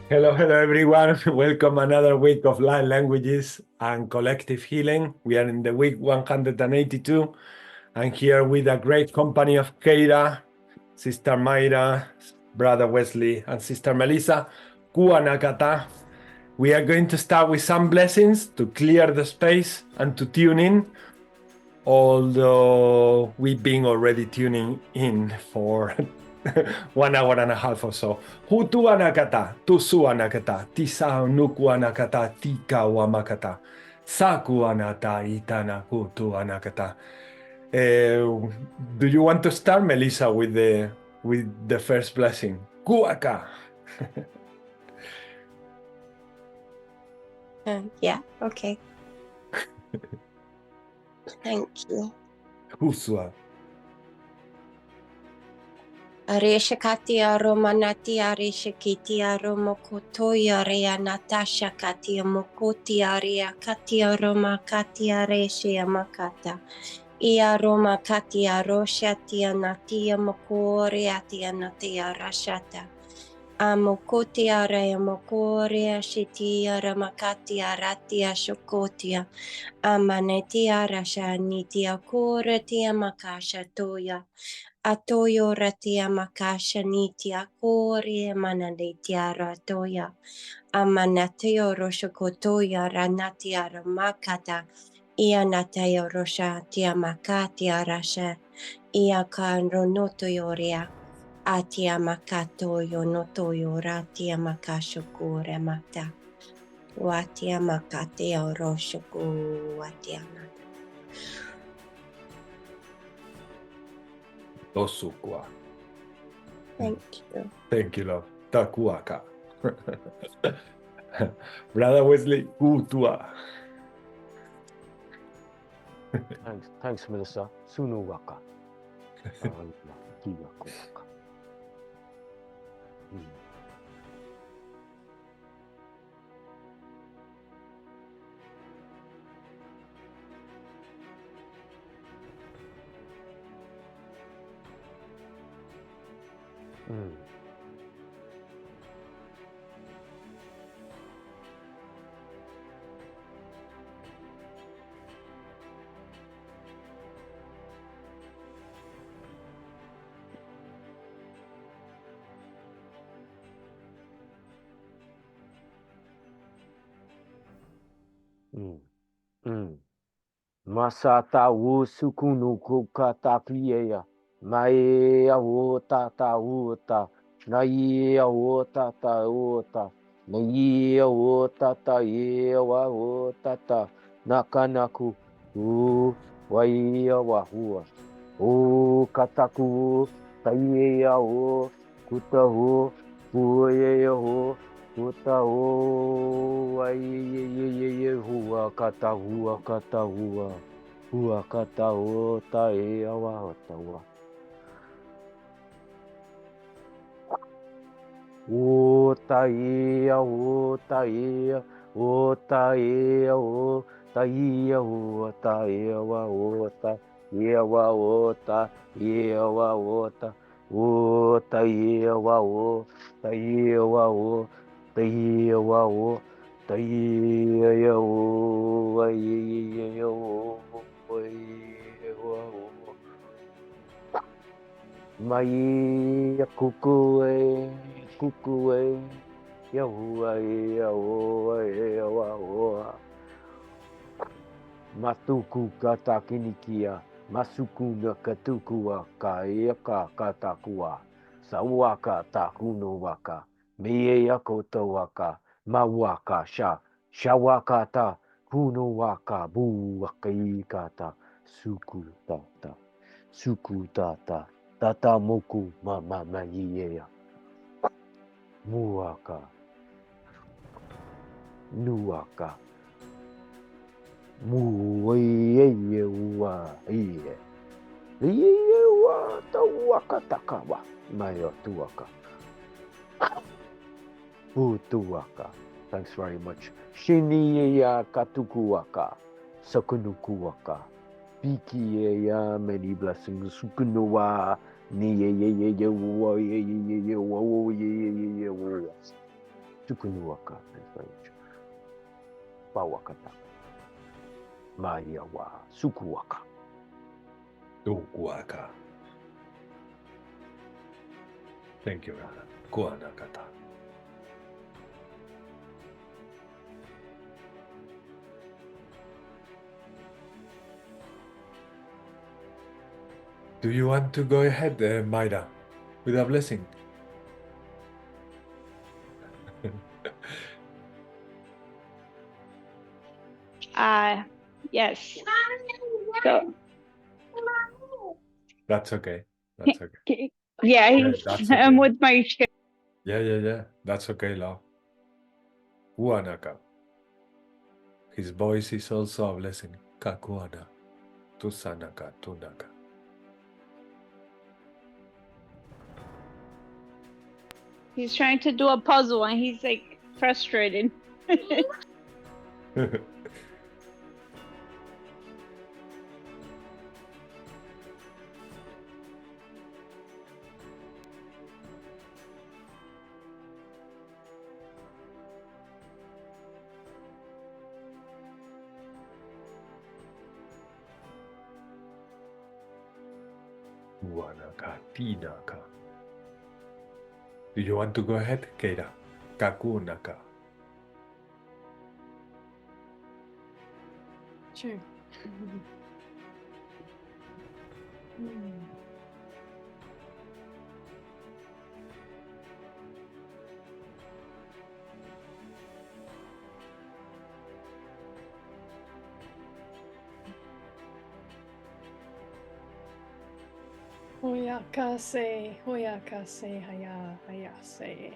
Hello, hello everyone. Welcome another week of light languages and collective healing. We are in the week 182. I'm here with a great company of Keira, Sister Mayra, Brother Wesley, and Sister Melissa. Kuanakata. We are going to start with some blessings to clear the space and to tune in, although we've been already tuning in for 1 hour and a half or so. Hutu anakata, tusu anakata, tisa nuku anakata, tika wamakata, saku anata, itana kutu anakata. Do you want to start, Melissa, with the first blessing? Kuaka. Yeah, okay. Thank you. Husua. Areshakati aromanati areshakiti aromokotoy area natasha kati amokoti area kati aromakati areshe amakata. Iaroma kati aroshati anati amokore ati anati arashata. Amokoti area mokore ashiti aramakati arati ashokotia. Amaneti arasha niti akore tia makasha toya. Atoyo ratia makasha niti akore mananitia ratoya. Amanateo roshokotoya ranatia ramakata. Ianateo rosha tia makati arasha. Iakan ronotoyoria. Atia makato yonotoyo ratia makashokore mata. Watia makate oroshoku watia mata. Osukwa. Thank you. Thank you, love. Takuaka. Brother Wesley, kutua. Thanks, Melissa. Sunu waka. Kiya kuwaka. Masata wo sukunu kukata kliya. Mae awo tata uta. Nai awo tata uta. Nai awo tata yewa o tata. Nakanaku u waiya wahua. O kataku taiya o kutahu uye ho. Kuta o ai ye hua kata hua kata o ta e awa tawa o ta e o ta e o ta e o ta e o ta e awa o ta e awa o ta e awa o ta o ta e awa o ta e awa o Taiya o, taiya o, aiya o, mai kukue, yahua o, matuku kata kinikia, masuku na katukua ka eka katakua, sawaka takuno waka. Mie koto waka, mawaka sha, shawakata, kuno waka, bu wakaikata, suku tata, tata moku mama yea, muaka, nuaka, muye wa ie, wa tawaka takawa, mayo tuaka. Putuaka. Thanks very much. Shiniya katukuaka. Sakunukuaka. Pikiya, many blessings. Sukunuwa. Niye. Tukunuaka in French. Bawakata. Mayawa. Sukuwaka. Tukuaka. Thank you, Rana. Kuanakata. Do you want to go ahead, Mayra, with a blessing? Yes. So, That's okay. That's okay. yeah, Yeah, that's okay. I'm with my kid. Yeah. That's okay, love. Kuanaka. His voice is also a blessing. Kakuana. Tusanaka. Tunaka. He's trying to do a puzzle and he's like frustrated. Kuanaka. Tinaka. Do you want to go ahead, Keira? Kakunaka. Sure. Hoyakase, hayase.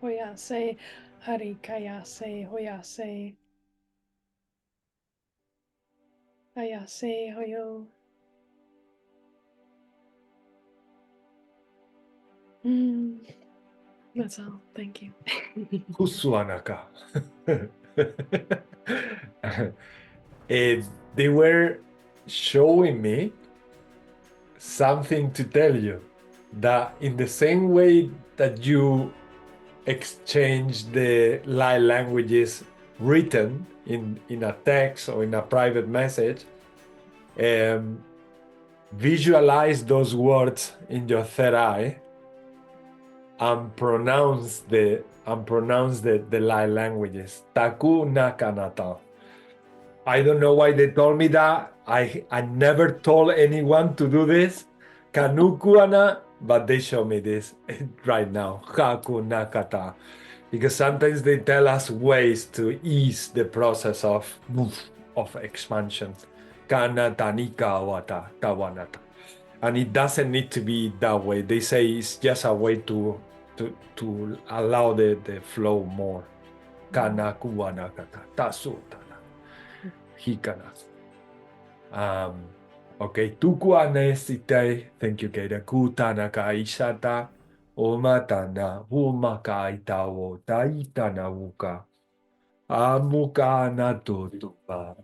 Hoyase, harikayase, hoyase. Hayase, hoyo. That's all. Thank you. Kusuanaka. They were showing me something to tell you, that in the same way that you exchange the light languages written in a text or in a private message, visualize those words in your third eye and pronounce the light languages. Taku nakanata. I don't know why they told me that. I never told anyone to do this. Kanukuana, but they show me this right now. Haku nakata. Because sometimes they tell us ways to ease the process of expansion. Kanatanika wata tawanata. And it doesn't need to be that way. They say it's just a way to allow the flow more. Kanakuwanakata. Tasutana. Hikana. Okay, tukuane sitei. Thank you, Keida. Kutanaka ishata. Omatana. Humaka itawo. Taitana wuka. Amuka natutupa.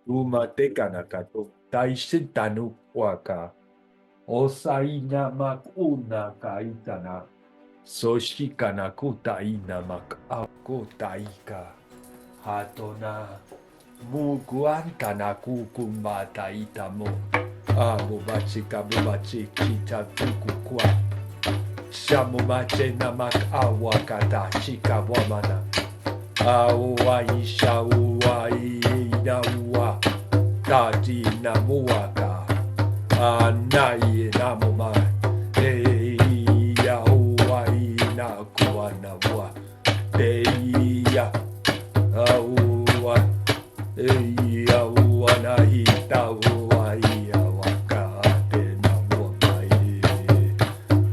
Umateka nakato. Taishitanu waka. Osaina makuna kaitana. Soshikana kutaina makakutaika. Hatona. Muguantana kukumbata itamo. Abubachika bubachi kita tukukwa. Shamumache namak awakata chika wamana. Awaisha uwaina uwa. Tati namuaka. Anai namuma. Eya uwaina kuwana wa. Eya uwa. Eya uwana hita uwaia wakate na wamai.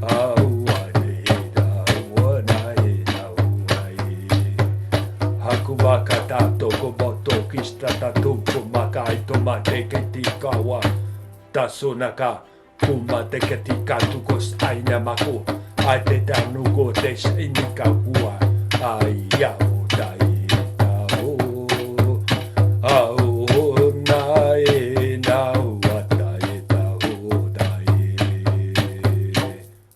Awaneda uwanaeda uwai. Hakubakata tokoboto kistata tukumaka itomate ketikawa. Tasunaka kumate ketika tukos ainamako. Ateta nuko des inikakua. Aya utai.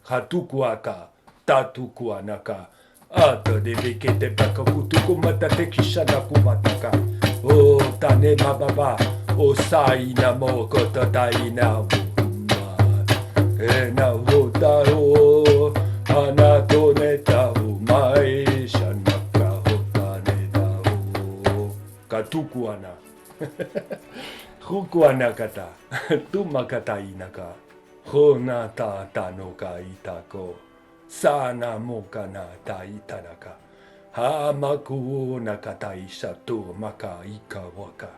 Hatukuaka. tatu kuanaka. Ato de vekete baka kutuku mata te kishana kumataka. O tane mababa, o sai na mo kota tai na wuma. E na wotaro, anato ne tau mai shanaka hotane tau. Katukuana. Hukuana kata, tumakata inaka. Hona ta tanoka itako. Sana moka na ta itanaka. Hamaku nakata isatu maka ika waka.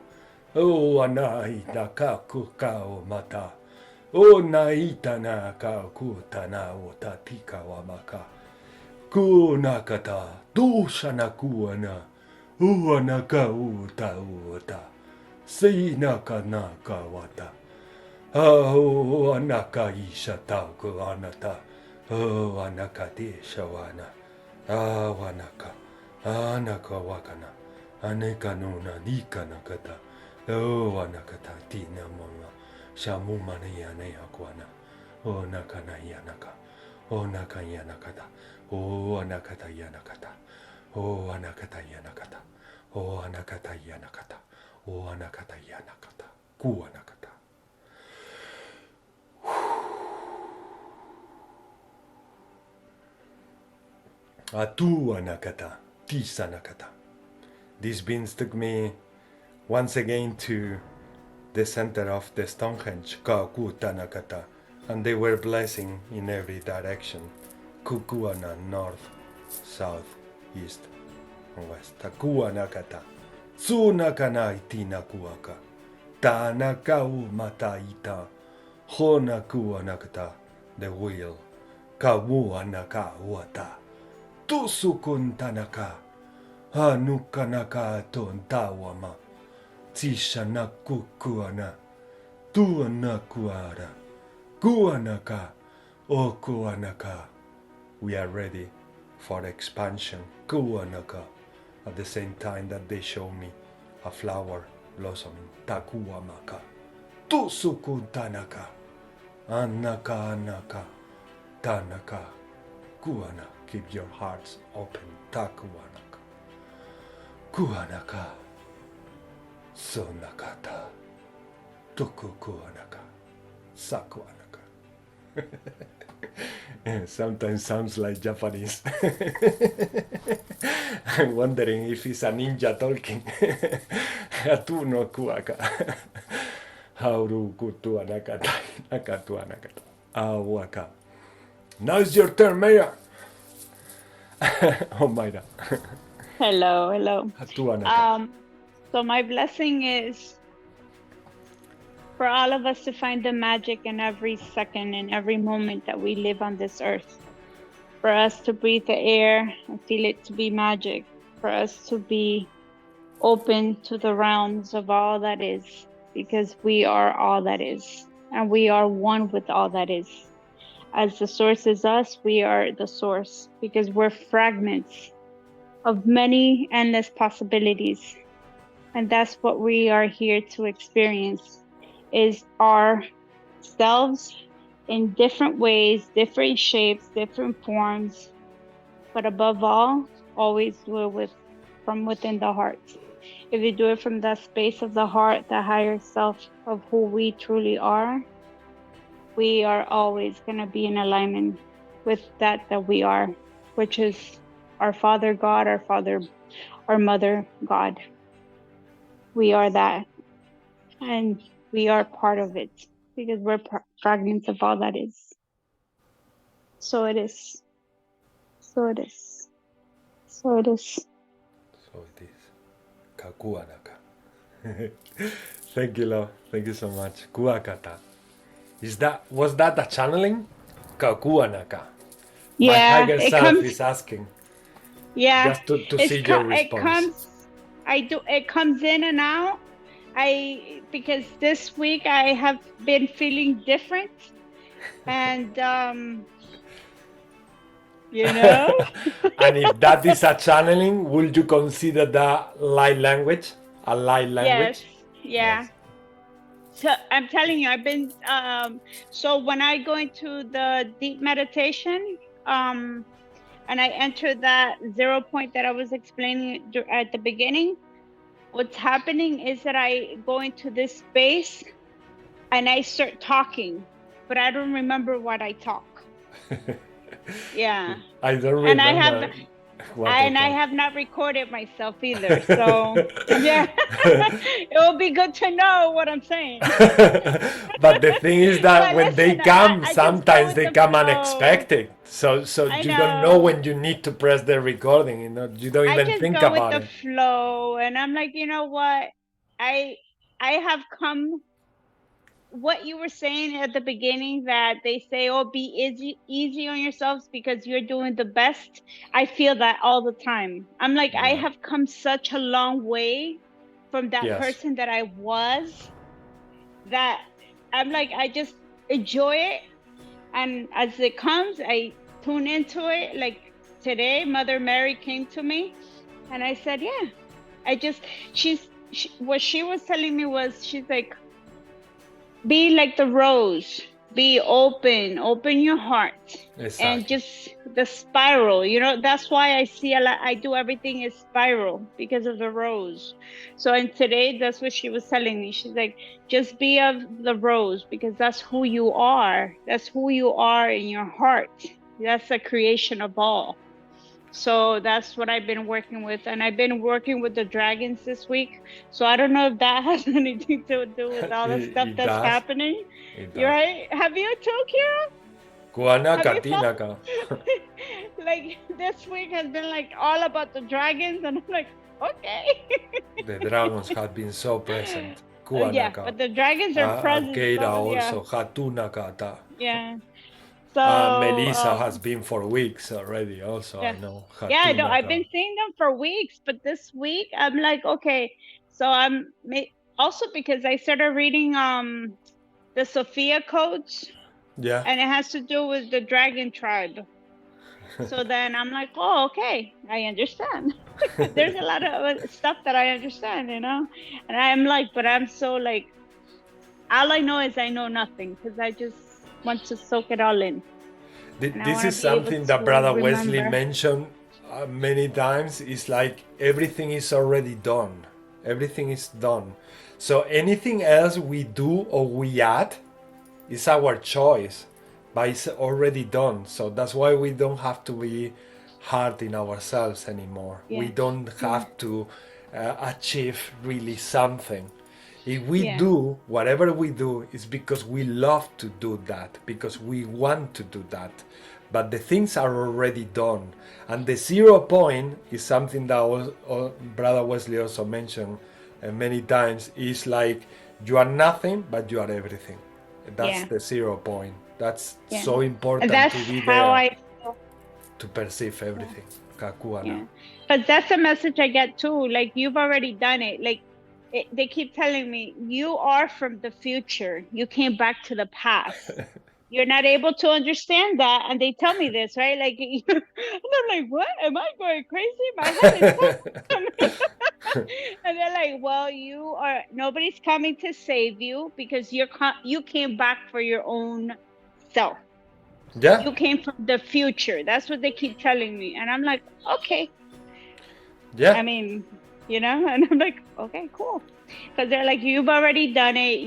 O anai naka kuka o mata. O na itana ka kutana o tatika wa maka. Kunakata, dushana kuana. Uanaka uta uta. Seinaka naka wata. Oh, anaka isha tauku anata. Oh, anaka desha wana. Ah, wanaka. Anaka wakana. Aneka nuna nika nakata. Oh, anakata tina mama. Shamu manayane akwana. Oh, nakana yanaka. Oh, naka yanakata. Oh, anakata yanakata. Oh, anakata yanakata. Oh, anakata yanakata. Oh, anakata yanakata. Ku anakata. Atu anakata. Tis anakata. These beings took me once again to the center of the Stonehenge, Kaku Tanakata, and they were blessing in every direction. Kukuana, north, south, east, and west. Takua nakata. Tsunakana itina kuaka. Tanakau mataita. Hona kuanakata. The wheel. Kamuanaka wata. Tusukun tanaka. Hanukanaka ton tawama. Tishanaku kuana. Tuanakuara. Kuanaka. O kuanaka. We are ready for expansion. Kuanaka. At the same time that they show me a flower blossoming. Takuamaka. Tusukun tanaka. Anaka anaka. Tanaka. Kuana. Keep your hearts open. Takuanaka. Kuanaka. Sonakata. Tokukuanaka. Sakuanaka. Sometimes sounds like Japanese. I'm wondering if it's a ninja talking. Atu no kuaka. Hauru kutu anakata. Nakatu anakata. Awaka. Now it's your turn, Mayor. Oh, Mayra. Hello, hello. Atu anakata. So my blessing is for all of us to find the magic in every second and every moment that we live on this earth. For us to breathe the air and feel it to be magic. For us to be open to the realms of all that is, because we are all that is, and we are one with all that is. As the source is us, we are the source, because we're fragments of many endless possibilities. And that's what we are here to experience, is ourselves in different ways, different shapes, different forms, but above all, always do it from within the heart. If you do it from that space of the heart, the higher self of who we truly are, we are always going to be in alignment with that we are, which is our Father God, our Mother God. We are that, and we are part of it, because we're fragments of all that is. So it is. So it is. So it is. So it is. Kakuanaka. Thank you, love. Thank you so much. Kuakata. Was that a channeling? Kakuanaka. My Yeah, higher it self comes. is asking. Yeah, Just to see your response. It comes in and out. Because this week I have been feeling different, and you know. And if that is a channeling, would you consider that light language? A light language? Yes, yeah. Yes. So I'm telling you, I've been so when I go into the deep meditation, and I enter that 0 point that I was explaining at the beginning, what's happening is that I go into this space and I start talking, but I don't remember what I talk. Yeah. I don't And I remember have what and I talk. have not recorded myself either. So yeah, it will be good to know what I'm saying. But the thing is that But when they listen, come, I just go sometimes with they the come flow. unexpected. So I you don't know know. when you need to press the recording. You know, you don't I even just think go with about the it. flow, and I'm like, you know what? I have come. What you were saying at the beginning, that they say, "Oh, be easy on yourselves because you're doing the best." I feel that all the time. I'm like, I Yeah. have come such a long way from that Yes. person that I was, that I'm like, I just enjoy it, and as it comes, I tune into it. Like today, Mother Mary came to me, and I said, "Yeah." I just, what she was telling me was, she's like, be like the rose, be open your heart, and Exactly. just the spiral, you know. That's why I see a lot, I do everything is spiral because of the rose. So, and today, that's what she was telling me. She's like, just be of the rose, because that's who you are. That's who you are in your heart. That's the creation of all. So that's what I've been working with, and I've been working with the dragons this week. So I don't know if that has anything to do with all the stuff It that's does. happening. It You're does. right. Have you too, Kira? Kuanaka, Have you tinaka. like this week has been like all about the dragons, and I'm like, okay. The dragons have been so present. Yeah, Kuanaka. but the dragons are present. Keira So yeah, also. Hatunakata. yeah. So Melissa has been for weeks already. Also, yeah. I know. Yeah, I know. I've Hatunaka. been seeing them for weeks, but this week I'm like, okay. So I'm also because I started reading the Sophia codes, Yeah. and it has to do with the dragon tribe. So then I'm like, oh, okay, I understand. There's a lot of stuff that I understand, you know. And I'm like, but I'm so like, all I know is I know nothing, because I just want to soak it all in. And I This want is to be able something to that Brother Wesley remember. mentioned many times. It's like everything is already done. Everything is done. So anything else we do or we add is our choice, but it's already done. So that's why we don't have to be hard in ourselves anymore. Yeah. We don't have to achieve really something. If we Yeah. do whatever we do, it's because we love to do that, because we want to do that. But the things are already done. And the 0 point is something that Brother Wesley also mentioned many times, is like you are nothing, but you are everything. That's the 0 point. That's so important That's to be how there I feel. to perceive everything. Yeah. But that's a message I get too. Like, you've already done it. Like, they keep telling me, you are from the future. You came back to the past. You're not able to understand that. And they tell me this, right? Like, and I'm like, what? Am I going crazy? My head is full. And they're like, well, nobody's coming to save you, because you came back for your own self. Yeah. You came from the future. That's what they keep telling me. And I'm like, okay. Yeah. I mean, you know, and I'm like, okay, cool. Because they're like, you've already done it.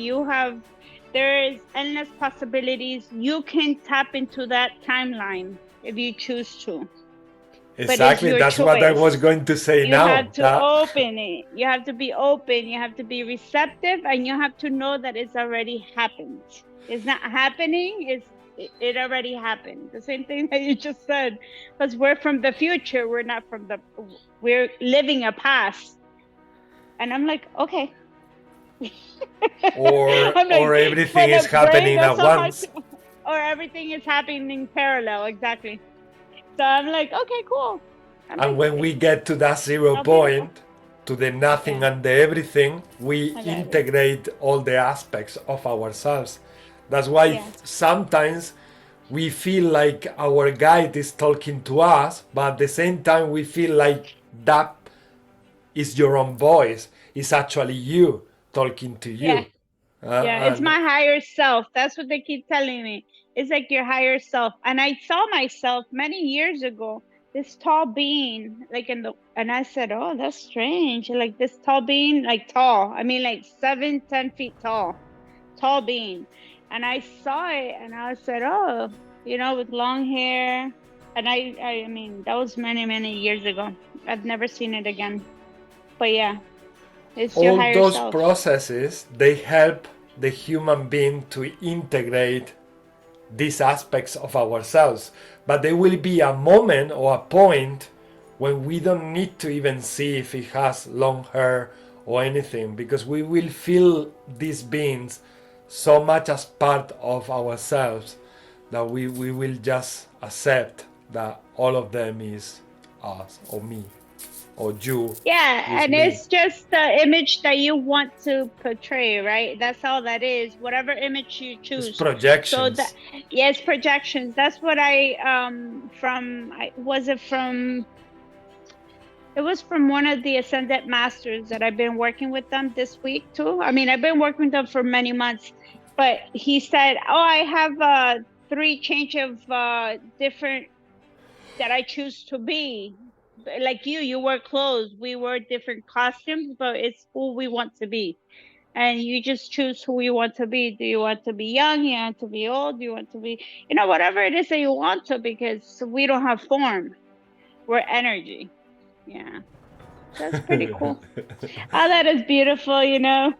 There is endless possibilities. You can tap into that timeline if you choose to. Exactly. That's what I was going to say now. You have to open it. You have to be open. You have to be receptive, and you have to know that it's already happened. It's not happening. It already happened. The same thing that you just said, because we're from the future. We're living a past. And I'm like, okay. Or everything is happening at once. Or everything is happening in parallel. Exactly. So I'm like, okay, cool. And when we get to that 0 point, to the nothing and the everything, we integrate all the aspects of ourselves. That's why sometimes we feel like our guide is talking to us, but at the same time we feel like that is your own voice. It's actually you talking to you. It's my higher self. That's what they keep telling me. It's like your higher self. And I saw myself many years ago this tall being, like and I said, oh, that's strange. Like this tall being, like tall. I mean, like 7-10 feet tall being. And I saw it and I said, oh, with long hair. And I mean, that was many, many years ago. I've never seen it again. But yeah, it's your All higher those self. processes, they help the human being to integrate these aspects of ourselves. But there will be a moment or a point when we don't need to even see if it has long hair or anything, because we will feel these beings so much as part of ourselves that we will just accept that all of them is us or me or you. Yeah, is and me. it's just the image that you want to portray, right? That's all that is. Whatever image you choose. It's projections. So yes, projections. That's what it was from one of the Ascended Masters that I've been working with them this week too. I mean, I've been working with them for many months, but he said, oh, I have 3 change of different that I choose to be. Like you wear clothes, we wear different costumes, but it's who we want to be. And you just choose who you want to be. Do you want to be young? You want to be old? Do you want to be, whatever it is that you want to, because we don't have form. We're energy. Yeah. That's pretty cool. Oh, that is beautiful, The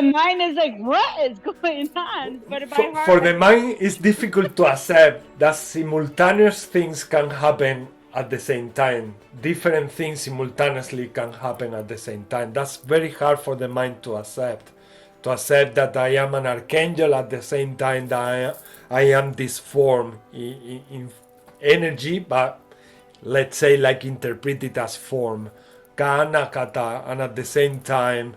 mind is like, what is going on? But by heart, For the mind, it's difficult to accept that simultaneous things can happen at the same time. Different things simultaneously can happen at the same time. That's very hard for the mind to accept. To accept that I am an archangel at the same time that I am this form in energy, but let's say like interpret it as form. Kana kata, and at the same time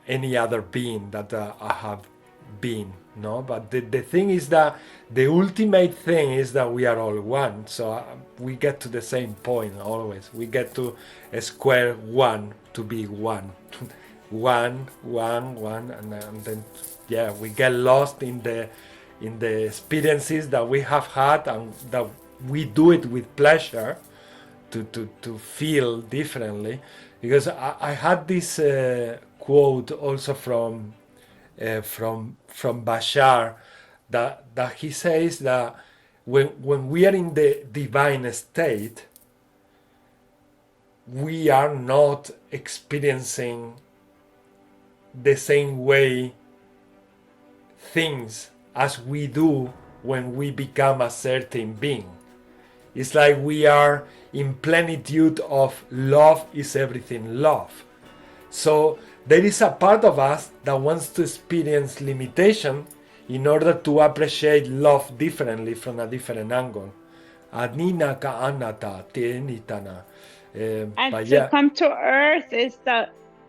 any other being that I have been, no? But the thing is that the ultimate thing is that we are all one. So we get to the same point always. We get to square one to be one. one, and then yeah, we get lost in the experiences that we have had, and that we do it with pleasure to feel differently. Because I had this quote also from Bashar, that he says that when we are in the divine state, we are not experiencing the same way things as we do when we become a certain being. It's like we are in plenitude of love is everything love. So there is a part of us that wants to experience limitation in order to appreciate love differently from a different angle. Adnina ka anata tenitana. And to come to Earth is the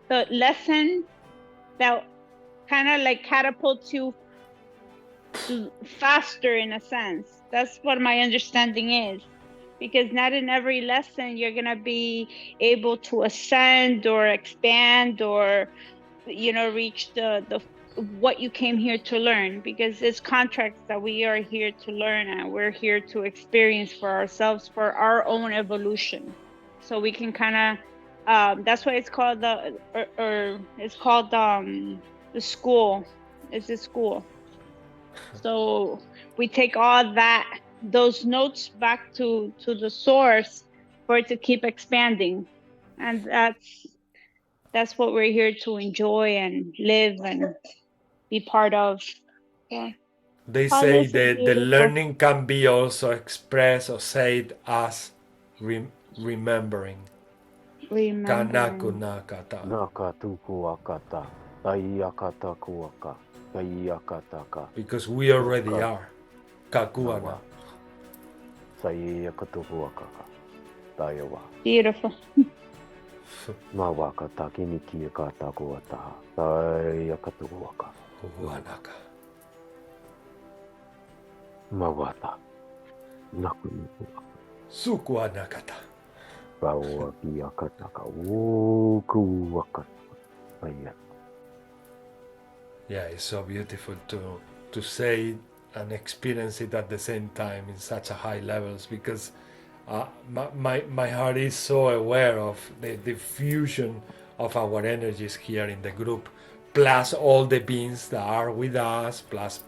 lesson that kind of like catapults you faster, in a sense. That's what my understanding is. Because not in every lesson you're going to be able to ascend or expand or, reach the what you came here to learn. Because it's contracts that we are here to learn, and we're here to experience for ourselves, for our own evolution. So we can kind of, that's why it's called the school. It's a school. So we take all those notes back to the source for it to keep expanding, and that's what we're here to enjoy and live and be part of. Yeah. They say that the learning can be also expressed or said as remembering. Kanakunakata. Nakatukuakata. Taiakatakuaka. Taiakataka. Because we already are. Kakuana. Sayakatukuaka. Tayawa. Beautiful. Mawakata kinikiakatakuata. Tayakatukuaka. Wanaka. Mawata. Nakunukuaka. Sukuanakata. Bawakiakataka. Wokuakata. Yeah, it's so beautiful to say and experience it at the same time in such a high levels, because my heart is so aware of the diffusion of our energies here in the group, plus all the beings that are with us, plus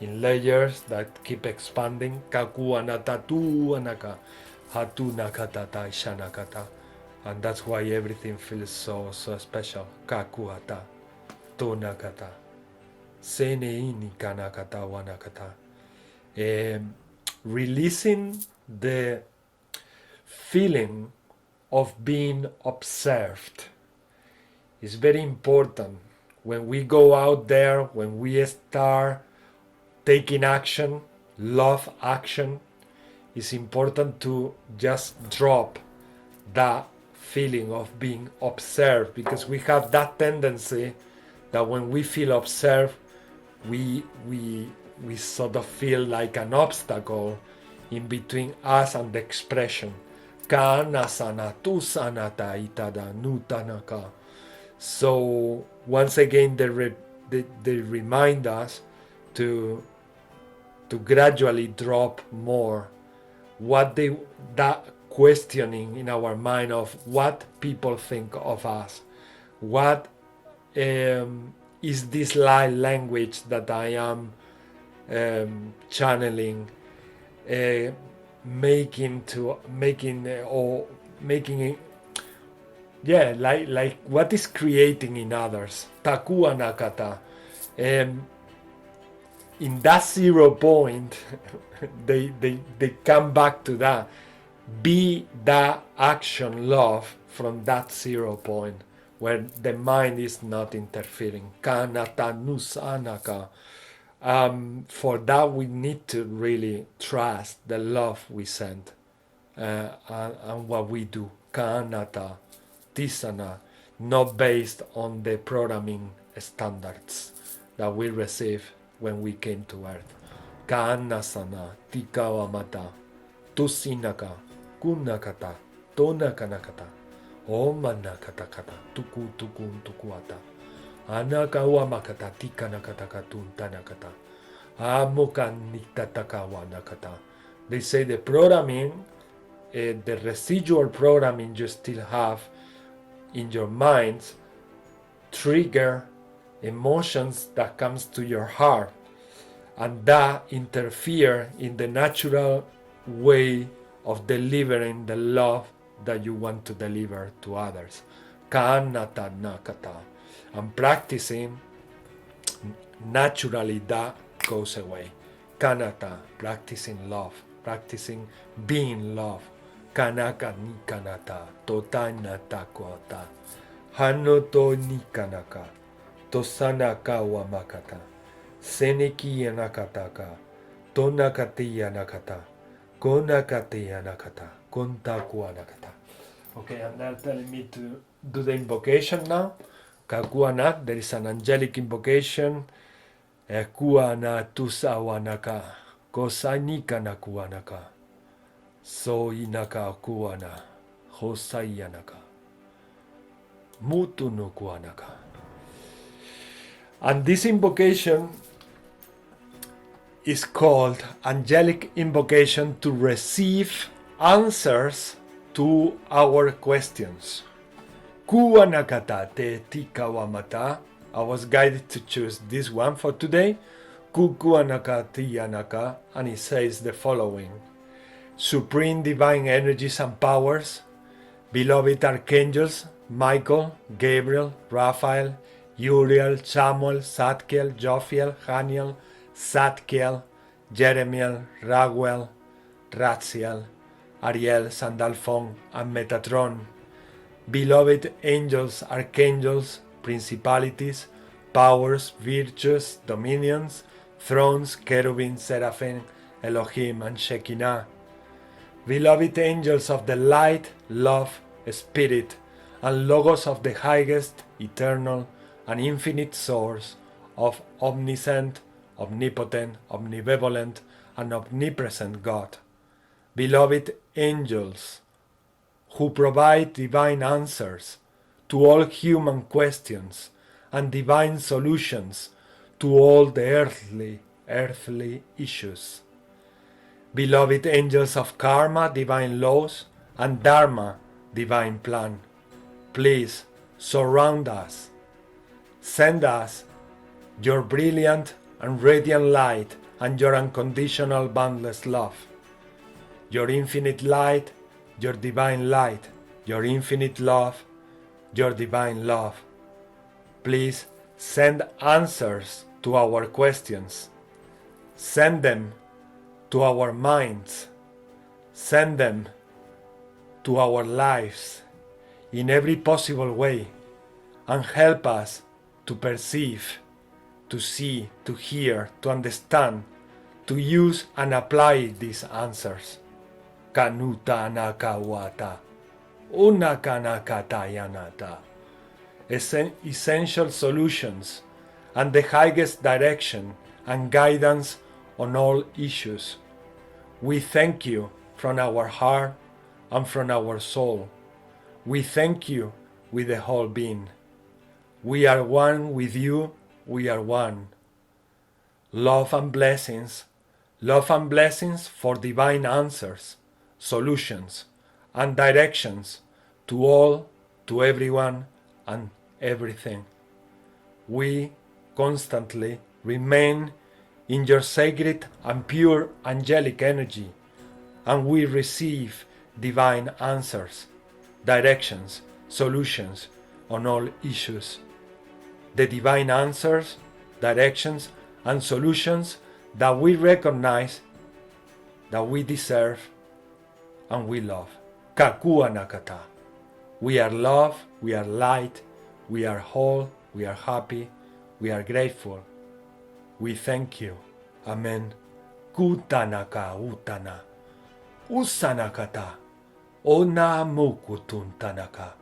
in layers that keep expanding. Kaku anata tu anaka, hatu nakata ta ishanakata. And that's why everything feels so special. Kaku ata, tu nakata, sene ini kanakata wanakata. Releasing the feeling of being observed is very important. When we go out there, when we start taking action, love action, it's important to just drop that feeling of being observed, because we have that tendency that when we feel observed, we sort of feel like an obstacle in between us and the expression. So once again, they remind us to gradually drop more that questioning in our mind of what people think of us, what is this light language that I am channeling, making like what is creating in others. Takua nakata. In that 0 point, they come back to that. Be that action love from that 0 point where the mind is not interfering. Kanata nusanaka. For that, we need to really trust the love we send and what we do. Kanata, tisana, not based on the programming standards that we receive when we came to Earth. Kanasana, tikawamata, tusinaka, kunakata, tonakanakata, omanakatakata, tukun tukuata. Anakawamakata tikanakatakatun-tanakata. Amokanitakawanakata. They say the programming, the residual programming you still have in your minds, trigger emotions that comes to your heart, and that interfere in the natural way of delivering the love that you want to deliver to others. Kanata nakata. And practicing, naturally that goes away. Kanata, practicing love, practicing being love. Kanaka ni kanata, tota nata kota. Hanoto ni kanaka, tosanaka wa makata. Seneki yanakataka, tonakati yanakata, konakati yanakata, kontaku anakata. Okay, and they're telling me to do the invocation now. Kakuana, there is an angelic invocation. Kuana tusawanaka, kosanika nakuanaka, so inaka kuana, hosayanaka, mutu no kuanaka. And this invocation is called angelic invocation to receive answers to our questions. Kuanakata te tikawamata. I was guided to choose this one for today. Kukuanaka tiyanaka, and it says the following: Supreme divine energies and powers, beloved archangels Michael, Gabriel, Raphael, Uriel, Samuel, Zadkiel, Jophiel, Haniel, Zadkiel, Jeremiel, Raguel, Ratziel, Ariel, Sandalphon, and Metatron, beloved angels, archangels, principalities, powers, virtues, dominions, thrones, cherubim, seraphim, Elohim, and Shekinah, beloved angels of the light, love, spirit, and logos of the highest, eternal, and infinite source of omniscient, omnipotent, omnibenevolent, and omnipresent God, beloved angels who provide divine answers to all human questions and divine solutions to all the earthly earthly issues. Beloved angels of karma, divine laws, and dharma, divine plan, please surround us. Send us your brilliant and radiant light and your unconditional boundless love. Your infinite light, your divine light, your infinite love, your divine love. Please send answers to our questions. Send them to our minds. Send them to our lives in every possible way, and help us to perceive, to see, to hear, to understand, to use and apply these answers. Kanuta nakawata, unakanakatayanata. Essential solutions and the highest direction and guidance on all issues. We thank you from our heart and from our soul. We thank you with the whole being. We are one with you, we are one. Love and blessings for divine answers, solutions, and directions to all, to everyone, and everything. We constantly remain in your sacred and pure angelic energy, and we receive divine answers, directions, solutions on all issues. The divine answers, directions, and solutions that we recognize, that we deserve, and we love. Kakua nakata. We are love, we are light, we are whole, we are happy, we are grateful. We thank you. Amen. Kutanaka utana. Usanakata. Ona mukutuntanaka.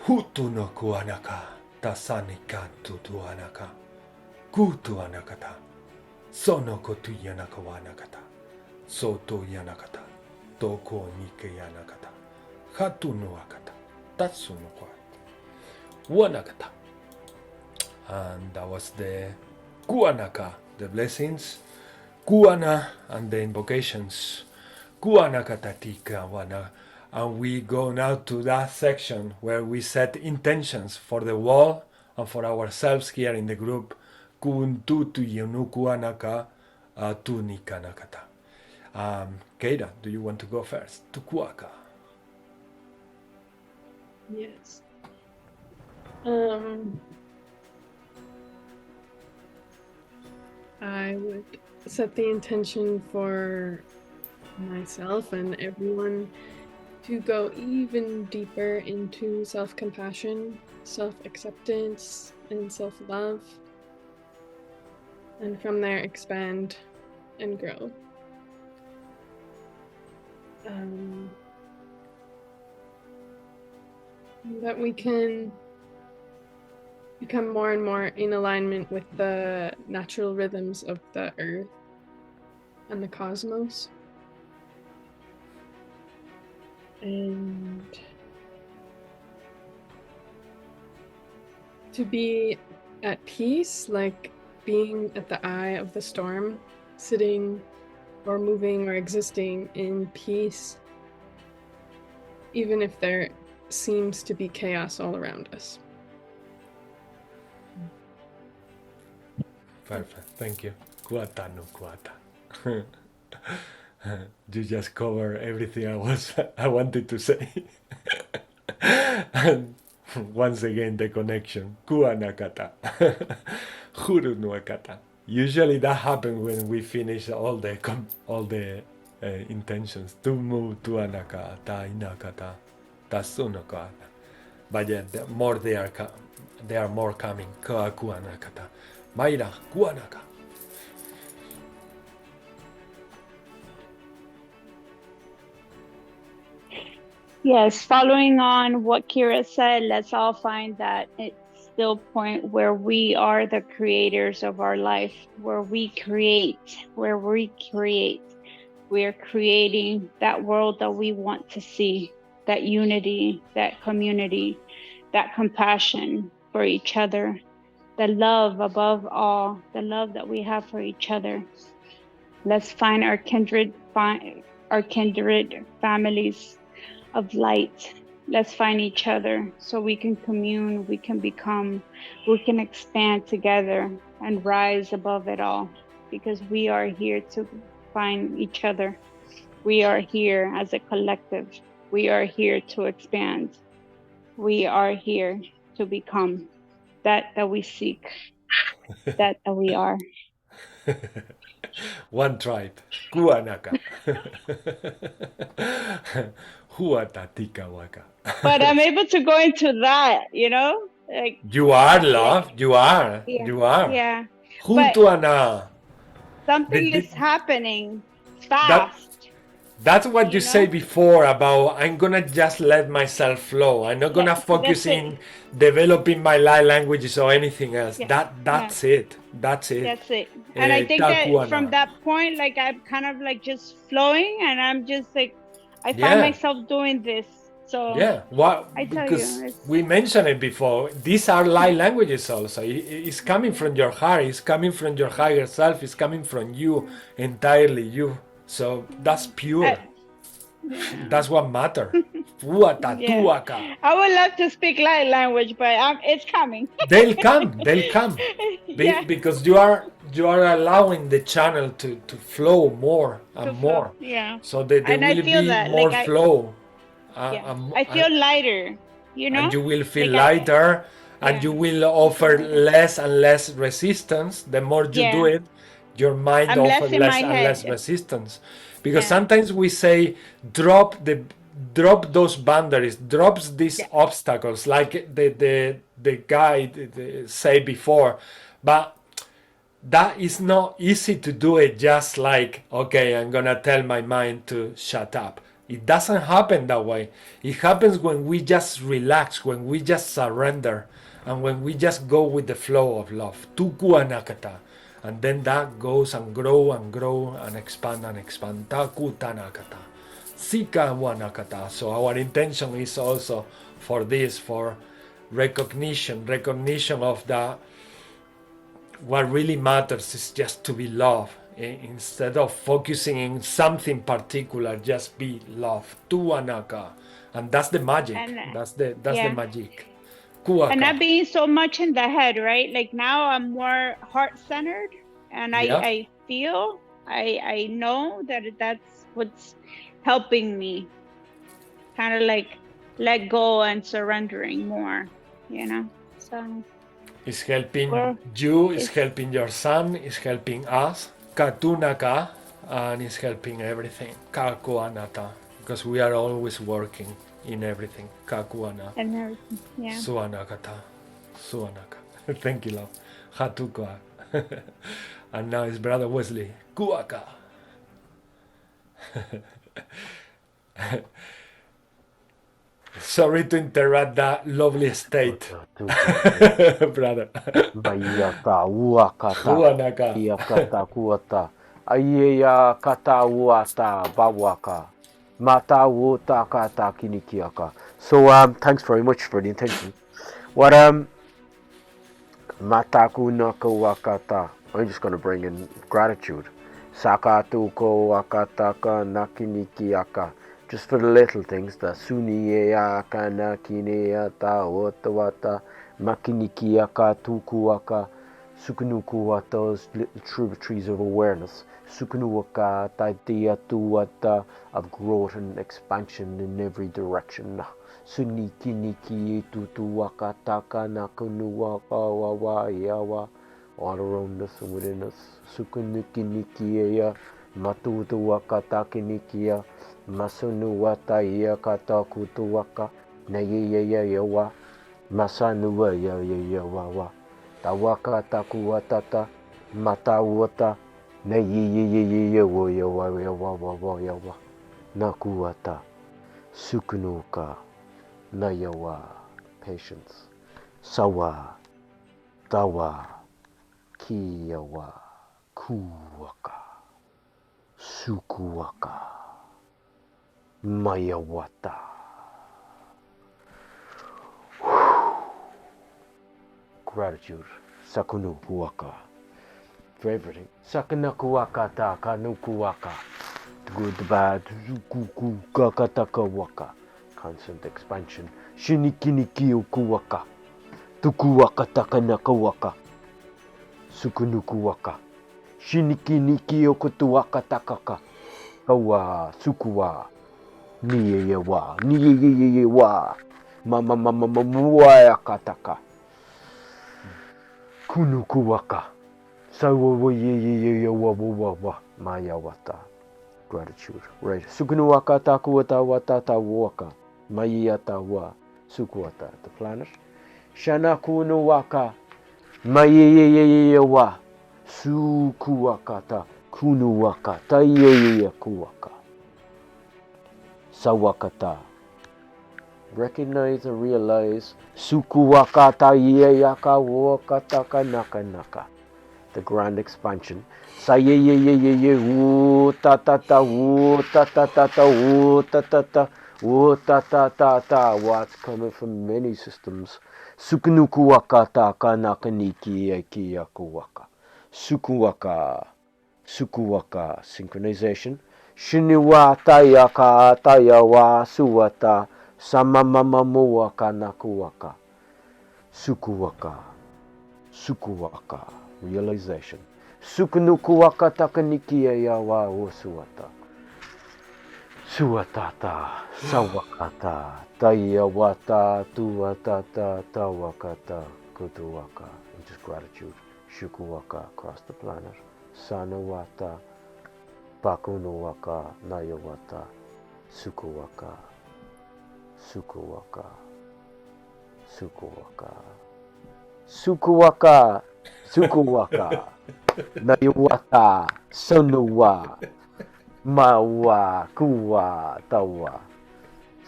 Hutunokuanaka. Tasanika tutuanaka. Kutuanakata. Sonokotuyanakawanakata. Sotoyanakata. Toko nikeyanakata. Hatunuakata. Tatsunokwata. Wanakata. And that was the Kuanaka, the blessings. Kuana and the invocations. Kuanakatatika wana. And we go now to that section where we set intentions for the world and for ourselves here in the group. Kuntutu yunukuanaka tunikanakata. Keira, do you want to go first? Tukuaka. Yes. I would set the intention for myself and everyone to go even deeper into self-compassion, self-acceptance, and self-love, and from there expand and grow. That we can become more and more in alignment with the natural rhythms of the earth and the cosmos. And to be at peace, like being at the eye of the storm, sitting or moving or existing in peace, even if there seems to be chaos all around us. Perfect, thank you. Kuata no kuata. You just cover everything I wanted to say. And once again, the connection. Kuanakata. Huru no akata. Usually that happens when we finish all the intentions. Tumu tuanaka ta inakata tasunaka. But yeah, the more they are more coming. Kuanakata. Maira kuanaka. Yes, following on what Kira said, let's all find that it's still point where we are the creators of our life, where we create. We are creating that world that we want to see, that unity, that community, that compassion for each other, the love above all, the love that we have for each other. Let's find our kindred families of light. Let's find each other so we can commune, we can become, we can expand together and rise above it all, because we are here to find each other. We are here as a collective. We are here to expand. We are here to become that we seek, that we are. One tribe, Kuanaka. Huata tika waka. But I'm able to go into that, like You are love. You are. yeah, You are. yeah. But Juntuana. something The- is happening That fast. that's what you You say know? before about I'm gonna just let myself flow. I'm not gonna focus That's it. in developing my light languages or anything else. Yeah, That's it. That's it. That's it. And I think that Takuana. from that point, like I'm kind of like just flowing, and I'm just like, I Yeah. find myself doing this. So Yeah, what? I tell Because you, it's, we mentioned it before. These are light languages also. It's coming from your heart. It's coming from your higher self. It's coming from you entirely. You. So that's pure. That's what matters. yeah. I would love to speak light language, but it's coming. They'll come. They'll come. Yeah. Because you are allowing the channel to flow more and more. Yeah. So there And I will feel be that, more like, flow. Yeah. I feel lighter, And you will feel Like lighter, and you will offer less and less resistance. The more you do it, your mind I'm less offers in less my and head. less resistance. Because sometimes we say drop those boundaries, drops these obstacles, like the guy say before, but that is not easy to do it just like, okay, I'm gonna tell my mind to shut up. It doesn't happen that way. It happens when we just relax, when we just surrender, and when we just go with the flow of love. Tukuanakata. And then that goes and grow and expand and expand. Takutanakata. Sika wanakata. So our intention is also for this, for recognition of the what really matters is just to be love. Instead of focusing in something particular, just be love. Tuanaka. And that's the magic. That's the magic. Kuaka. And not being so much in the head, right? Like now I'm more heart-centered, and I feel, I know that that's what's helping me kind of like let go and surrendering more, so it's helping you, it's helping your son, it's helping us. Katunaka, and it's helping everything. Kakuanata, because we are always working in everything. Kakuana. And everything, yeah. Suanakata. Suanaka. Thank you, love. Hatuka. And now it's Brother Wesley. Kuaka. Sorry to interrupt that lovely state, brother. Bayata uakata. Kuanaka. Iakata kuata. Aiea kata uata bawaka. Mata uta kata kinikiaka. So thanks very much for the intention. What mataku naka wakata. I'm just gonna bring in gratitude. Sakatuko wakataka nakinikiaka. Just for the little things, the suniaka nakineata otawata makinikiaka tukuaka sukunukuata, those little tributaries of awareness. Sukunuaka taidea tuata of growth and expansion in every direction. Sunikiniki tutuaka taka nakunuaka wawa yawa, all around us and within us. Sukunikinikia matutuaka takinikia. Masunu wata ia kata kutuwaka na ya wa masanu ya wa tawaka takuwatata matawata na ya wa nakuwata sukunuka na yawa patience sawa tawa kiyawa kuwaka sukuwaka Mayawata. Gratitude. Sakunukuaka. Favorite. Sakanakuaka ta kanukuaka. Good, bad, zukuku, kakatakawaka. Constant expansion. Shinikiniki ukuwaka. Tukuwaka takanakawaka. Sukunukuwaka. Shinikiniki okutuwaka takaka. Kawa, sukuwa. Niyewa, niyewa. Mama, Kunukuwaka. Sawawa, Mayawata. Gratitude. Right. Sukunuwaka takuwata watata waka. Mayata wa. Sukuwata. The planet. Shanakunuwaka. Mayeyeyewa. Sukuwaka ta. Kunuwaka. Tayeyeyakuwaka. Sawakata. Recognize and realize Sukuwakata Yeyaka Wakataka Naka Naka. The grand expansion. Sayeyeyeyeye Woo-ta-ta-ta Woo-ta-ta-ta-ta Woo-ta-ta-ta Woo-ta-ta-ta-ta. What's coming from many systems. Sukunukuwakata Kanakaniki Yakiyakuwaka. Sukuwaka. Sukuwaka. Synchronization. Shiniwata Yaka Tayawa Suwata. Samamamamuwaka nakuwaka. Sukuwaka. Sukuwaka. Realization. Sukunukuwaka takanikia yawa usuwata. Suwatata. Sawakata. Tayawata. Tuwatata. Tawakata. Kutuwaka. And just gratitude. Shukuwaka across the planet. Sanawata. Pakunuwaka. Nayawata. Sukuwaka. Sukuwaka. Sukuwaka. Sukuwaka. Sukuwaka. Nayawata. Sonuwa. Mawa. Kuwa. Tawa.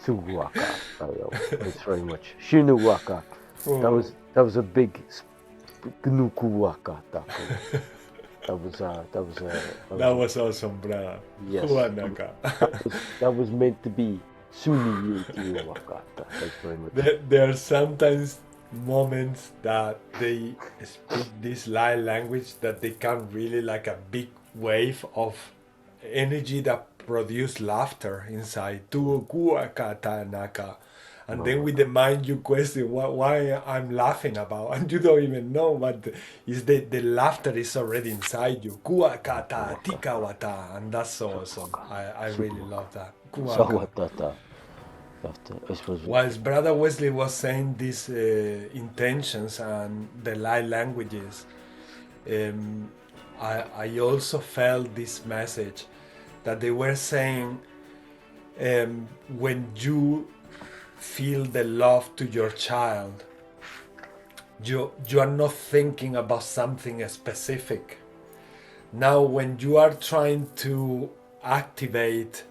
Sukuwaka. Thanks very much. Shinuwaka. That was a big Gnukuwaka. That was awesome, brother. Yes. That was meant to be. Thanks very much. There are sometimes moments that they speak this light language that they can really like a big wave of energy that produce laughter inside. And then with the mind you question why I'm laughing about, and you don't even know what is the laughter is already inside you. And that's so awesome. I really love that. Whilst Brother Wesley was saying these intentions and the light languages, I also felt this message that they were saying when you feel the love to your child, you are not thinking about something specific. Now when you are trying to activate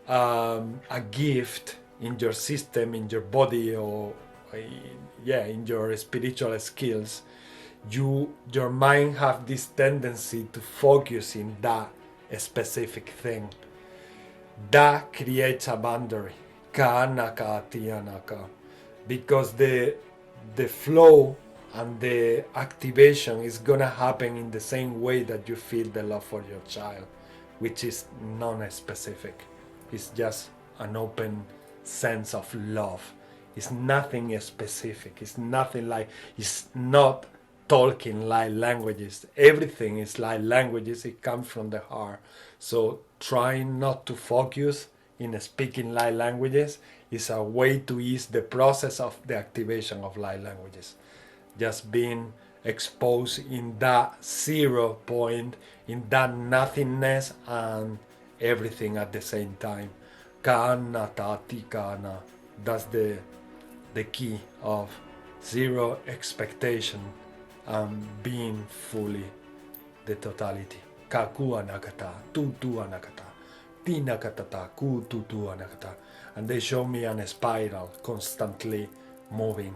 a gift in your system, in your body, or in your spiritual skills, your mind have this tendency to focus in that specific thing. That creates a boundary. Because the flow and the activation is gonna happen in the same way that you feel the love for your child, which is non-specific. It's just an open sense of love. It's nothing specific. It's nothing like, it's not talking light languages. Everything is light languages. It comes from the heart. So trying not to focus in speaking light languages is a way to ease the process of the activation of light languages. Just being exposed in that 0 point, in that nothingness and everything at the same time. Kana tati kana. That's the key of zero expectation and being fully the totality. Kakua nakata, tutu anakata. And they show me on a spiral constantly moving.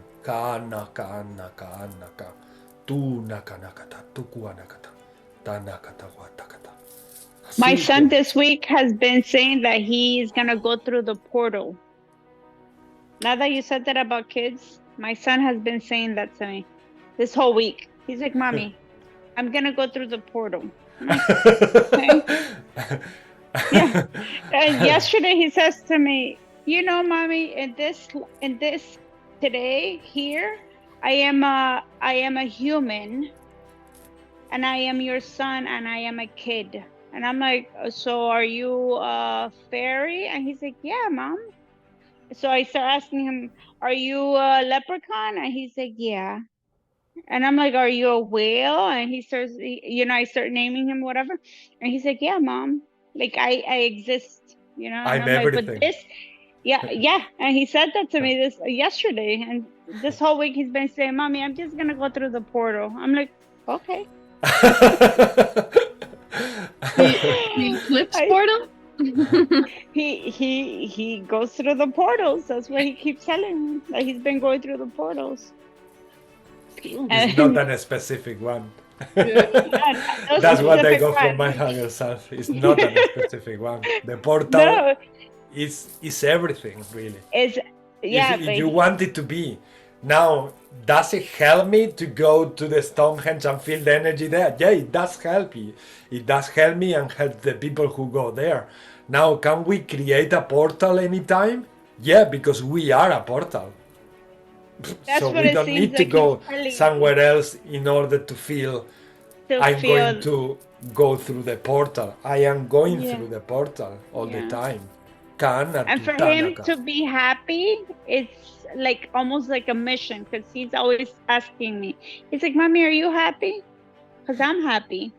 My son this week has been saying that he's gonna go through the portal. Now that you said that about kids, my son has been saying that to me this whole week. He's like, Mommy, I'm gonna go through the portal. I'm like, okay. Yeah. And yesterday he says to me, you know, Mommy, in this today here, I am a human, and I am your son, and I am a kid. And I'm like, so are you a fairy? And he's like, yeah, Mom. So I start asking him, are you a leprechaun? And he's like, yeah. And I'm like, are you a whale? And he starts, you know, I start naming him whatever. And he's like, yeah, Mom. Like I exist, you know. And I'm I'm like, everything. but this, yeah. And he said that to me this yesterday. And this whole week he's been saying, Mommy, I'm just gonna go through the portal. I'm like, okay. The eclipse portal? He goes through the portals. That's what he keeps telling me. That he's been going through the portals. It's not a specific one. Yeah, That's what I specific got from one. my higher self. It's not a specific one. The portal No, is everything, really. it's yeah, If but you want it to be. Now, does it help me to go to the Stonehenge and feel the energy there? Yeah, it does help you. It does help me and help the people who go there. Now, can we create a portal anytime? Yeah, because we are a portal. that's So what we it don't seems need to like go he's telling me. somewhere else in order to feel I'm feel- going to go through the portal. I am going Yeah. through the portal all the Yeah. time. And for him to be happy, it's like almost like a mission, because he's always asking me. He's like, Mommy, are you happy? Because I'm happy.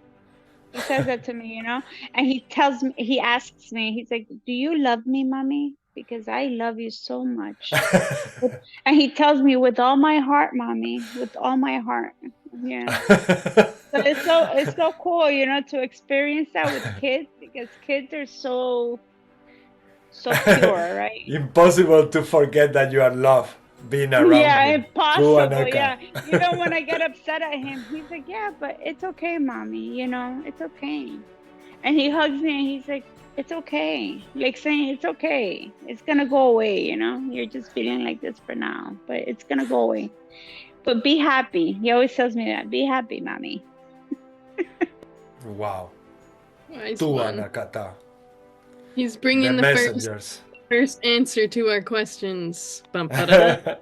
He says that to me, you know. And he asks me, he's like, do you love me, Mommy? Because I love you so much. And he tells me, with all my heart, Mommy, with all my heart. Yeah. So it's so cool, you know, to experience that with kids, because kids are so pure, right? Impossible to forget that you are loved being around Yeah, him. impossible. Kuanaka. Yeah. You know, when I get upset at him, he's like, yeah, but it's okay, Mommy, you know, it's okay. And he hugs me and he's like, it's okay. Like saying, it's okay. It's gonna go away, you know? You're just feeling like this for now, but it's gonna go away. But be happy. He always tells me that. Be happy, Mommy. Wow. Wise one. Tuanakata. He's The bringing the messengers. first answer to our questions. Bum, ba-da-da.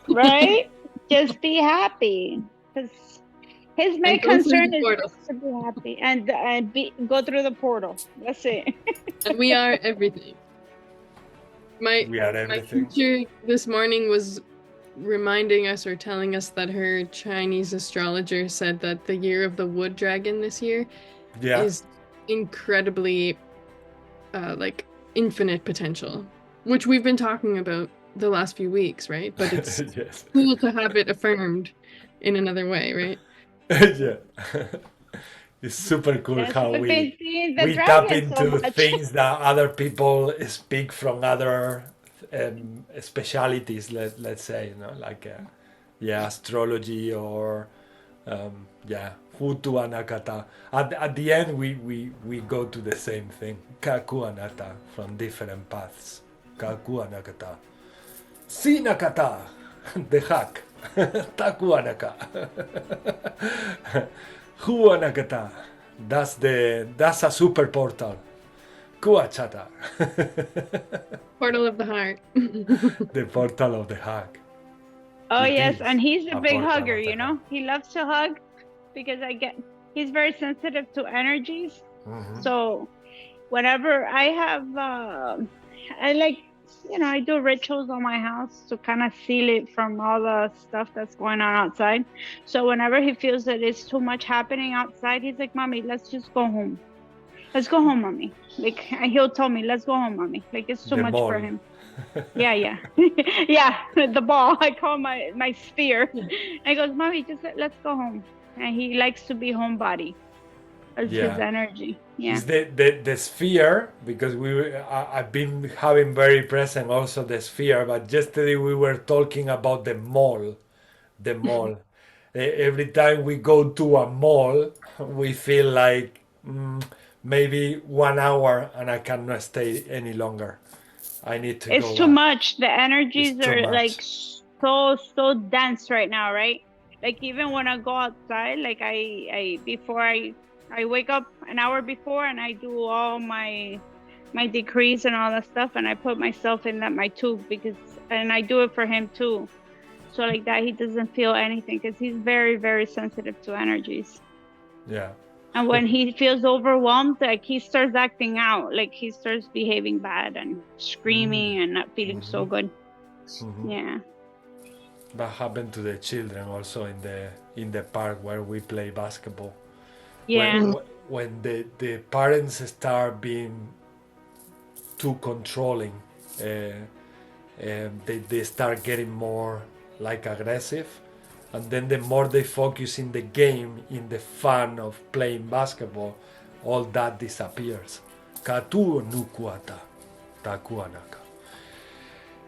Right? Just be happy. Because his main And go through concern the is portal. just to be happy and go through the portal. That's it. And we are everything. My We are my everything. teacher this morning was reminding us or telling us that her Chinese astrologer said that the year of the wood dragon this year Yeah. is incredibly like infinite potential, which we've been talking about the last few weeks, right? But it's Yes. cool to have it affirmed in another way, right? Yeah. It's super cool That's how what they see in the we tap dragon so into much. things that other people speak from other specialities, let's say, you know, like astrology or Hutu Anakata. At the end we go to the same thing. Kaku Anata from different paths. Kaku Anakata. Sinakata the hack. Taku Anaka. Huanakata. That's a super portal. QHHT. Portal of the heart. The portal of the hack. Oh It yes, is and he's a a big portal hugger, of the you know. heart. He loves to hug because he's very sensitive to energies. Mhm. So whenever I have I like, you know, I do rituals on my house to kind of seal it from all the stuff that's going on outside. So whenever he feels that it's too much happening outside, he's like, Mommy, let's just go home. Let's go home, Mommy. Like, and he'll tell me, let's go home, Mommy. Like, it's too The much for ball. him. Yeah. Yeah, the ball. I call my sphere. And he goes, Mommy, just let's go home. And he likes to be homebody. It's Yeah. his energy. Yeah. It's the sphere, because I've been having very present also the sphere, but yesterday we were talking about the mall. The mall. Every time we go to a mall, we feel like maybe 1 hour and I cannot stay any longer. I need to It's go too back. much. The energies It's too are much. like so dense right now, right? Like even when I go outside, like I before I wake up an hour before and I do all my decrees and all that stuff, and I put myself in my tube and I do it for him too. So like that he doesn't feel anything, because he's very, very sensitive to energies. Yeah. And when he feels overwhelmed, like he starts acting out, like he starts behaving bad and screaming and not feeling so good. Yeah. That happened to the children also in the park where we play basketball. Yeah. When the parents start being too controlling, they start getting more like aggressive, and then the more they focus in the game, in the fun of playing basketball, all that disappears. Katu nukuata, takuanaka.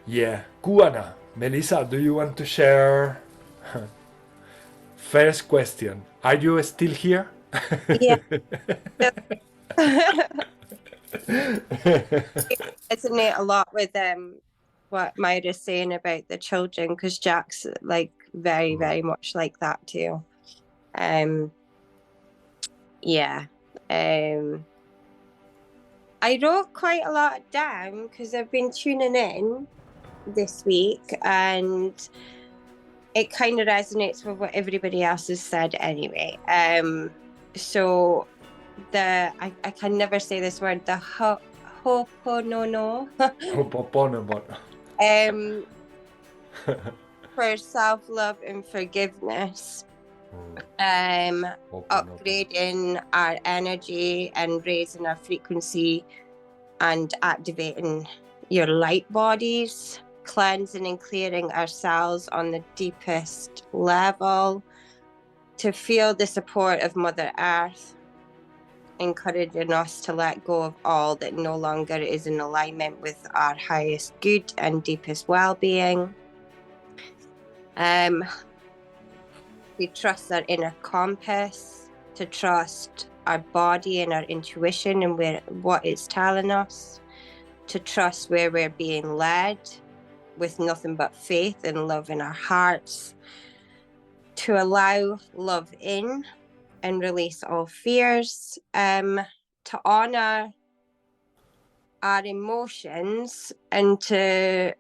Yeah, Kuana. Melissa, do you want to share? First question: are you still here? Yeah. Resonate a lot with what Myra's saying about the children, because Jack's like very, very much like that too. Yeah. I wrote quite a lot down because I've been tuning in this week, and it kind of resonates with what everybody else has said anyway. So I can never say this word, the ho'oponopono. For self-love and forgiveness, upgrading our energy and raising our frequency and activating your light bodies, cleansing and clearing ourselves on the deepest level, to feel the support of Mother Earth, encouraging us to let go of all that no longer is in alignment with our highest good and deepest well-being. We trust our inner compass, to trust our body and our intuition and what it's telling us, to trust where we're being led with nothing but faith and love in our hearts, to allow love in and release all fears, to honor our emotions and to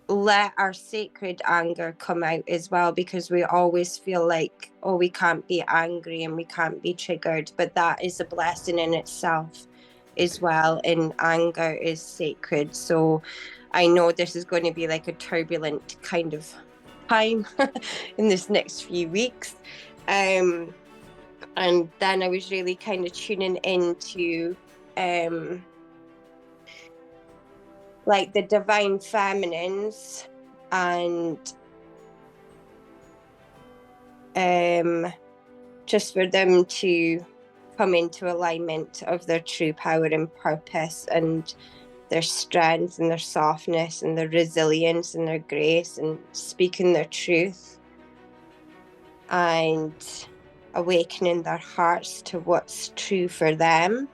let our sacred anger come out as well, because we always feel like, oh, we can't be angry and we can't be triggered, but that is a blessing in itself as well, and anger is sacred. So I know this is going to be like a turbulent kind of time in this next few weeks, and then I was really kind of tuning into like the divine feminines, and just for them to come into alignment of their true power and purpose, and their strength and their softness and their resilience and their grace, and speaking their truth and awakening their hearts to what's true for them.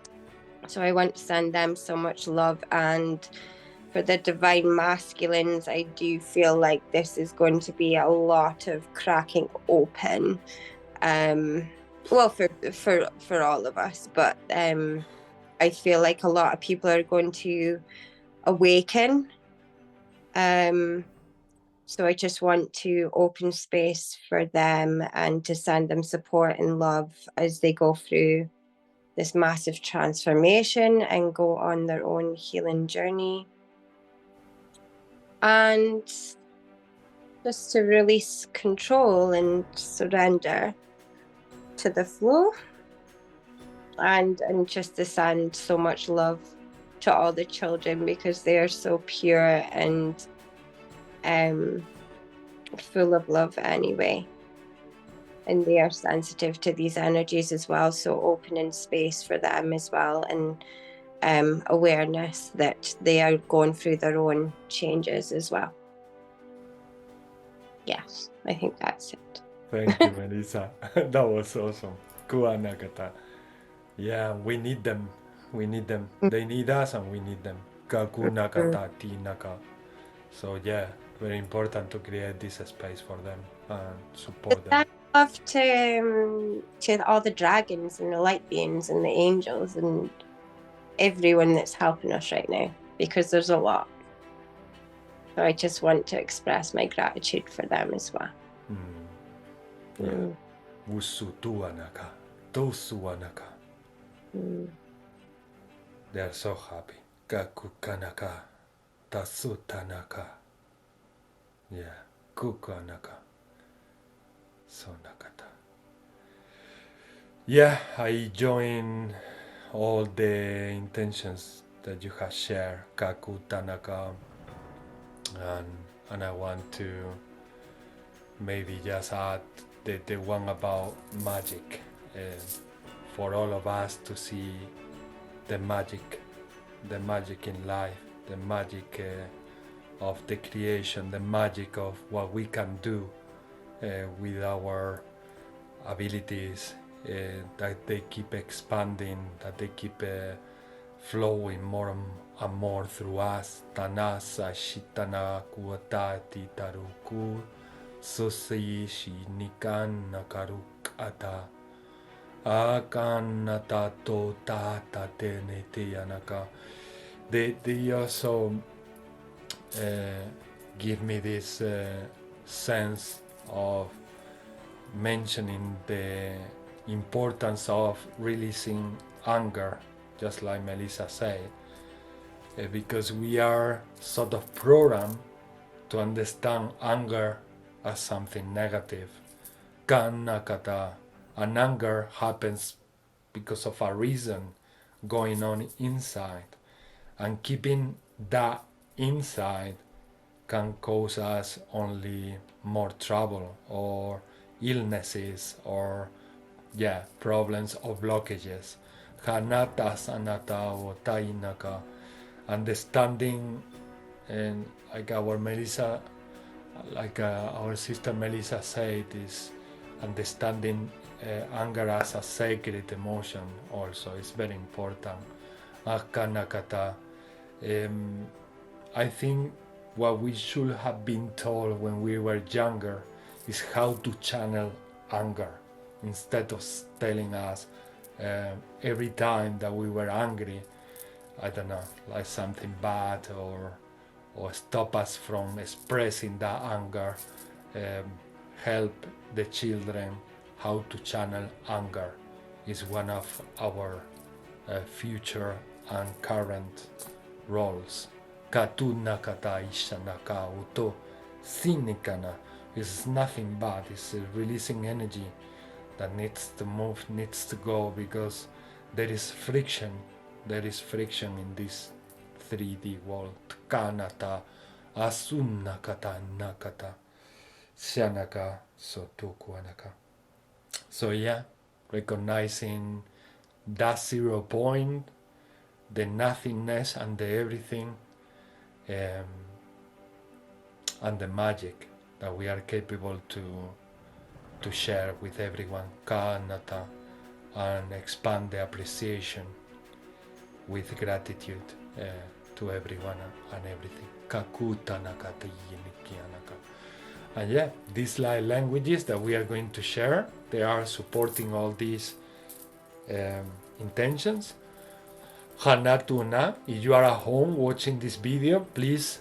So I want to send them so much love. And for the divine masculines, I do feel like this is going to be a lot of cracking open. Well, for all of us, but I feel like a lot of people are going to awaken. So I just want to open space for them and to send them support and love as they go through this massive transformation and go on their own healing journey. And just to release control and surrender to the flow, and just to send so much love to all the children, because they are so pure and full of love anyway, and they are sensitive to these energies as well. So opening space for them as well, and awareness that they are going through their own changes as well. Yes, I think that's it. Thank you, Melissa. That was awesome. Kuanakata. Yeah, we need them. We need them. They need us and we need them. Kakunakata tinaka. So yeah, very important to create this space for them and support them. Thank love to all the dragons and the light beings and the angels and everyone that's helping us right now, because there's a lot. So I just want to express my gratitude for them as well. Yeah. Usutuanaka, tosuanaka. They are so happy. Kakukanaka, tasutanaka. Yeah, kukanaka. Sonakata. Yeah, I join all the intentions that you have shared, Kakutanaka, and I want to maybe just add the one about magic, for all of us to see the magic in life, the magic of the creation, the magic of what we can do with our abilities, that they keep expanding, that they keep flowing more and more through us. Tanasa shitana kuatati taruku susi shinikan nakaruk ata akanata to tata tenete yanaka. They also give me this sense of mentioning the importance of releasing anger, just like Melissa said, because we are sort of programmed to understand anger as something negative. Kanakata, and anger happens because of a reason going on inside, and keeping that inside can cause us only more trouble or illnesses or problems or blockages. Hanata sanata or tainaka, understanding, and like our Melissa, our sister Melissa said, is understanding anger as a sacred emotion also is very important. Akanakata. I think what we should have been told when we were younger is how to channel anger, instead of telling us every time that we were angry, I don't know, like something bad, or stop us from expressing that anger. Help the children how to channel anger is one of our future and current roles. Katunakata ishanaka uto sinikana is nothing bad, it's releasing energy that needs to move, needs to go, because there is friction in this 3D world. Kanata asunakata nakata shanaka sotukuanaka. So recognizing that 0 point, the nothingness and the everything, and the magic that we are capable to share with everyone, Kanata, and expand the appreciation with gratitude to everyone and everything. Kakutanaka. And these light languages that we are going to share, they are supporting all these intentions. Hanatuna, if you are at home watching this video, please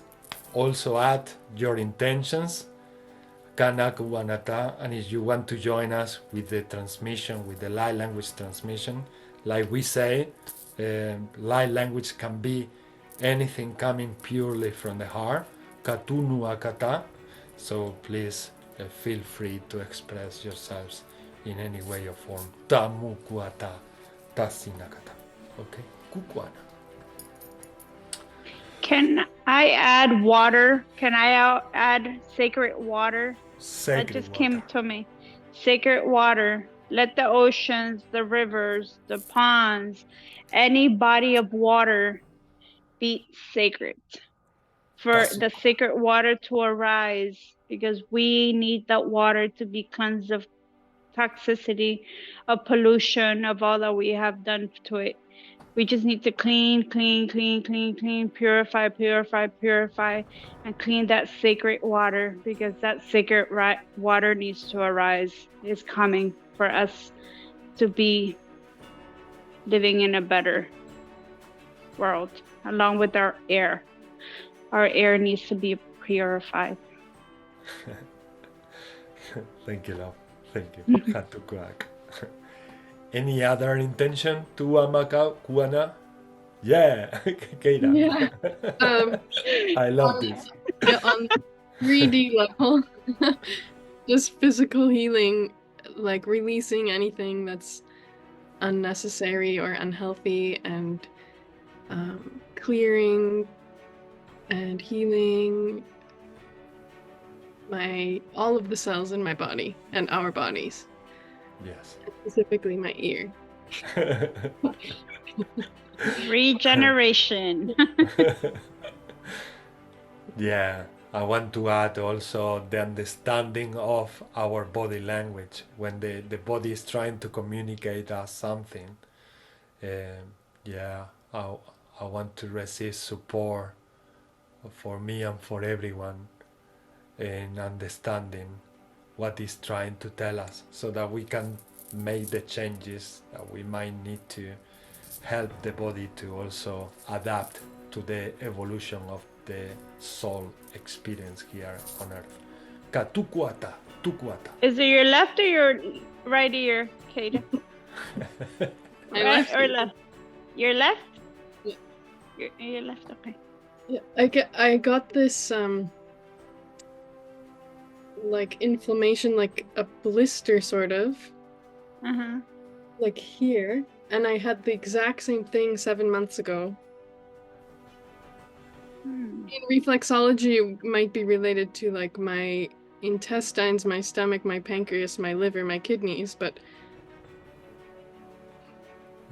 also add your intentions. Kanakuwanata, and if you want to join us with the transmission, with the light language transmission, like we say, light language can be anything coming purely from the heart. Katunuakata. So please feel free to express yourselves in any way or form. Tamukuata tasinakata. Okay, kukwana. Can I add water? Can I add sacred water? Sacred that just water. Came to me. Sacred water. Let the oceans, the rivers, the ponds, any body of water be sacred. For the sacred water to arise, because we need that water to be cleansed of toxicity, of pollution, of all that we have done to it. We just need to clean, purify, and clean that sacred water, because that sacred water needs to arise. It's coming for us to be living in a better world, along with our air. Our air needs to be purified. Thank you, love. Thank you. Had to crack. Any other intention to Macau, Kuana? Yeah, Keira. Yeah. I love this. Yeah, on 3D level, just physical healing, like releasing anything that's unnecessary or unhealthy, and clearing and healing all of the cells in my body and our bodies. Yes. Specifically my ear. Regeneration. Yeah, I want to add also the understanding of our body language when the body is trying to communicate us something. Yeah, I want to receive support for me and for everyone in understanding what is trying to tell us, so that we can make the changes that we might need to help the body to also adapt to the evolution of the soul experience here on earth. Ka tukuata. Is it your left or your right ear, Kata? Right or left? Your left? Yeah. Your left, okay. Yeah, I got this like inflammation, like a blister sort of, like here, and I had the exact same thing 7 months ago. In reflexology, it might be related to like my intestines, my stomach, my pancreas, my liver, my kidneys, but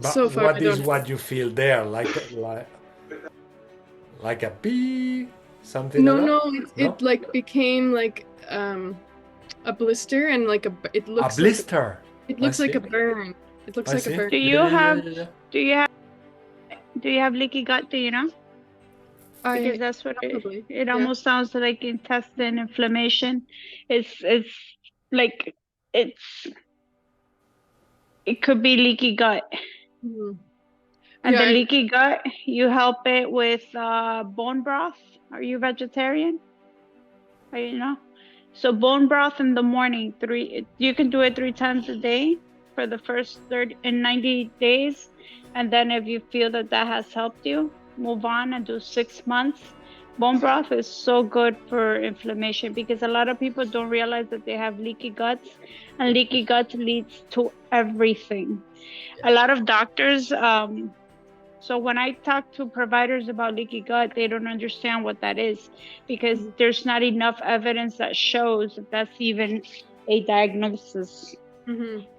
so far what is what you feel there, like a bee, something? No, like that? it like became like a blister, and like it looks a blister. It looks like a burn. It looks like a burn. Do you have leaky gut? Do you know? Because that's what it almost sounds like, intestine inflammation. It's like it could be leaky gut. And the leaky gut, you help it with bone broth. Are you vegetarian? So bone broth in the morning, you can do it 3 times a day for the first 90 days. And then if you feel that has helped you, move on and do 6 months. Bone broth is so good for inflammation, because a lot of people don't realize that they have leaky guts, and leaky guts leads to everything. A lot of doctors, so when I talk to providers about leaky gut, they don't understand what that is, because there's not enough evidence that shows that that's even a diagnosis.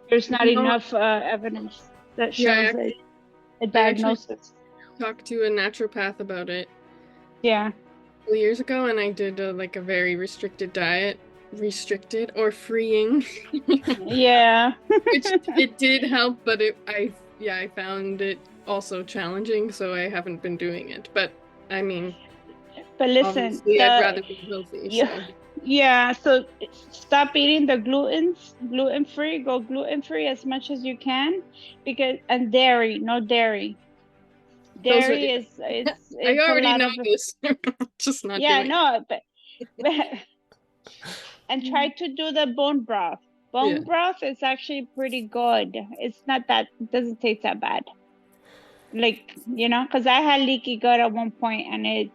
There's not enough evidence that shows a diagnosis. I talked to a naturopath about it. Yeah. A couple years ago, and I did like a very restricted diet, or freeing. Yeah. Which it did help, but I found it also challenging, so I haven't been doing it. But I mean, listen, I'd rather be healthy. Yeah. Yeah, so stop eating the gluten-free. Go gluten-free as much as you can, and dairy, no dairy. Dairy is I already know this. Just not doing but and try to do the bone broth. Bone broth is actually pretty good. It's not that, it doesn't taste that bad. Like, because I had leaky gut at one point, and it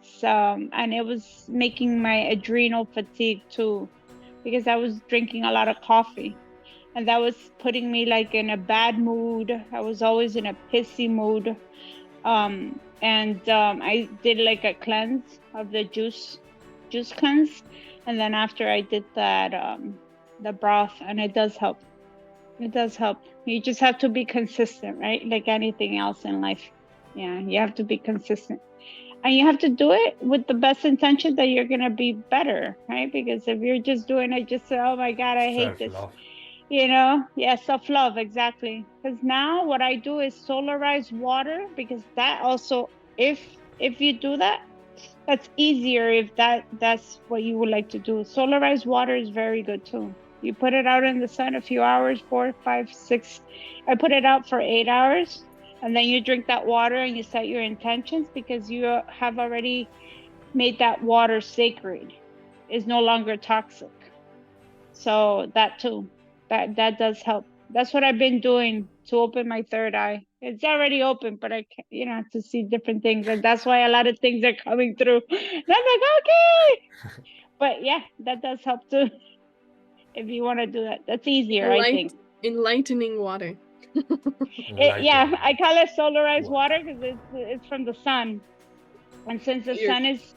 was making my adrenal fatigue too, because I was drinking a lot of coffee, and that was putting me like in a bad mood. I was always in a pissy mood. I did like a cleanse of the juice cleanse, and then after I did that, the broth, and it does help. It does help. You just have to be consistent, right? Like anything else in life. Yeah, you have to be consistent. And you have to do it with the best intention that you're going to be better, right? Because if you're just doing it just oh my God, I hate this. You know, yeah, self-love, exactly. Because now what I do is solarize water, because that also, if you do that, that's easier if that's what you would like to do. Solarized water is very good too. You put it out in the sun a few hours, 4, 5, 6. I put it out for 8 hours, and then you drink that water and you set your intentions, because you have already made that water sacred. It's no longer toxic. So that too, that does help. That's what I've been doing to open my third eye. It's already open, but I can't, to see different things, and that's why a lot of things are coming through. And I'm like, okay, but yeah, that does help too. If you want to do that, that's easier, I think. Enlightening water. Yeah, I call it solarized water because it's from the sun, and since the sun is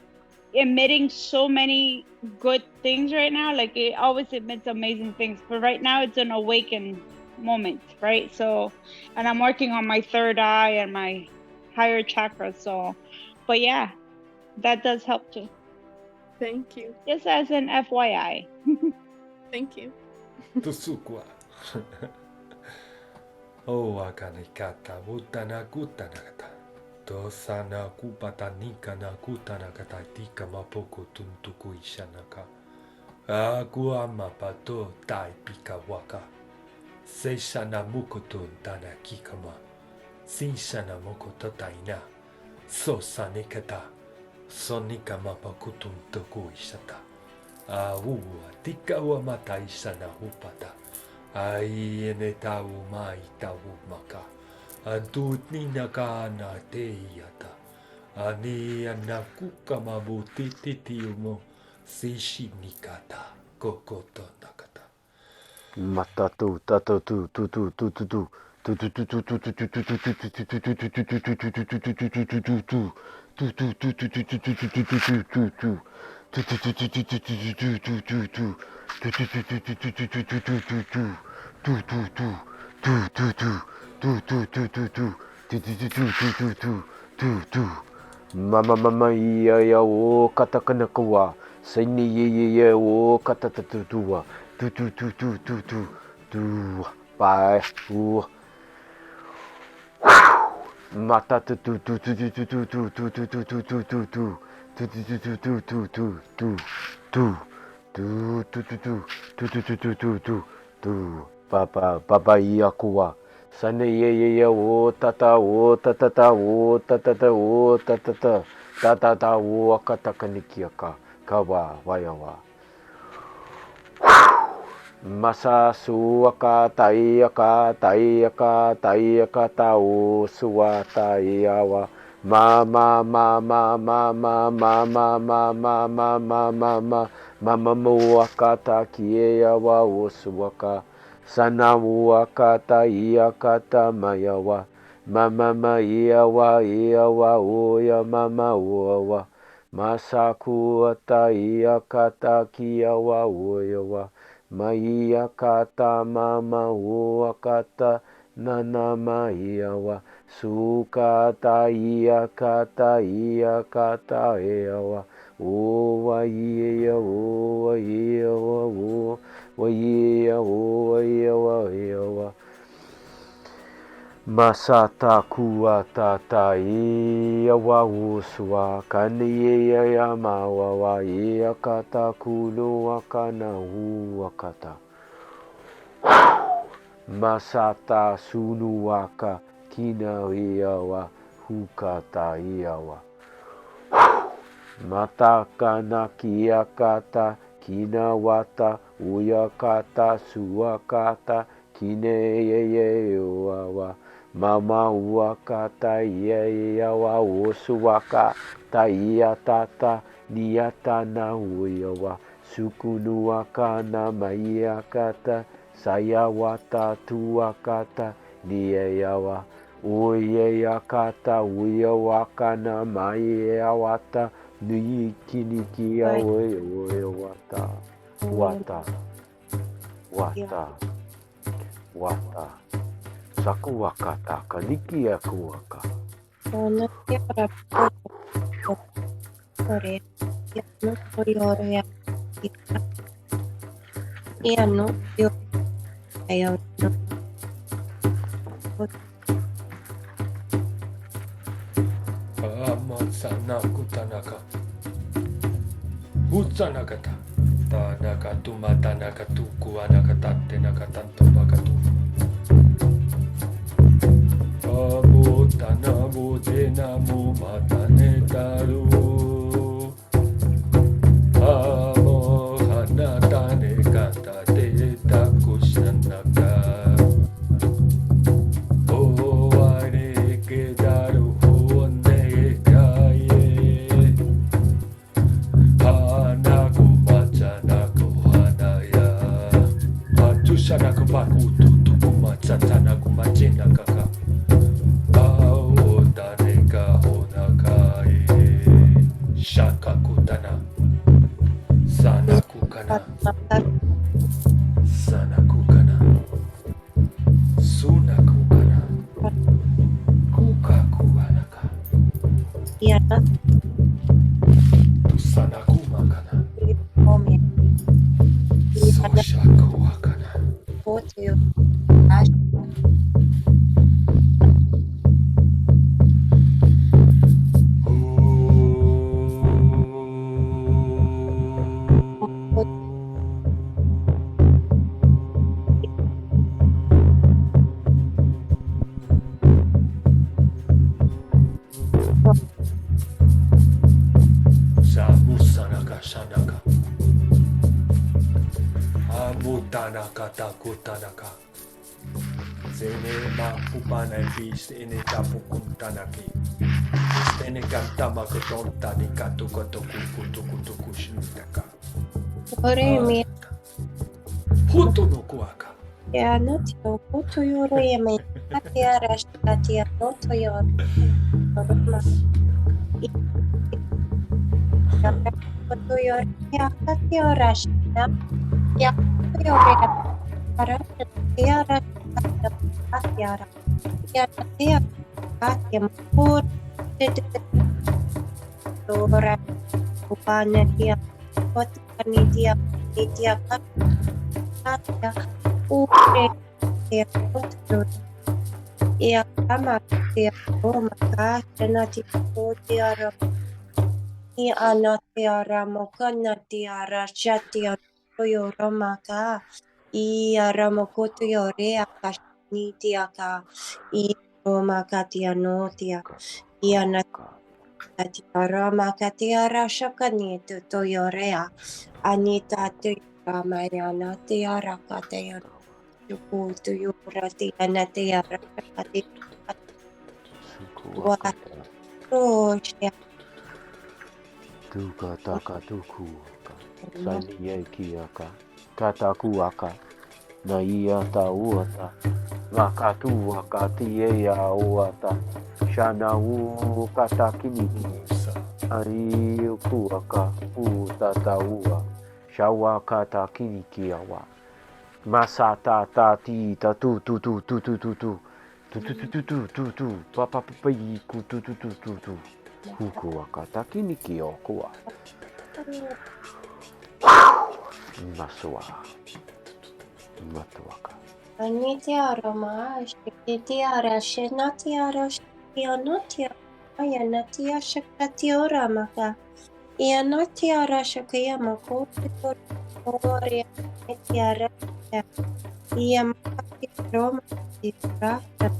emitting so many good things right now, like it always emits amazing things, but right now it's an awakened moment, right? So, and I'm working on my third eye and my higher chakra, so, but yeah, that does help too. Thank you. Just as an FYI. Thank you. Tusukwa. Oh, akanikata, utana kutanakata. Tosana kupatanika na kutanakata tika mapoko tuntuku ishanaka. Agua mapato tai pika waka. Seishana mukoto dana kikama. Sinshana mokoto taina. So sanekata. Sonika mapakutun toku ishata. Aua tika wa mata ishana upata. Ai ene tau mai tau maka. Antut nina kana teiyata. Ani anakuka mabuti titiumo. Sishi nikata. Kokoto nakata. Matatu tatu tu tu tu tu tu tu. Mama iya o katakana kawa. Saini ye o katatatua. Tu. Bye. Mata tu. Papa iya kuwa. Sana ye o tata o tatata o tatata o tatata tatata o katakanikiaka kawa wayawa. Masa suaka taiaka tau suwa taiawa mama muaka takieawa usuaka sana muaka taiaka tamayawa mama iawa oya mama uawa masaku taiaka takiawa oyawa Maia kata mama ua kata nana maiawa sukata ia kata eawa oa eawa Masata kuatata iawa usua kani ia mawawa ia kata kulu akana uakata Masata sunuaka kina iawa hukata iawa Mataka kiakata kina wata uyakata suakata kine iawa Mama uakata iawa osuaka taia tata niata na uyawa sukunuaka na maiakata sayawata tuakata niawa uyakata uyawaka na maiawata nuyikinikia uyawata wata Saku wakata kaniki aku waka. Ayo Amasanaku tanaka. Utsanakata. Tanaka tumatanaka tuku anakatate nakatanto bakatu. Abu tanabu tenamu matane taru. Amo hanatane kata te takushanaka. O are kedaru honne kaye. Hanaku machanaku hanaya. Hatushanaku baku tutuku machatanaku machinakaka. Ao taneka honakai. Shakakutana. Sanakukana. Sanakukana. Sunakukana. Kukakuanaka. Yana Tusanakumakana. Omi Yana Soshakuakana. Koto Ash Samusanaka shanaka. Amutanaka takutanaka. Sene mapupana bis ene tapukuntanaki. Stene kantama kotontani katukotoku kutukutuku shinutaka. Ore mi Hoto no kuaka. Yana Tio Koto Yore Me Katia Rashkatia Noto Yore Roma Koto Yore Katia Rashka Yakoto Yore Katia Rashkatia Katia Katia Katia Mur Dora Upana Tia Koto Kanitia Tia Katia Ure Tia Koto Ia kama tia Roma Katia Tia Ni anatia mokana tia rashatia toyo romaka I ramokoto yorea kashni tia ka I romaka tia notia I anatia ramaka tia rashakani to yorea anita tia ramayana tia rakatea chuku to yoratia natia rashakati wa roshia Tuka taka tuku. Sani kiaka. Katakuaka. Na ia ta uata. Wakatu wakati ya uata. Shana u katakini. Ai kuaka utata ua. Shawa katakini kiawa. Masata ta ti ta tu tu tu tu tu tu tu. Tu tu tu tu tu tu tu. Papa papa ku tu tu tu tu tu. Huku wakataki ni kiokua. Masua. Matuaka. Anitia Roma, Shitia Rashinatia Rashionotia, Ayanatia Shakatio Ramaka, Ianotia Rashakaya Mako, Oria, Netia Rasha, Iamaki Roma, Rasta,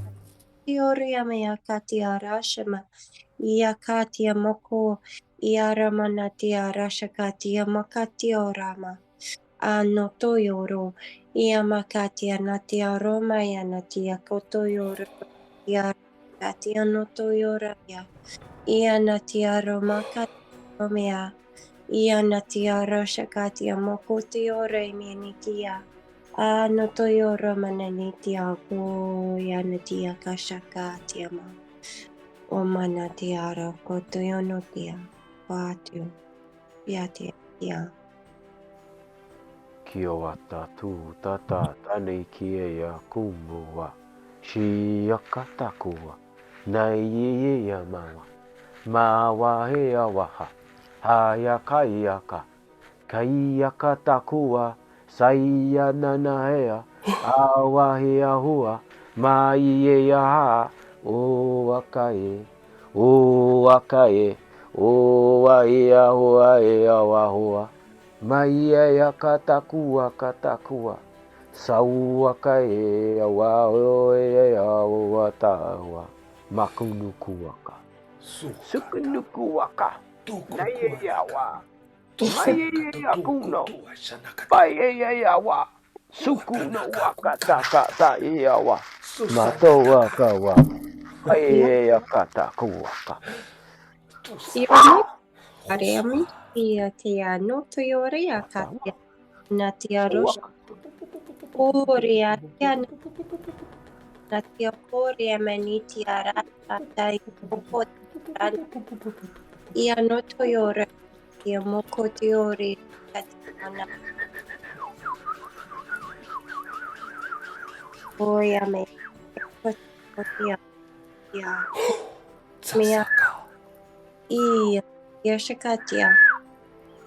Tioria Mayakatia Rashama, Iakatia Moko, Iaramanatia Rashakatia Makatio Rama. Anotoyoro Iamakatia Natia Roma Yanatia Kotoyoro Katia Notoyora Ianatia Roma Katomea Ianatia Roshakatia Mokotiore Menikia Anotoyoro Mananitia Ko Yanatia Kashakatia Omanatia Kotoyonotia Patio Yatia Kiowata tu tata tane kia kumua. Shiakatakua. Naiye ya mawa. Mawa hea waha. Hayakayaka. Kayakatakua. Saya nanahea. Awahi ahua, mai e aha, o akae, o akae, o ai ahua e awahua, mai e akatakua katakua, sau akae, awao e awa tawa, makunukuaka, sukunukuaka, nai e awa, mai e akuno, pai e awa. Suku no waka taka ta iawa. Mato waka wa. Ai akata kuwaka. Aremi ia te ano toyore a katia na te arosh ore a te ana na te kore a mani te ara a tai moko ia no toyore ia moko te ore a te ana oia me kotia ia mea ia shakatia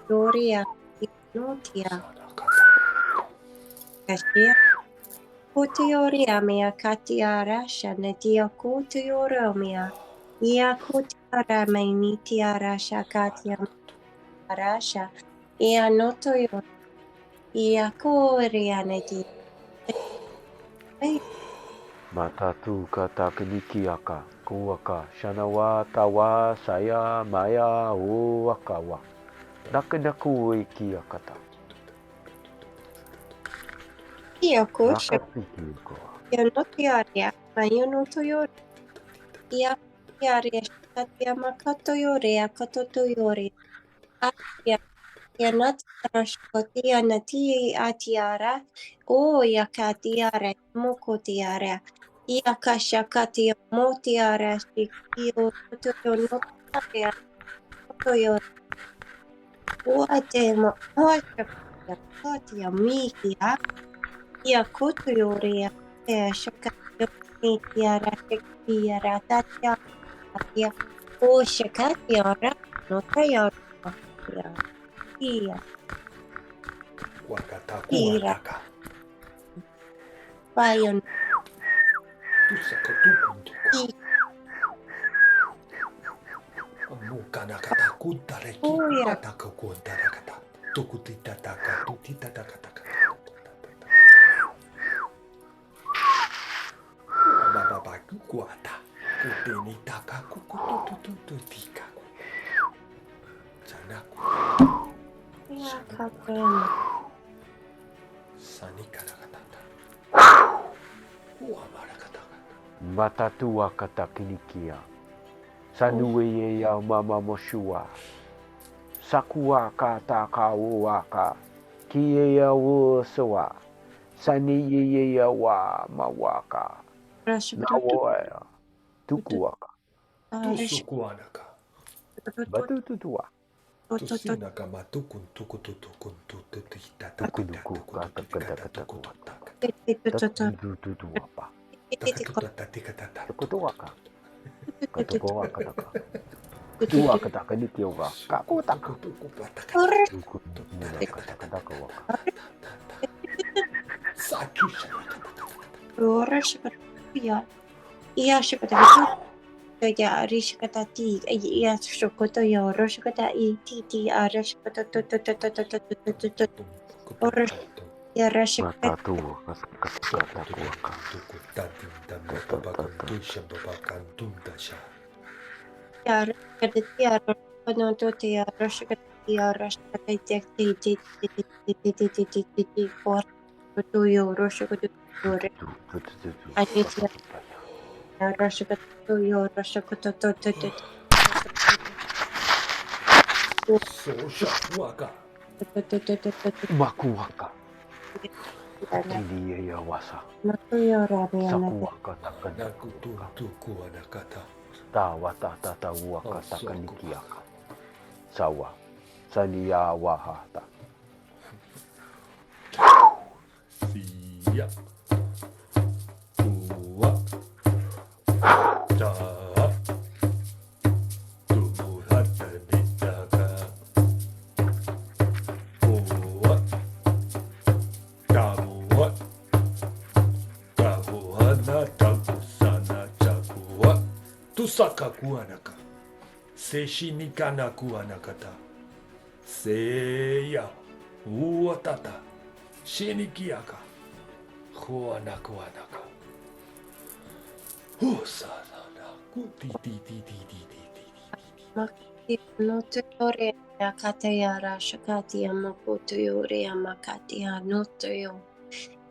doria no tia kashia Koteoria mea katiara shana dia koteoria mea. Ia koteara mai ni tiara shakatia arasha. Ia notoyo. Ia korea ne di. Matatu kata kiniki aka. Kuaka. Shanawa tawa saya maya o akawa. Nakanaku iki akata. Ia kosha. Nakapiki ko. Ia notiaria. Mai notoyo. Ia tiaria shakatia makatoyorea katotoyorea. Ia ia natiara shakatia nati atiara. O ia katiara mokotiara. Ia kashakatia motiara shikio toyo notiara toyo. Uatema oshakatia katia mikia. Ia kotoyorea. Ia shakatia mitiara shikiara tatia. Ia o shakatiara notayara. Ia Wakatakuataka. bayon. Tusakatukuntuka. Nukanakatakuntareki. Oya. Katakakuntarakata. Tukutitataka. Tutitatakataka. Bababakukuata. Kutenitaka. Kukututututika. Sanaku. Ia kakema. Sanikarakatata. Uamarakataka. Matatu akata kinikia. Sanue ye ya mama moshua. Sakua kata kauaka. Kie ya wo soa. Sani ye ya wa mawaka. Nawoya. Tukuaka. Tusukuanaka. Batu tutua. Tusinaka matukun tukututukun tutitata. Tukunuku kata kata kata kuata. Tututuapa. Tukutuaka. Katukoa kataka. Tua kataka nikioga. Kakutaka. Tukununa katakataka waka. Rora shakatia. Ia shakatia. Ya rishkata ti. Ia shokoto ya roshkata i ti ara shakata to. Ora ya rashkata. Matatu kata kuaka. Ya rashkata ti ara no to ti ara rashkata ti ara rashkata ti for to yo roshkata ore. Ani ti ara rashkata to yo roshkata to. Makuaka. Kili ya wasa. Sakuaka takana. Tawa tata waka takanikiaka. Sawa. Sania wahata. Sia. Tua. Da. Tumurata bitaka. Tua. Kamua. Usaka kuanaka. Seshinika na kuanakata. Seya. Uatata. Shinikiaka. Huanakuanaka. Usana. Makati no te ore akate yara shakati amakoto yore amakati anoto yo.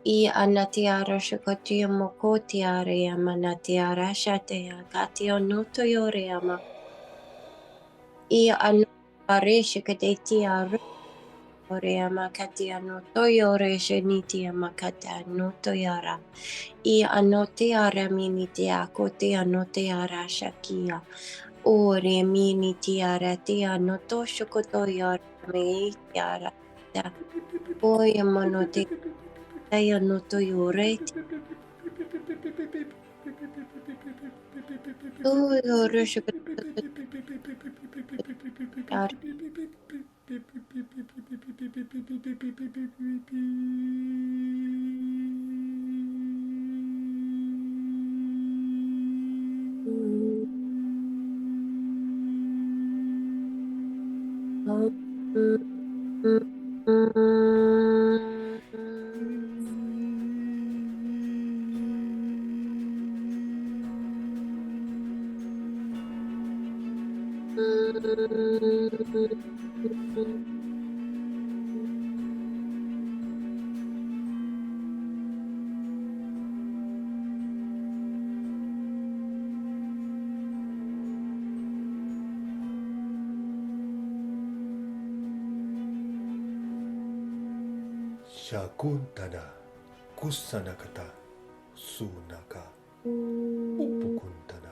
I anatiara shakati amakoti are amanatiara shate akati anoto yore ama. I anare shakati are amakati anoto yore sheniti amakati anoto yara. I anote ara miniti akote anote ara shakia. Ore mini tiara tia no to shokoto yara me tiara ta oya monote taya no to yore to yore shokoto yara Shakuntana. Kusanakata. Sunaka. Upukuntana.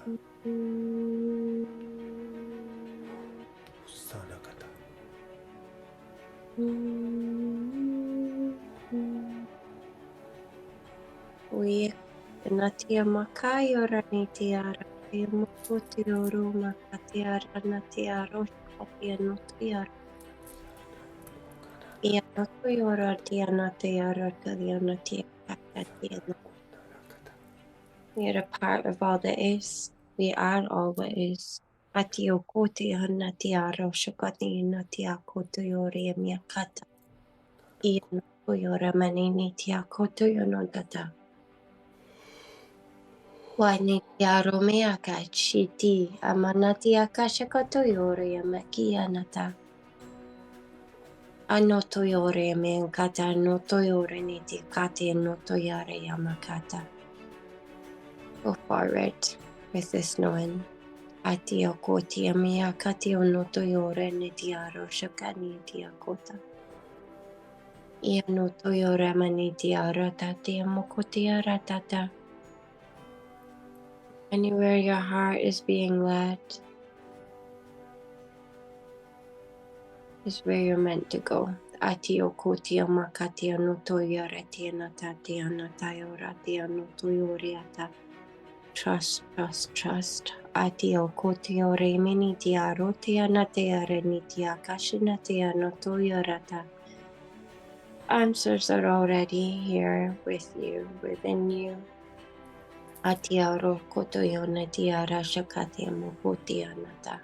Sanakata. we natia makayora ni tiara mokote oro makatiara natiaro shokotia no tiara ia no to yora tiana tiara kaliana tiara. We are a part of all that is. We are all that is. Atio koti hanatiaro shokati natia koto yori miakata. Ia no yora manini tia koto yonodata. Wani tiaro meaka chiti amanatia kashakato yori amakia nata. Anoto yori meankata noto yori niti kati noto yare yamakata. Go forward with this knowing. Atio koti amia katio noto yore netiaro shakani tiakota. Ia noto yore mani tiara tati amokotia ratata. Anywhere your heart is being led is where you're meant to go. Atio koti amakatia noto yore tia tia natayo ratia noto yoriata. Trust, trust, trust. Atio kotio remini tia rotia natea renitia kashinatia noto yorata. Answers are already here with you, within you. Atia ro koto yonatia rashakatia mokotia nata.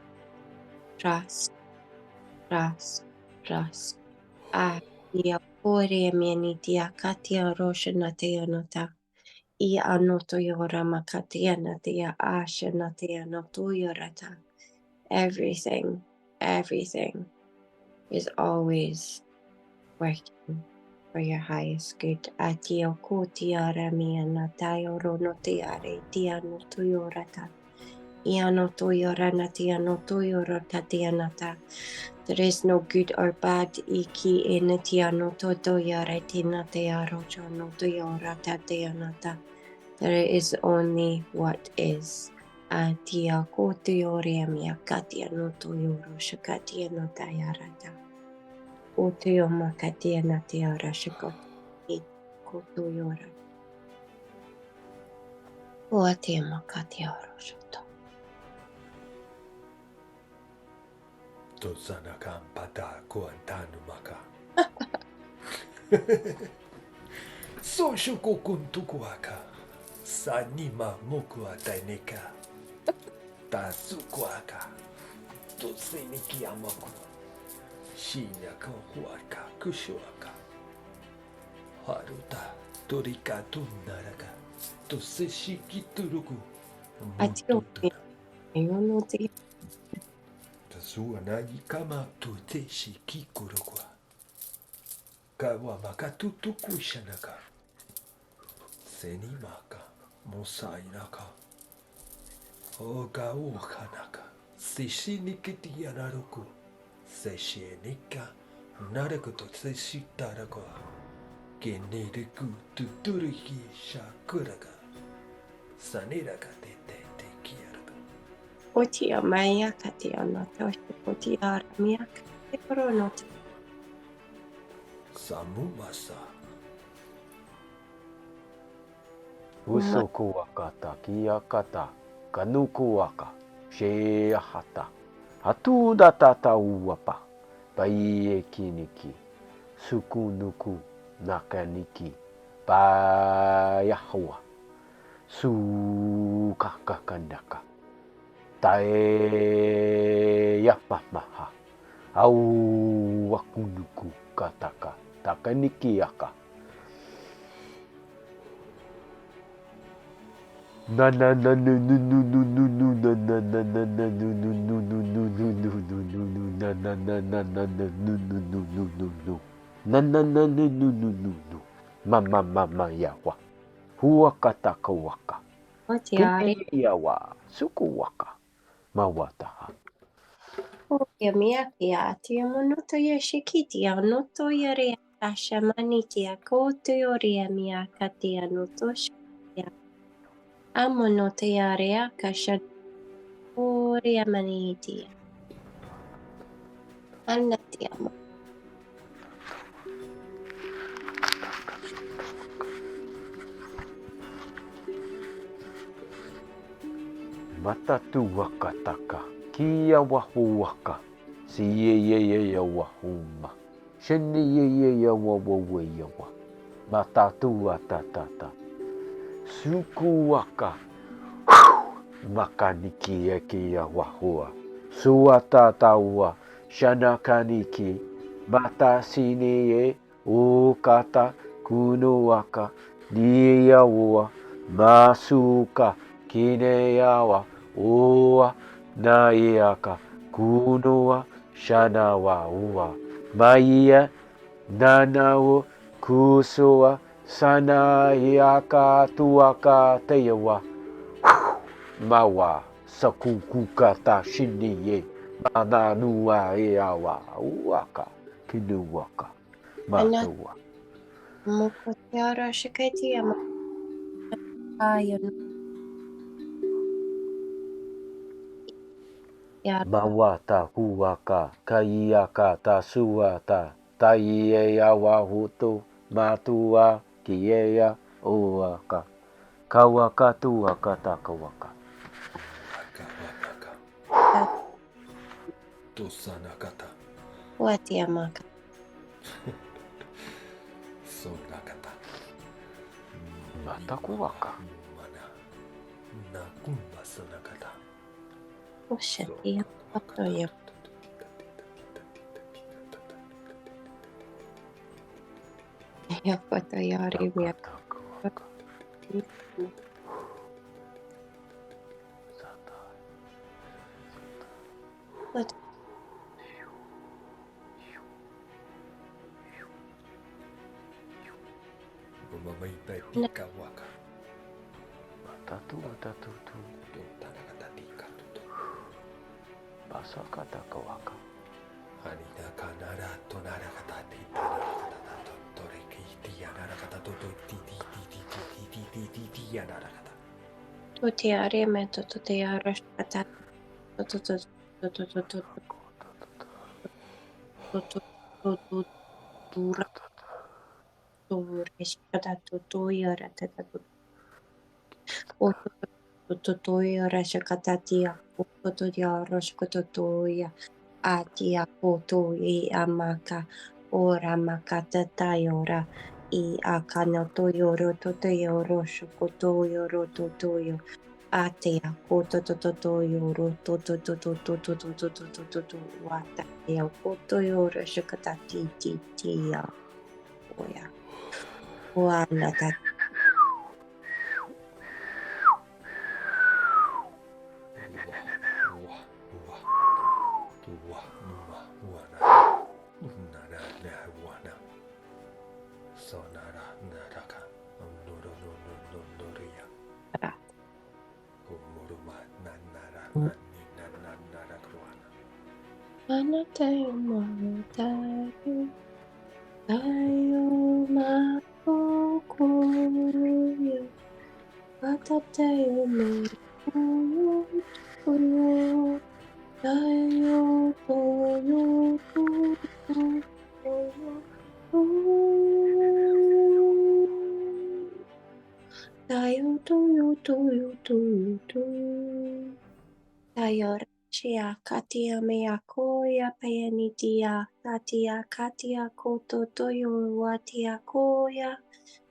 Trust, trust, trust. Atia kore menitia katia roshanatia nata. I anoto yora makatia natia asha natia noto yorata. Everything, everything is always working for your highest good. Atio kotiara mia natayo ronotiare tia noto yorata. Ia noto yora natia noto yorata tia nata. There is no good or bad iki enetia noto to yareti natia rojo noto yorata tia nata. There is only what is. Atia koto yore mia katia noto yoro shakatia nota yarata. Koto yoma katia natia rashakoti koto yora. Oatia makatia roshoto. Tozanaka pata kuantanu maka. Soshuko kuntukuaka. Sanima moku ataineka. ta sukwaka. Toseniki amaku. Shinyaka huaka kushuaka. Haruta torika tunaraka. Toseshiki turuku. Mututuna. Tasuanagi kama tuteshiki kurukwa. Kawa makatutuku shanaka. Senimaka. Mosainaka. Oga okanaka. Seshinikiti yararuku. Seshinika. Naraku to seshitarako. Generiku tuturuki shakuraga. Saniraka te kiaraga. Otia maya katia nata otia ramia katia nota. Samumasa. Usoku wakata kiyakata kanuku waka sheyahata hatuda tata uwapa paiye kiniki sukunuku nakaniki payahwa sukakakandaka tae yapamaha au wakunuku kataka takaniki yaka na na na nu nu nu nu nu nu na na na na na nu nu nu nu nu nu nu nu nu na na na na na na nu nu nu nu nu nu na na na nu nu nu nu nu ma yawa huwakata kawaka Otia yawa suku waka mawataha otia miakia atia monoto ya shikitia noto ya rea ashamanitia koto yoria miakatia noto shikia amonoto ya rea kasha oria manitia anatia matatu wakataka kia wahuwaka si ye wahuma sheni ye wawa matatu watatata suku waka makaniki kia wahua suatataua shanakaniki mata sini ukata kuno waka diawa masuka kineyawa oa naiaka kunoa shanawa ua maia nanao kusoa sanaiaka tuaka teyawa mawa sakukukata shiniye mananua eawa uaka kinuwaka matua mokotiara shikatia ayon ya mawata huaka kaiaka tasuata taieawa hutu matua kiea uaka kawaka tuaka takawaka Waka. Tosanakata. watia maka Sonakata. matakuwaka Mana. Nakumba sonakata. oshatia otoya yakotoyari mia takawaka Mamaitai pika waka. matatu Tanakata tika tutu. basaka takawaka Anida kanara tonarakata tita toreki tia narakata toto ti narakata. totiare metodo tiara shkata dura shkata toyara tata toyara shkata tia toyara shkata toya atia toyi amaka ora makata tayora I akana toyoro toyoro shkotoyoro toyo Atea koto to yoro to wata ya koto yoro shukata ti ya oya wala ta Anatayo tayo makokuya atatayo makokuya tayo tayo Chia katia meakoya payanitia tatia katia koto toyo watia koya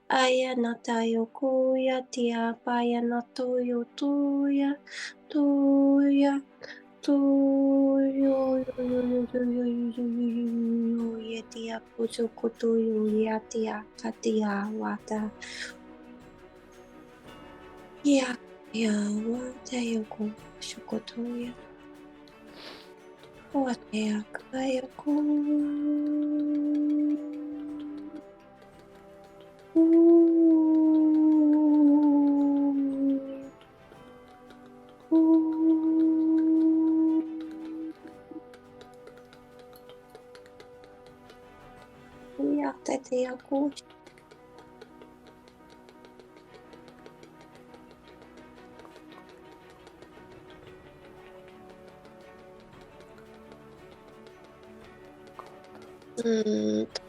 aya natayo koya tia paya natoyo toya yetia puso kotoyo yatia katia wata ya wata yoko shukotoya Watea kaya ko. Ya tete ako.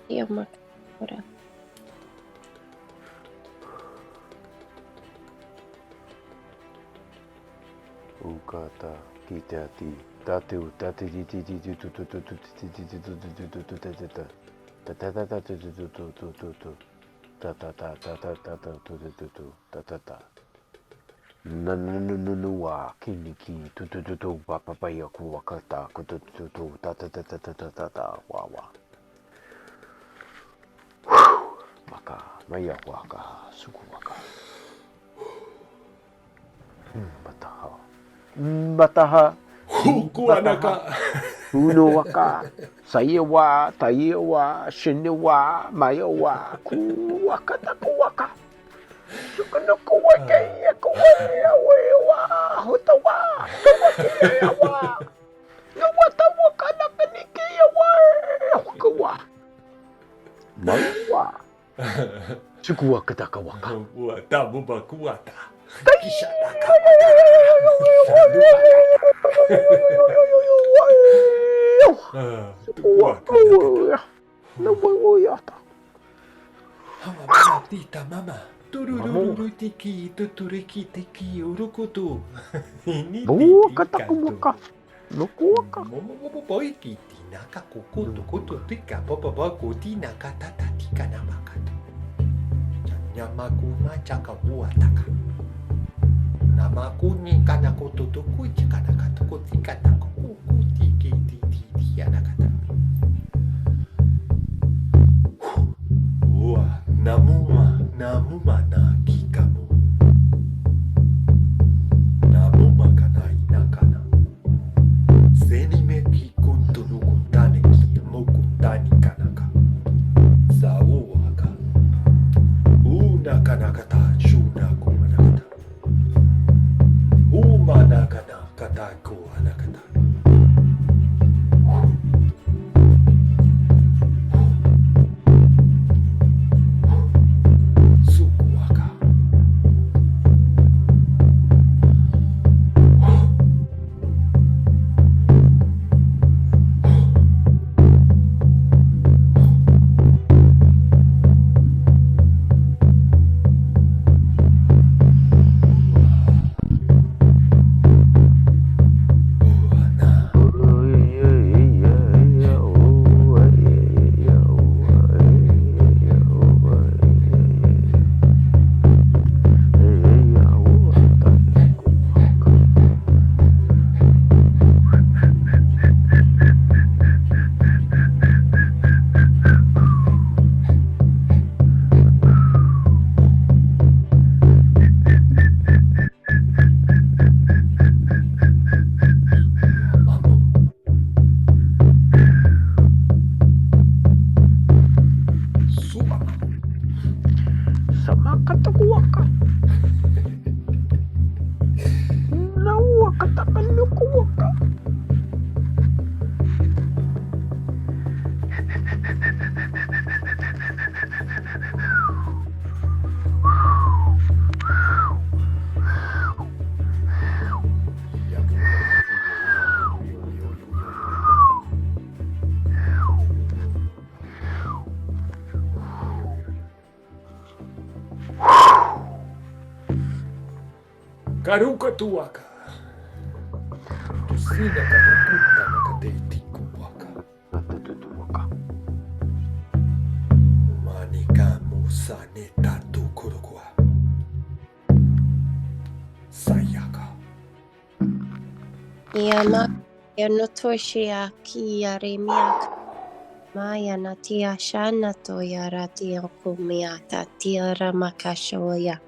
Iya makura. Ukata kitati tatu tati Nanunua kiniki tutututu papaya kuwakata kutututu tata wawa maka maya waka suku waka bataha Kuanaka. uno waka saya wa taya wa shine wa maya wa kuwakata kuwaka Sukana kuwake ya wewa hutawa kawake ya wa nawata wakana kaniki ya wa hukawa mawa sukuwa kataka waka Kuata buba kuata. Mama, tita, mama. Turururu tiki, tuturiki tiki, urukutu. Ini kata kuwaka nukuwaka Momo boy kiti naka kukutu kutu tika papa kuti naka tata tika namakata. Nyamaku machaka uataka. Namaku ni kana kututuku chikana katuku tika naka kuku tiki titi anakata. Namuma na kikamu. Namuma kana inakana. Senime ki kuntu nukuntane ki mokuntani kanaka. Sauwaka. Unakanakata shuna kumanakata. Umanakana katako anakata. Karuka tuaka. Tusina kanakuta nakateti kuaka. Manika musane tatu kurukua. Sayaka. Yama Yanotoshia Kiyaremiak Maya Natia Shana Toyaratia Kumiata Tiara Makashoya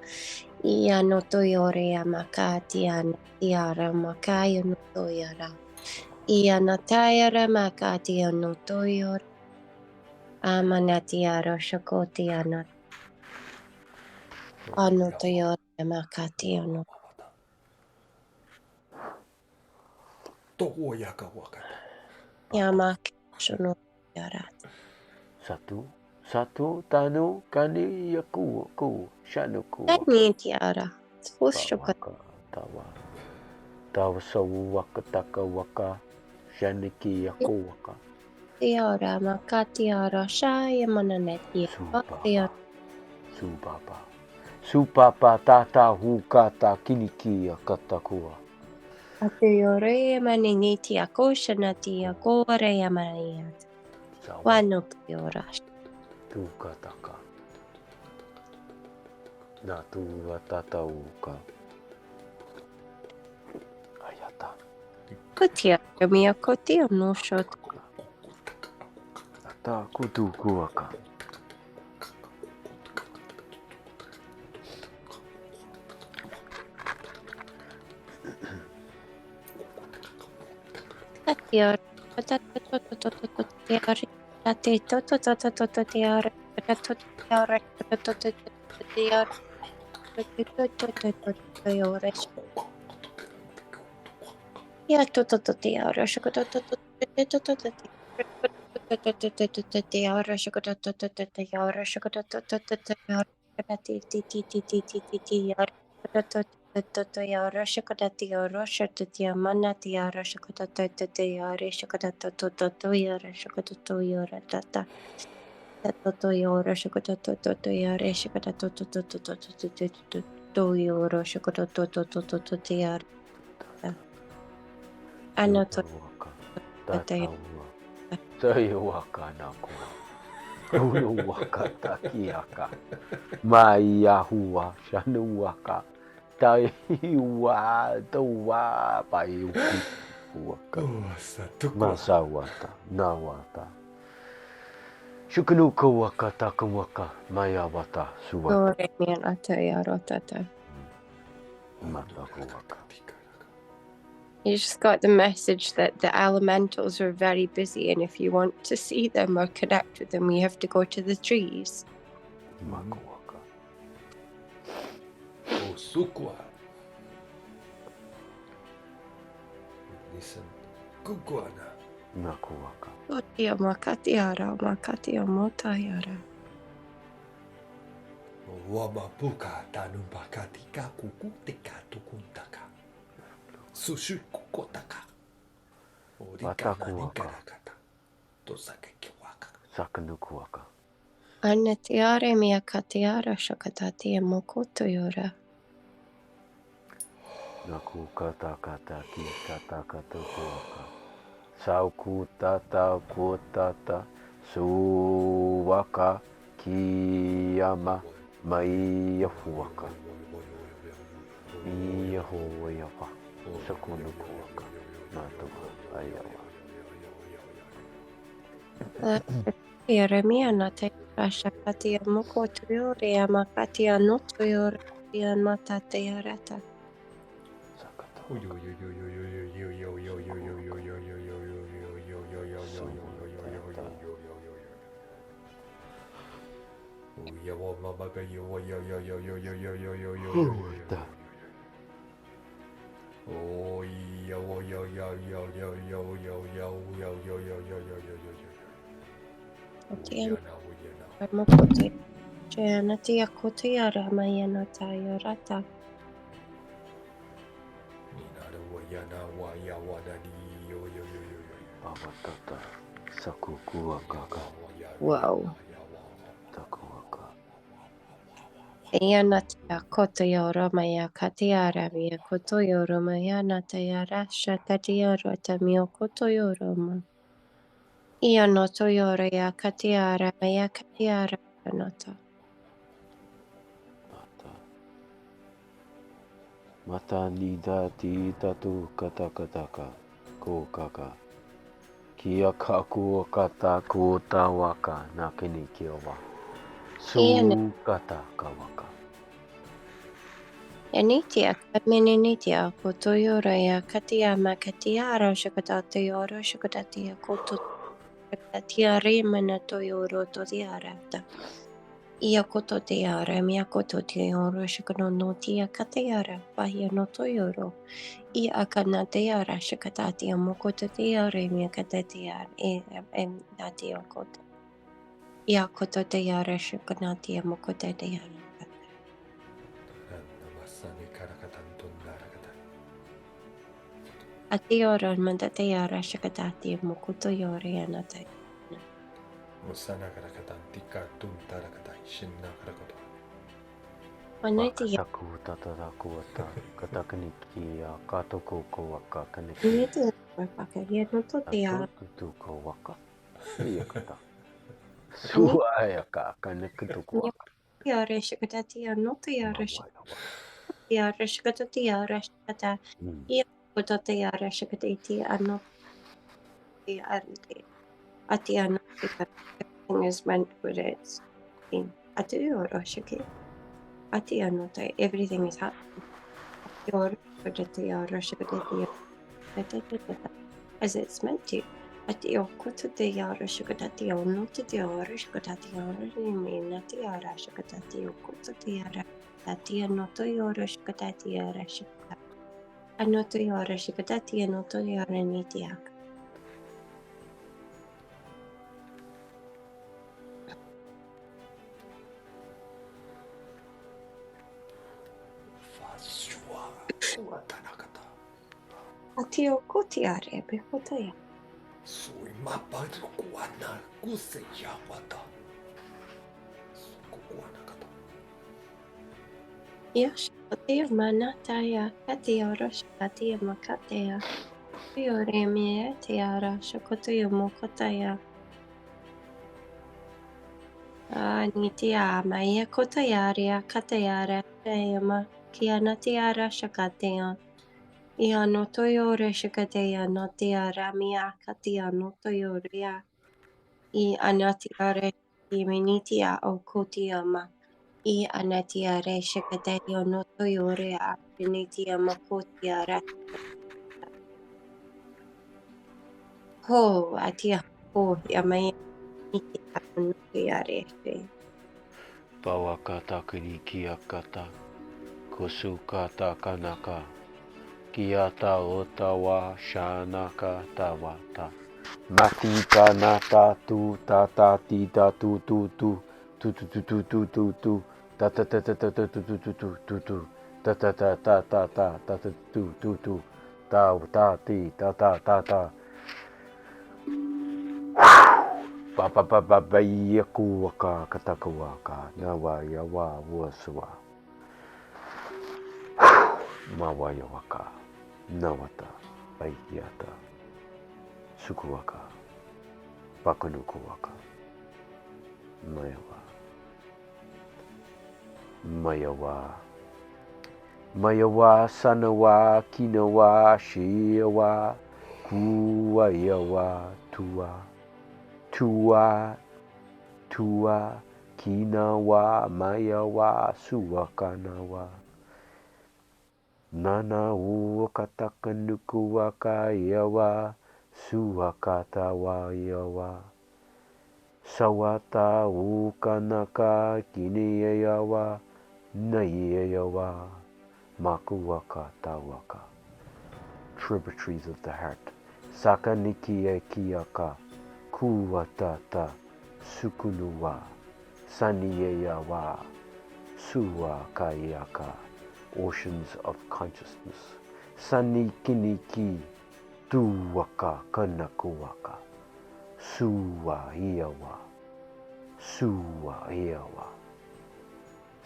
Ianotoyorea Makatia Tiara Makaya Notoyara Ianatayara Makatia Notoyor Amanatiara Shakotiana Anotoyora Makatia no Toyaka waka. Yamak Shono Yara. Satu tanu kani yaku shanuku. Tani Tiara. Spushka. Tawa. Tawa sawu waka taka waka. Shaniki yaku waka. Tiara Makatiara Shaya Mananeti. Supapa. Supapa tata hukata kiniki katakua. Atuyore Maningiti Akoshanati Akore Yamanayat. Wanuk Yorash. Tukataka. Natu tata uka. Ayata. Kutia Mia Kotia no shot. Ata kutu kuaka. Tiara. Saya waka naku. Ulu waka takiaka. Maya hua shanu waka. Tai wa towa pai waka. Masawata nawata. Shukunuku waka takumaka mayawata suwata. Mataku waka. You just got the message that the elementals are very busy, and if you want to see them or connect with them, you have to go to the trees. Makuwaka. Osukwa. Listen. Kukuana. Nakuwaka. Otia makatiara motayara. Wamapuka tanumpakatika kukutika tukuntaka. Sushi kukotaka. Orikana nikarakata. Tosake kiwaka. Sakanukuwaka. Anatiare mia katiara shakatati mokotoyora. Nakukata kata ki kata kata kuwaka. Sauku tata kutata suwaka kiyama maiya fuwaka. Iya huwayawa. Sakunukuwaka. Natuwa ayawa. Yeremia natayara shakati mokotoyore makatia notoyore matayarata. Mokotoyore natia kotoyara mayana tayarata. Awatata sakukuwaka. Wow. Takuwaka. Ianatia kotoyoro maya katiara mia kotoyoro maya natayara shakatiara tamio kotoyoro ma. Ianotoyoro ya katiara maya katiara nata. Mata nida ti tatu katakataka ko kaka. Kia kaku kata ko tawaka nakini kiawa. Su kata kawaka. Enitia kaminitia kotoyoro ya katiama katiara shakatayoro shakatatia koto shakatatia mana toyoro todiarata. Ia koto teara mia koto teoro shakano no tia katiara bahia no toyoro. Ia akana teara shakatatia mokoto teara mia katatia natia koto. Ia koto teara shakanatia mokoto teara. Atiora manda teara shakatatia mokoto yori anata. Anatia. Taku tataraku ata katakaniki a katoko ko waka kaniki. Anatia paka ia no to teara. Atu ko waka. Ia kata. Suaya ka kaniki ko waka. Teara shakatatia no teara teara shakatatia shakata. Ia koto teara shakatatia ano teara. Atia no everything is meant for its thing. Atiora shaki. Atia no te everything is happening. Your shakatatia shakatatia. As it's meant to. Atio koto teara shakatatia no teara shakatatia ni teara shakatatia koto teara. Atia no teara shakatatia shakata. Ano teara shakatatia no teara ni tiaka. Atio kotiare be kotaya. Sui mapa kuana kuse ya wata. Kuana kata. Yash atia manataya katia roshkatia makatea. Fioremie tiara shakotoyo mokotaya. Nitia maya kotayaria katayara tayama kiana tiara shakatea. Ia no toyore shikatea no tiara mia katia no toyoria. I anatiare I minitia o kotiama. I anatiare shikatea no toyore a minitia makotiara. Ho atia ho yamaya nitia no tiare. Pawaka takini kia kata. Kosu kata kanaka. Kiata otawa shanaka tawata. Matika nata tu tata tita tu tu tu tu tu tu tu tu tu tu ta ta ta ta ta ta tu tu tu tu tu tu ta ta ta ta ta ta ta ta tu tu tu ta ta ti ta ta ta ta pa pa pa pa pa yaku waka kataka waka nawa yawa waswa mawa yawaka nawata bayata sukuwaka Pakunuku waka. Mayawa. Mayawa. Mayawa sanawa kinawa shiawa kuwayawa tua. Tua. Tua kinawa mayawa suwakanawa. Nana uwakatakanuku waka yawa. Suhakatawa yawa Sawata ukanaka kiniyawa Nayawa Makuwaka tawaka Tributaries of the heart Sakanikia kiyaka Kuwatata Sukunuwa Saniyawa Suwa kayaka Oceans of consciousness Sanikiniki Tuwaka kanakuwaka Suwa iawa Suwa iawa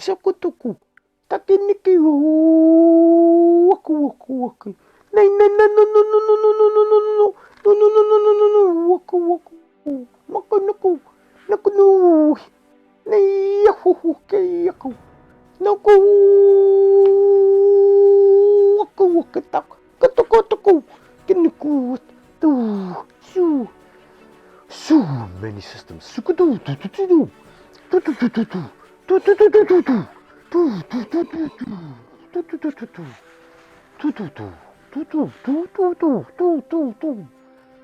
sakutuku. Takiniki waku. Nay no. Waku. Maku. Naku. Nay yaku. Naku. Waku. Katuku. Kiniku. So many systems. Sukudu.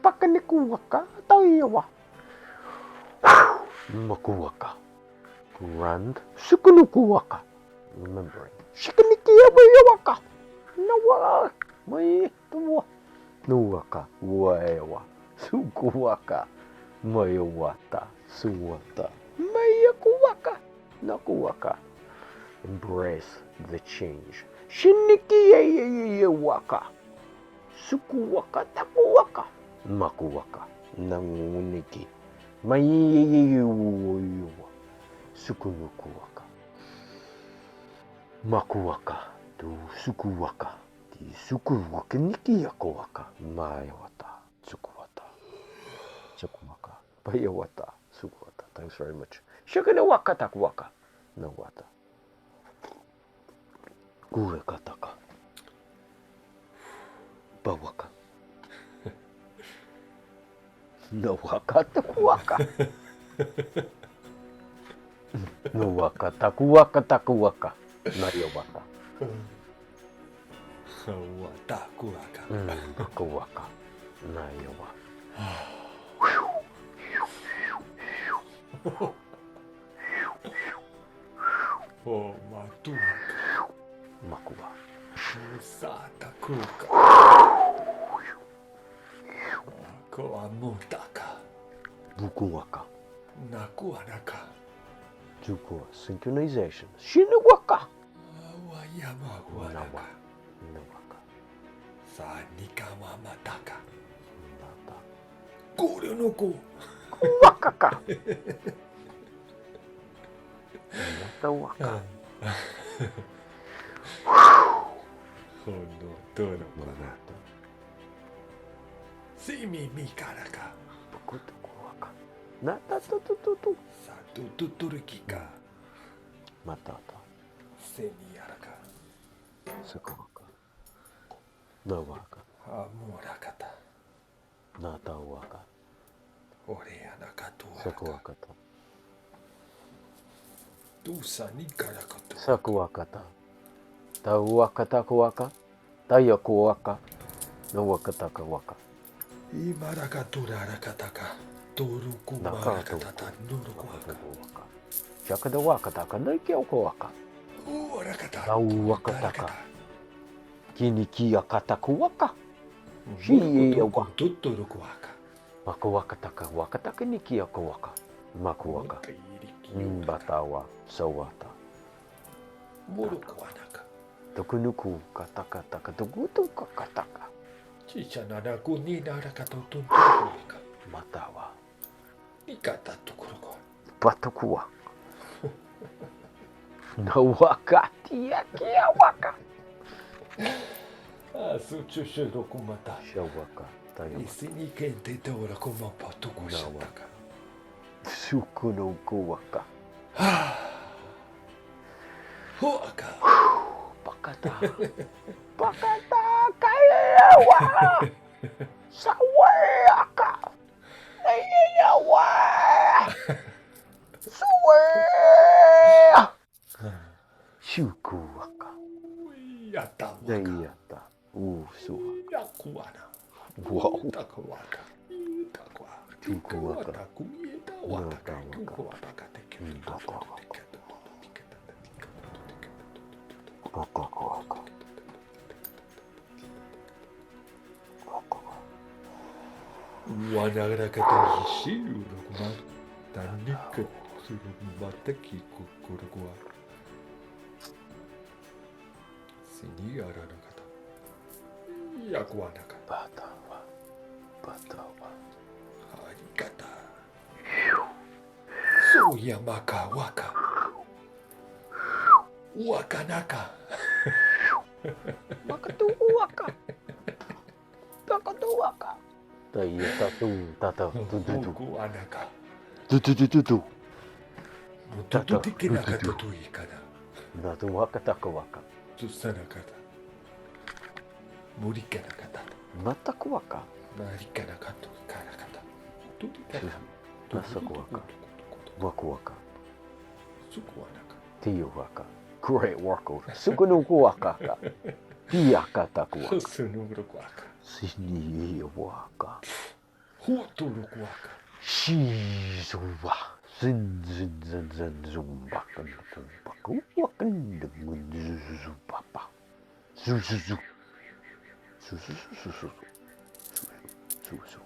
Pakanikuwaka tayawa. Makuwaka. Grand sukunukuwaka. Remembering. Shikanikiwaka. Nawa. May tuwa. Nuwaka. Waewa. Sukuwaka. Mayawata. Suwata. Mayakuwaka. Nakuwaka. Embrace the change. Shinikiwaka. Sukuwaka. Takuwaka. Makuwaka. Nanguniki. Mayiwa. Sukunukuwaka. Makuwaka. Tu sukuwaka. Ti sukuwaka nikiyakuwaka. Mayawata. Sukuwata. Bayawata. Sukuwata. Thanks very much. Shikanawaka takuwaka. Nawata. Kurekataka. Bawaka. Nawaka takuwaka. Nawaka takuwaka. Nayawaka. Takuwaka. Takuwaka. Nayawa. Oh, matuka. Makuwa. Satakuka. Koamutaka. Bukuwaka. Nakuanaka. Jukuwa. Synchronization. Shinawaka. Wayamawanaka. Nawaka. Sanikamamataka. Nata. Kuryonoko. Wakaka. Natawaka. Hono. Simi mikaraka. Bukutukuwaka. Natatututu. Satututurikika. Matata. Semiyaraka. Sakawaka. Nawaka. Amurakata. Natawaka. Oreanakatuaka. Sakawakata. Tusanikarakatu. Sakuwakata. Tawakatakuwaka. Tayakuwaka. Nawakatakawaka. Imarakaturaraka. Toruku marakatata nurukuaka. Shakadawakataka. Naikyakuwaka. Urakata. Tawakataka. Kinikiyakatakuwaka. Shiyawa. Tuturukuaka. Makuwakataka. Wakataka nikiyakuwaka. Makuwaka. Batawa. Sawata. Murukuanaka. Tokunuku katakataka. Tokutuka kataka. Chichananaku ni narakata tunturukuaka. Matawa. Nikata tukuruku. Patukuwa. Nawakati yakiyawaka. Suchushirokumata. Shawaka. Tayawa. Isinikente torakumo patukushitaka. Sukunukuwaka. Huaka. Pakata. Kayawa. Sawaka. Ayawa. Suwe. Shukuwaka. Yatamaka. Dayata. Suwa. Yakuana. Wow. Takuaka. Takwa. Tukuwaka. Takuyeta Watawaka. wataka. Tukuwataka. Patakuwaka. Wanarakata hishiru rokuma. Tanika surumata kikukurukua. Sini aranakata. Yakuanaka. Patawa. Arikata. Suyamaka waka. Wakanaka. Makatuwaka. Takatuwaka. Taya tatu tata tututu. Hukuanaka. Tutututu. Tututukinaka tutuikana. Natuwaka takawaka. Tusanakata. Murikanakata. Matakuwaka. Marikanakatu karakata. Nasakuwaka. Wakuwaka. Sukuanaka. Tiyuwaka. Great work. Sukunukuwaka. Piyakatakuwaka. Sunurukwaka. Siniyawaka. Huturukwaka. Shizuwa. Zin zumbaka. Wakan zubapa. Zuzuzu. Zuzuzu. Zuzu.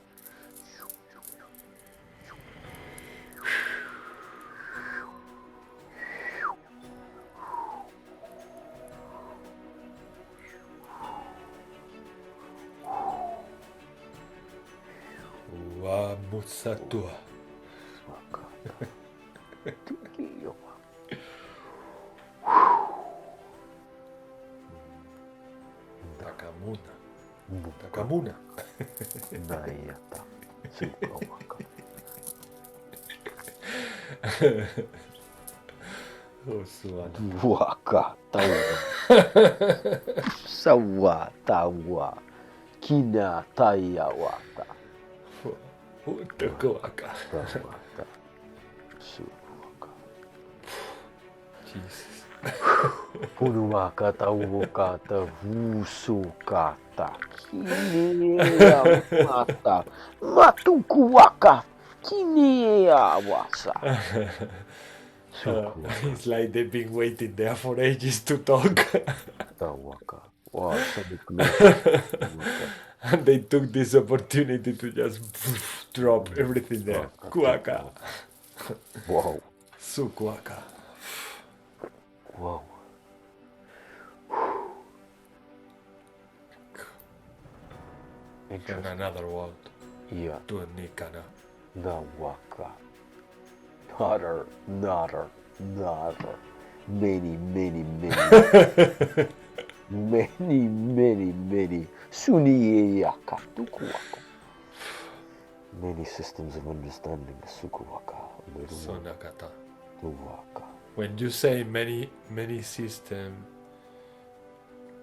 Wa musatua. Takamuna. Takamuna. Nayata. Sukawaka. Osuana. Waka tawa. Sawa tawa. Kina tayawata. Hutukuaka. Tawata. Sukuwaka. Jesus. Punuwaka tawukata. Wusukata. Kinea mata. Matukuwaka. Kinea wasa. It's like they've been waiting there for ages to talk. Tawaka. Wow, And they took this opportunity to just drop everything there. Kuaka. Wow. Sukuaka. Wow. In Interesting. another world. Yeah. To a Nikana. Nawaka. Nutter. Many. Many. Suniyaka. Tukuwaka. Many systems of understanding. Sukuwaka. Sonakata. Tuwaka. When you say many system,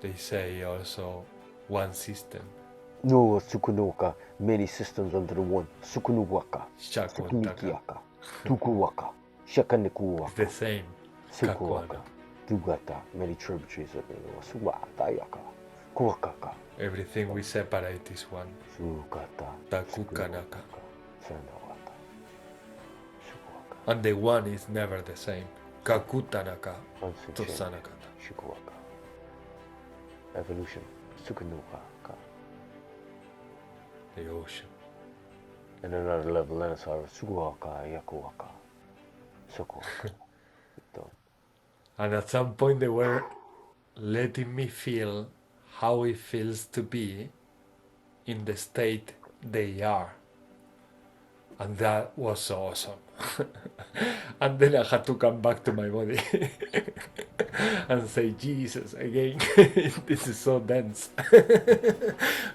they say also one system. No, Sukunoka. Many systems under the one. Sukunuwaka. Shakuantaka. Sukunikiaka. Tukuwaka. Shakanikuwaka. The same. Sukuwaka. Kakuana. Tugata. Many tributaries of the Suwatayaka. Kuwakaka. Everything we separate is one. Sukata. Takukanaka. Sanawata. Sukuwaka. And the one is never the same. Kakutanaka. Unseen Tosanakata. Shikuwaka. Evolution. Sukunuwaka. The ocean. And another level, and it's our Sukuwaka. Yakuwaka. Sukuwaka. And at some point they were letting me feel how it feels to be in the state they are. And that was so awesome. And then I had to come back to my body and say, Jesus, again, this is so dense.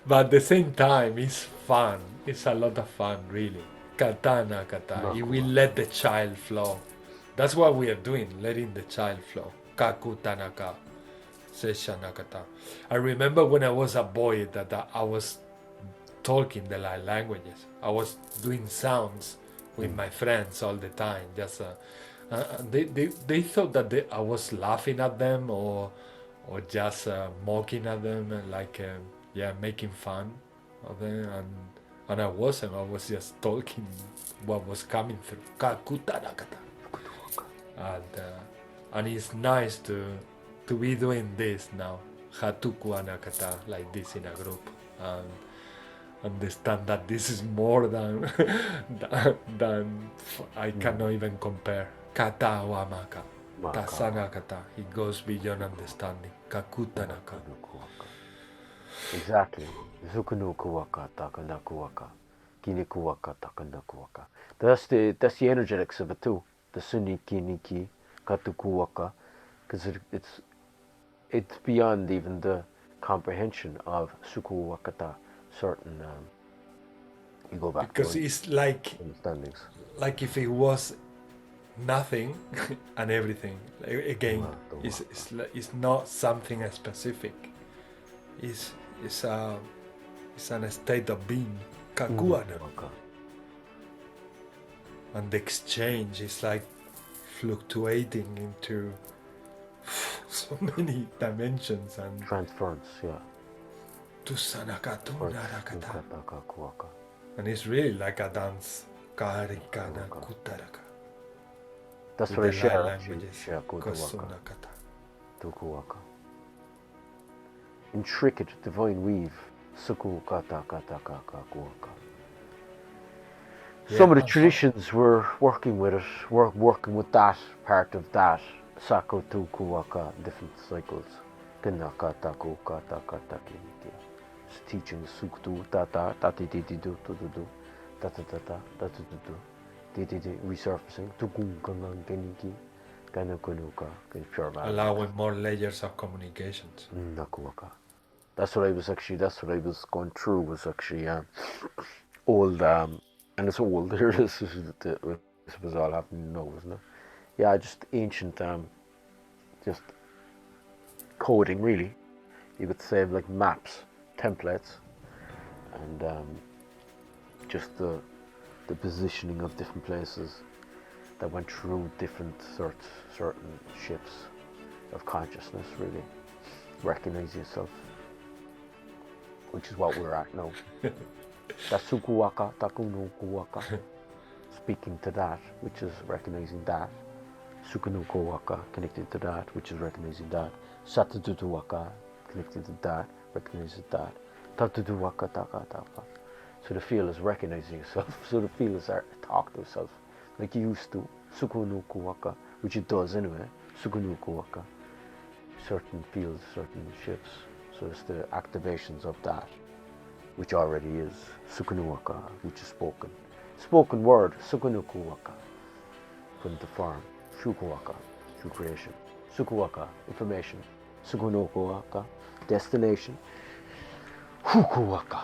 But at the same time, it's fun. It's a lot of fun, really. Katana kata. If we let the child flow. That's what we are doing, letting the child flow. Kakutanaka. Seshanakata. I remember when I was a boy that I was talking the languages. I was doing sounds with my friends all the time. Just they thought that I was laughing at them or just mocking at them and making fun of them. And I wasn't. I was just talking what was coming through. Kakutanakata. And it's nice to be doing this now. Hatukuanakata like this in a group. And understand that this is more than I cannot even compare. Kata wamaka. Tasanakata. It goes beyond understanding. Kakutanaka. Exactly. Zukunukuwaka, takanakuwaka. Kinikuwaka, takanakuwaka. That's the energetics of it too. The suniki niki, katukuwaka, because it's beyond even the comprehension of suku wakata, certain you go back Because to it's like understandings. if it was nothing and everything. Again, Waka, it's not something specific. It's an state of being. Kakuana. waka. And the exchange is like fluctuating into so many dimensions and Transference, yeah. tusanaka tunarakata. Ukataka, kuaka. And it's really like a dance. Karikana kutaraka. That's With what I the share. languages. Share kutuwaka, Kosunakata. tukuwaka. Intricate divine weave. Suku kata kata kaka kuaka. Some of the traditions were working with it, working with that part of that. Sako tu kuaka, different cycles. Kanaka taku kata kata kiniki. Teaching suktu tata tati titi do to do tata tata tata do titi resurfacing tukun kangan kiniki kanakunuka pure value. Allowing more layers of communications. Nakuaka. That's what I was going through, was actually old, and it's old, this was all happening now, wasn't it? Yeah, just ancient, just coding, really. You could say, like maps, templates, and just the positioning of different places that went through different certain shifts of consciousness, really. Recognize yourself, which is what we're at now. Tasukuwaka, takunukuwaka. Speaking to that, which is recognizing that. Sukunukuwaka, connected to that, which is recognizing that. Satututuwaka, connected to that, recognizing that. Tatutuwaka, taka, taka. So the feel is recognizing yourself. So the feel is talk to yourself, like you used to. Sukunukuwaka, which it does anyway. Sukunukuwaka. Certain fields, certain shifts. So it's the activations of that, which already is sukunuwaka, which is spoken. Spoken word, sukunukuwaka. Put into form. Shukuwaka, through creation. Sukuwaka, information. Sukunukuwaka, destination. Hukuwaka,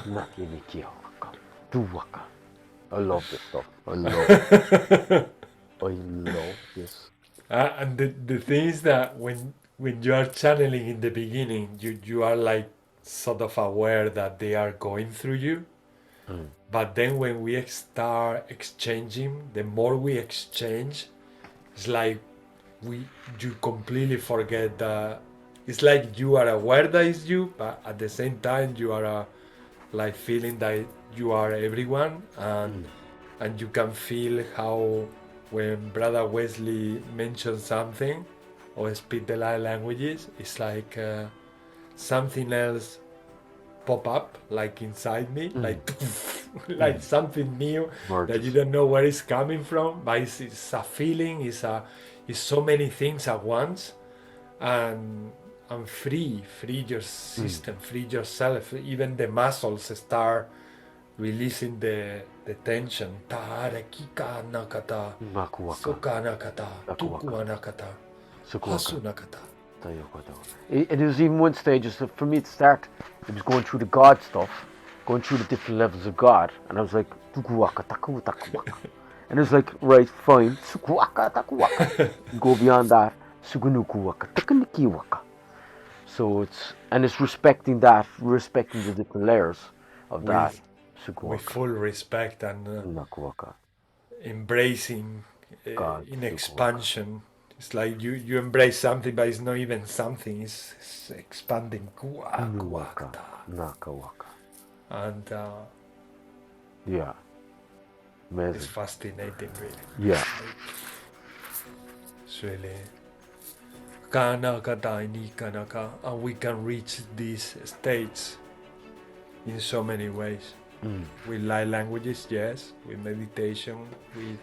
nakinikiwaka, duwaka. I love this stuff. I love it. I love this. And the thing is that when you are channeling in the beginning, you are like sort of aware that they are going through you. But then when we start exchanging, the more we exchange, it's like you completely forget that. It's like you are aware that it's you, but at the same time you are like feeling that you are everyone, and you can feel how when Brother Wesley mentions something or speak the light languages, it's like something else pop up like inside me, like something new that you don't know where it's coming from, but it's a feeling, it's so many things at once, and free your system, free yourself. Even the muscles start releasing the tension. Tarekika nakata, suka nakata, tuku nakata, hasu nakata. It was even one stage, just for me to start, it was going through the God stuff, going through the different levels of God, and I was like, tukuwaka, taku, takuwaka. And it was like, right, fine, sukuwaka, takuwaka. Go beyond that, sukunukuwaka, takanikiwaka. So it's respecting that, respecting the different layers of that. With full respect and embracing in expansion. It's like you embrace something, but it's not even something. It's expanding. And yeah, amazing. It's fascinating, really. Yeah. It's really kanaka, and we can reach these states in so many ways. With light languages, yes. With meditation, with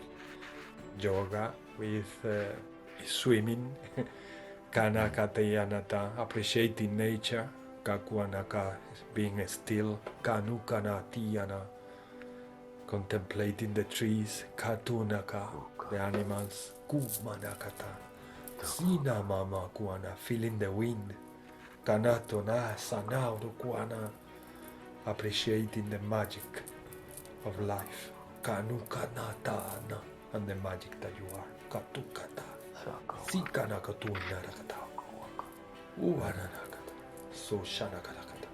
yoga, with swimming, kanakatayanata, appreciating nature, kakuanaka, being still, kanukanatiyana, contemplating the trees, katunaka, the animals, kumanakata, Sina mama kuana, feeling the wind. Kanato na sanao kuana, appreciating the magic of life. Kanukanata and the magic that you are. Katukata. Sikana katuna rakata. Uanakata. So shanakarakata.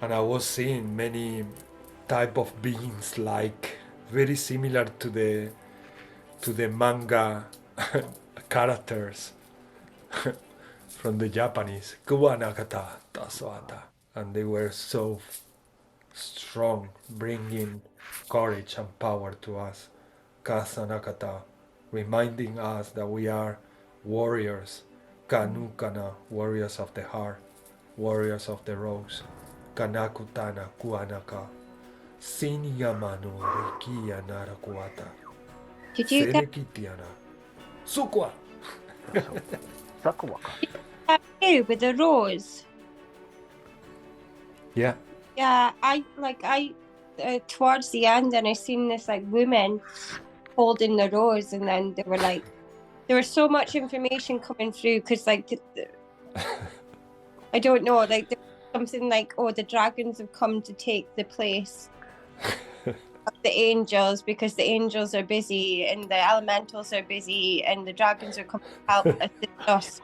And I was seeing many type of beings like very similar to the manga characters from the Japanese. Kuwanakata tasoata. And they were so strong, bringing courage and power to us. Kasanakata, reminding us that we are warriors. Kanukana, warriors of the heart, warriors of the rose. Kanakutana kuanaka. Sinyamano reikia narakuata. Did you get Serekitiana. Sukwa. Sakuwaka. that too with the rose? Yeah. Yeah, I towards the end, and I seen this like woman holding the rose, and then they were like, there was so much information coming through because like I don't know, like there was something like, oh, the dragons have come to take the place of the angels because the angels are busy and the elementals are busy and the dragons are coming to help assist us,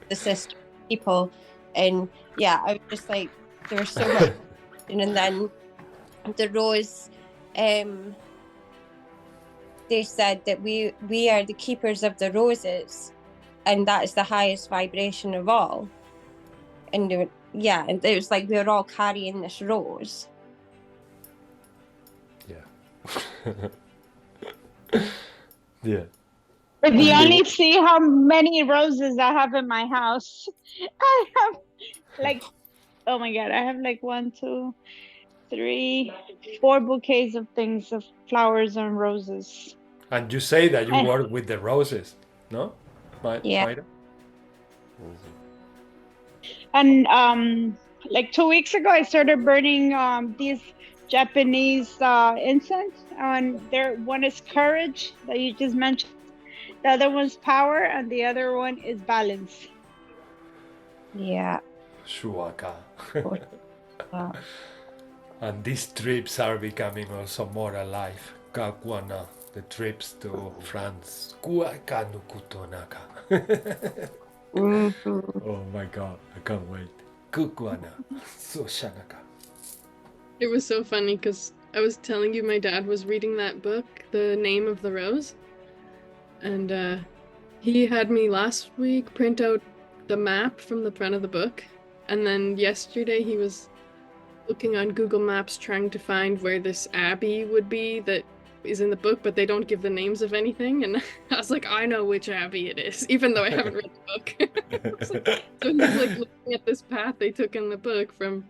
the sister people. And yeah, I was just like, there was so much. And then the rose, they said that we are the keepers of the roses, and that is the highest vibration of all. And they were, yeah, and it was like we were all carrying this rose. Yeah. Yeah. If you only see how many roses I have in my house. I have like, oh my God, I have like 1, 2, 3, 4 bouquets of things, of flowers and roses. And you say that you work with the roses, no? Yeah. Mayra? And like 2 weeks ago, I started burning these Japanese incense. And one is courage that you just mentioned. The other one's power, and the other one is balance. Yeah. Shuaka. Uh, And these trips are becoming also more alive. Kakwana, the trips to France. Kuakanukutonaka. mhm. Oh my god, I can't wait. Kukwana. Soshanaka. It was so funny because I was telling you my dad was reading that book, The Name of the Rose. And he had me last week print out the map from the front of the book. And then yesterday he was looking on Google Maps trying to find where this abbey would be that is in the book, but they don't give the names of anything. And I was like, I know which abbey it is, even though I haven't read the book. So he's like looking at this path they took in the book from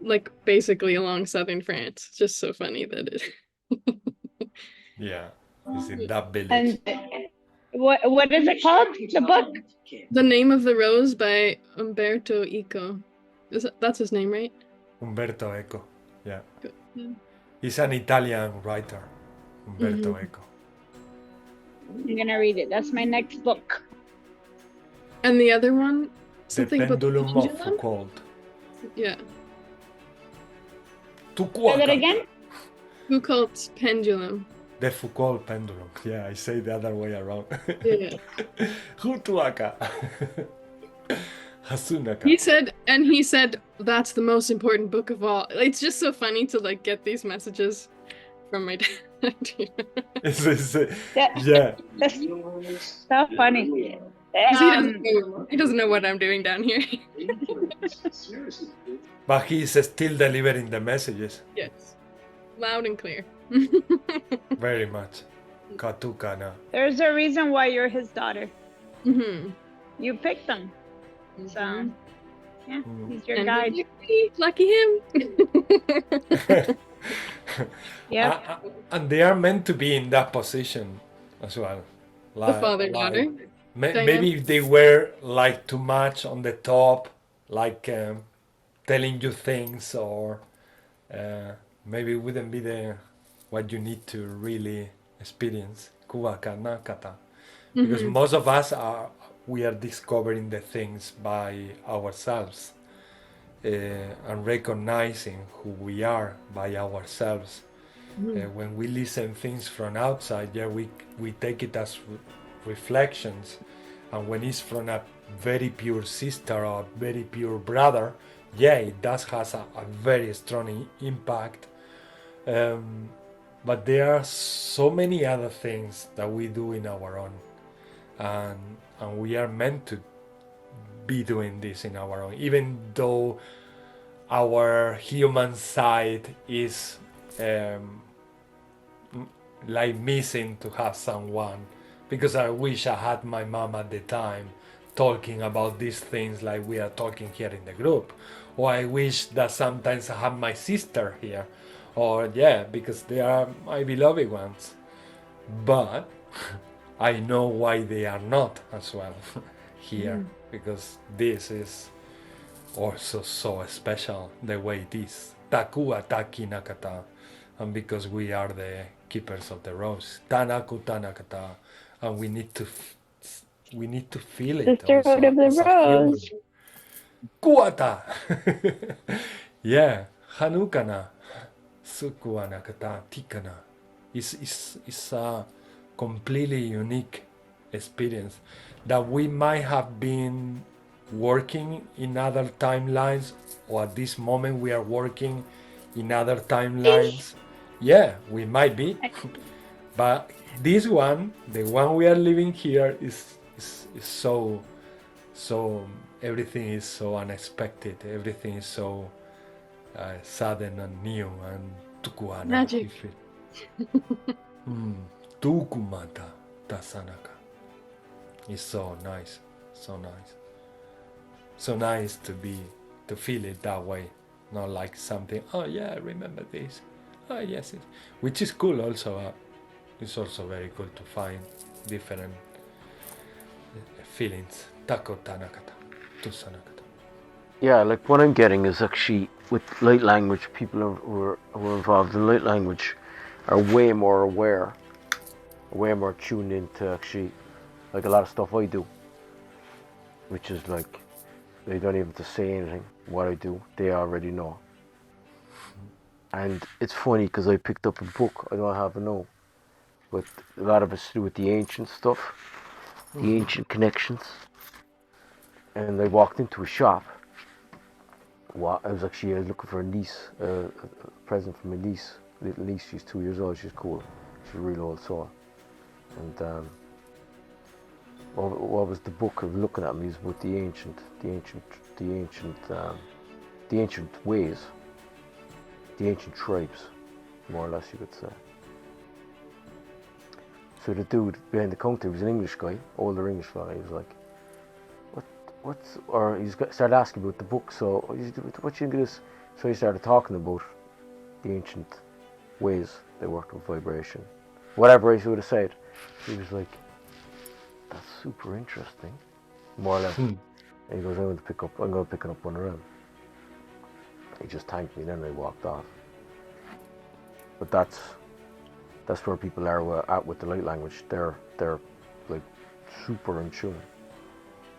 like basically along southern France. It's just so funny that it Yeah, it's in that village. And what is it called? The book? The Name of the Rose by Umberto Eco. That's his name, right? Umberto Eco. Yeah. Yeah. He's an Italian writer. Umberto Eco. I'm gonna read it. That's my next book. And the other one, The something about the Pendulum of pendulum? Foucault. Yeah, Say that Tukuaka. again? Foucault's pendulum. The Foucault pendulum. Yeah, I say the other way around. Yeah. Hutuaka. Hasunaka. He said that's the most important book of all. It's just so funny to like get these messages from my dad. Yeah. That's so funny. 'Cause he doesn't know what I'm doing down here. But he's still delivering the messages. Yes, loud and clear. Very much. Katukana. There's a reason why you're his daughter. Mm-hmm. You picked them. So, yeah, he's your And guide. lucky him. Yeah. And they are meant to be in that position as well. The father-daughter. Maybe if they were like too much on the top, like telling you things, or maybe it wouldn't be what you need to really experience. kuakanakata. Because most of us we are discovering the things by ourselves and recognizing who we are by ourselves. When we listen things from outside, yeah, we take it as reflections, and when it's from a very pure sister or very pure brother, yeah, it does has a very strong impact. But there are so many other things that we do in our own, and we are meant to be doing this in our own, even though our human side is like missing to have someone, because I wish I had my mom at the time talking about these things like we are talking here in the group, or I wish that sometimes I have my sister here, or yeah, because they are my beloved ones, but I know why they are not as well here, because this is also so special the way it is. Takua taki nakata, and because we are the keepers of the rose. Tanaku tanakata, and we need to feel it Sisterhood also of the as a human. Rose. Kuata. Yeah, Hanukana. Sukuanakata tikana. It's a completely unique experience that we might have been working in other timelines, or at this moment we are working in other timelines. Yeah, we might be. But this one, the one we are living here, is so everything is so unexpected. Everything is so sudden and new and tukuana. Magic. Tukumata tasanaka. It's so nice, so nice, so nice to feel it that way, not like something. Oh yeah, I remember this. Oh yes, which is cool also. It's also very cool to find different feelings. Tako tanakata, tusanakata. Yeah, like what I'm getting is actually with light language, people who are involved in light language are way more aware, way more tuned into actually like a lot of stuff I do, which is like they don't even have to say anything. What I do, they already know. And it's funny because I picked up a book, I don't have a know, but a lot of it's to do with the ancient stuff, the ancient connections. And I walked into a shop. I was looking for a niece, a present for my niece, little niece. She's 2 years old. She's cool. She's a real old soul. And what was the book I was looking at? Me is about the ancient ways, the ancient tribes, more or less you could say. So the dude behind the counter was an English guy, older English fella. He was like, started asking about the book. So what you think of this? So he started talking about the ancient ways they work with vibration. Whatever he would have said, he was like, "That's super interesting," more or less. And he goes, "I'm going to pick up one of them." He just thanked me, then I walked off. But that's where people are at with the light language. They're like super in tune.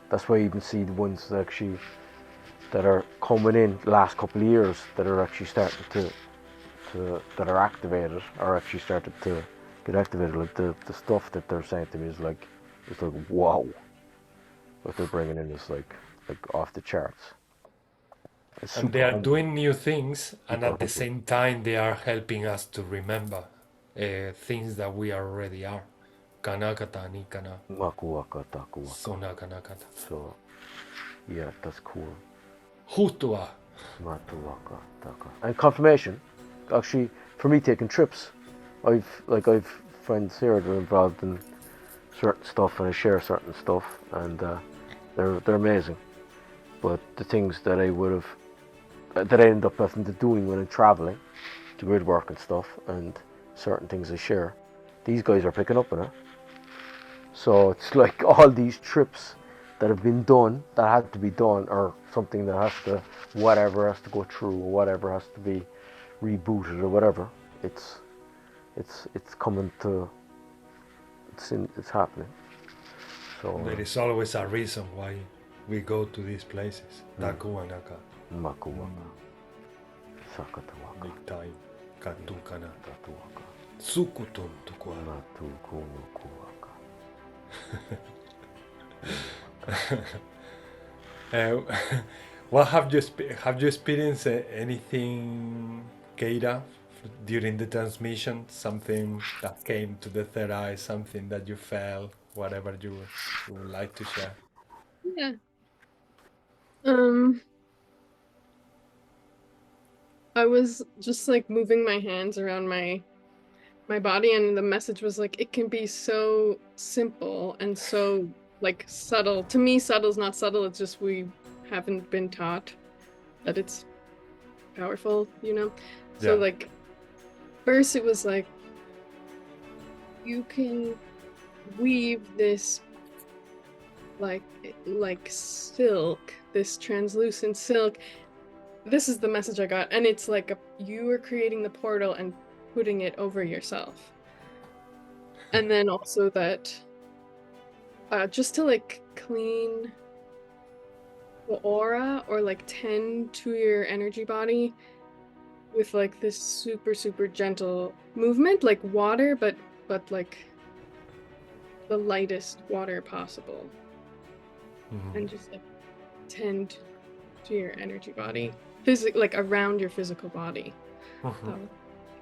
That's why you even see the ones that are coming in the last couple of years that are actually starting to that are activated, or actually started to get activated. Like the stuff that they're saying to me is like, it's like wow. What they're bringing in is like off the charts. And they are doing new things, and at the same time they are helping us to remember things that we already are. Kanakata nikana. Makuakata. Sonakanakata. So, yeah, that's cool. Hutua. And confirmation, actually, for me taking trips, I've friends here that are involved in certain stuff, and I share certain stuff, and they're amazing. But the things that I end up having to doing when I'm traveling, the grid work and stuff, and certain things I share, these guys are picking up on it. So it's like all these trips that have been done, that had to be done, or something that has to go through, or whatever has to be rebooted, or whatever. It's coming to it's happening. So There is always a reason why we go to these places. Takuanaka, makuwaka, sakatawaka, big time. Katukana, tatuwaka, sukutun tukua. matukunukuwaka. What have you experienced anything, Keira, during the transmission? Something that came to the third eye, something that you felt, whatever you would like to share. Yeah. I was just like moving my hands around my body, and the message was like, it can be so simple and so like subtle. To me, subtle is not subtle, it's just we haven't been taught that it's powerful, you know? So Yeah. like first it was like, you can weave this like silk, this translucent silk. This is the message I got, and it's like you are creating the portal and putting it over yourself. And then also that just to like clean the aura or like tend to your energy body with like this super gentle movement, like water, but like the lightest water possible. And just like tend to your energy body, like around your physical body.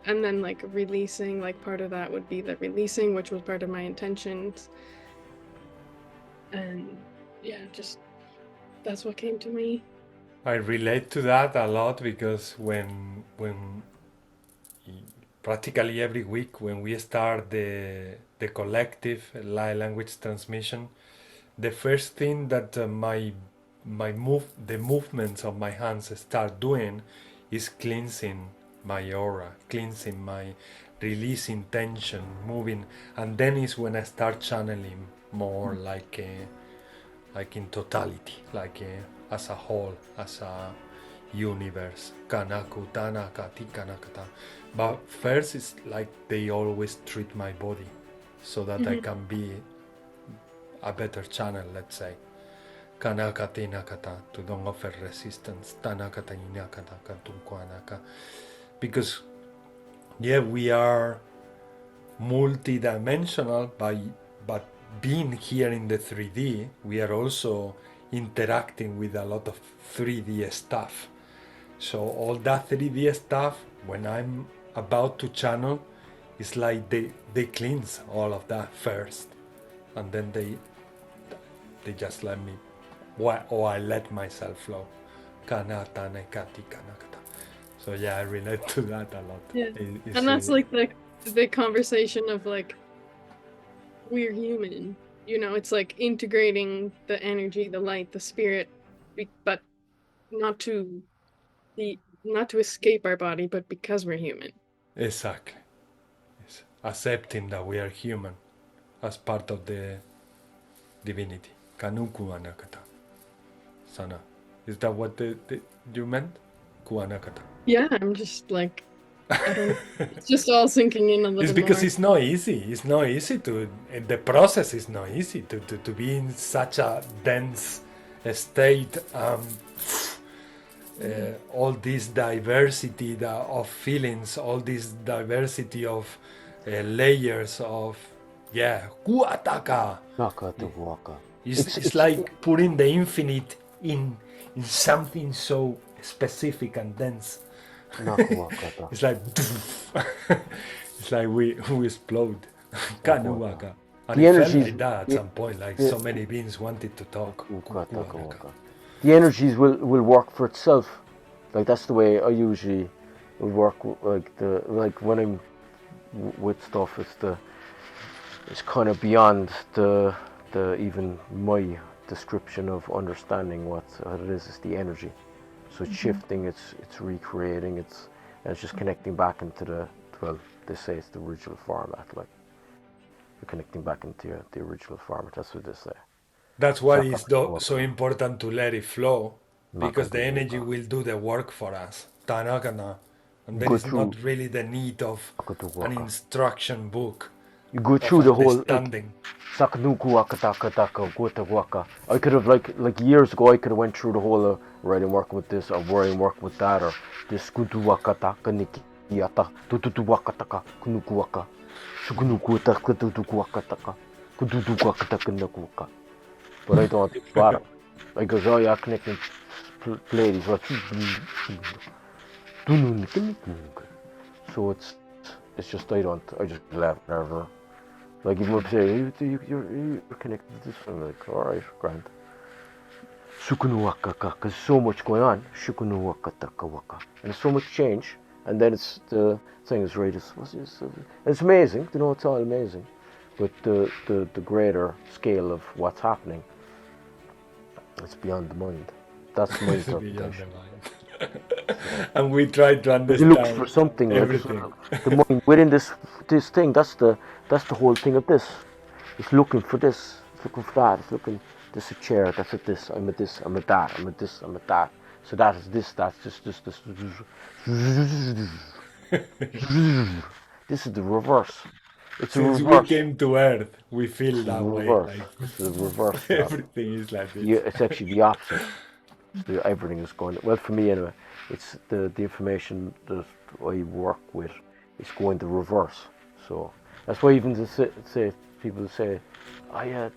And then like releasing, like part of that would be the releasing, which was part of my intentions. And yeah, just that's what came to me. I relate to that a lot because when practically every week when we start the collective light language transmission, the first thing that the movements of my hands start doing is cleansing my aura, cleansing my releasing tension, moving, and then is when I start channeling more like in totality, like as a whole, as a universe. Kanaku, tanaka, tikanakata. But first, it's like they always treat my body so that I can be a better channel, let's say. Kanaka tinakata, to don't offer resistance. Tanakata inakata, kantunkuanaka. Because, yeah, we are multidimensional, but being here in the 3D, we are also interacting with a lot of 3D stuff. So all that 3D stuff, when I'm about to channel, it's like they cleanse all of that first, and then they just let me, or I let myself flow. Kanata nekati kanakata. So yeah, I relate to that a lot. Yeah. And that's like the conversation of like, we're human, you know, it's like integrating the energy, the light, the spirit, but not to escape our body, but because we're human. Exactly. It's accepting that we are human as part of the divinity. Kanuku anakata. Sana. Is that what you meant? Kuanakata. Yeah, I'm just like, I don't, it's just all sinking in a little It's because more. it's not easy. It's not easy the process is not easy to be in such a dense state. All this diversity of feelings, all this diversity of layers of, kuataka. Nakatuwaka. It's like putting the infinite in something so specific and dense. Nakuwakata. It's like it's like we explode. Kanuwaka. And The it felt energies- like that at some point, like so many beings wanted to talk. Ukataka. The energies will work for itself. Like that's the way I usually will work. Like when I'm with stuff, it's kind of beyond the even my description of understanding what it is. It's the energy. So it's shifting. It's recreating. It's just connecting back into they say it's the original format. Like you're connecting back into the original format. That's what they say. That's why it's so important to let it flow, because the energy Nakatuwaka. will do the work for us. Tanakana. And there Go is not through. really the need of an Nakatuwaka. instruction book You go of through the whole like understanding. Sakanuku waka taka taka gota waka. I could have like years ago I could have went through the whole right, I'm working with this or where I'm working with that or this kutu waka taka niki yata tutu waka taka kunuku waka sukunuku taka tutu waka taka kutu waka taka nuku waka. But I don't think about it. I goes, oh yeah, I can play these. So it's just I just laugh never. Like even if say you're connected to this, I'm like, all right, grand. Sukunu waka ka, cause so much going on. Shukunu waka taka waka, and there's so much change. And then it's the thing is right. It's amazing. You know, it's all amazing. But the greater scale of what's happening, it's beyond the mind. That's my Beyond the interpretation. mind. And we try to You understand look for something like everything. the mind within this thing. That's the whole thing of this. It's looking for this. It's looking for that. It's looking. This is a chair. That's a this. I'm a this. I'm a that. I'm a this. I'm a that. So that is this. That's just this. This is the reverse. It's a Since we reverse. came to Earth, we feel It's that the way. reverse. Like It's the reverse. Now. everything is like this. Yeah, it's actually the opposite. Everything is going well for me anyway. It's the information that I work with is going the reverse. So that's why even to say people say, oh yeah,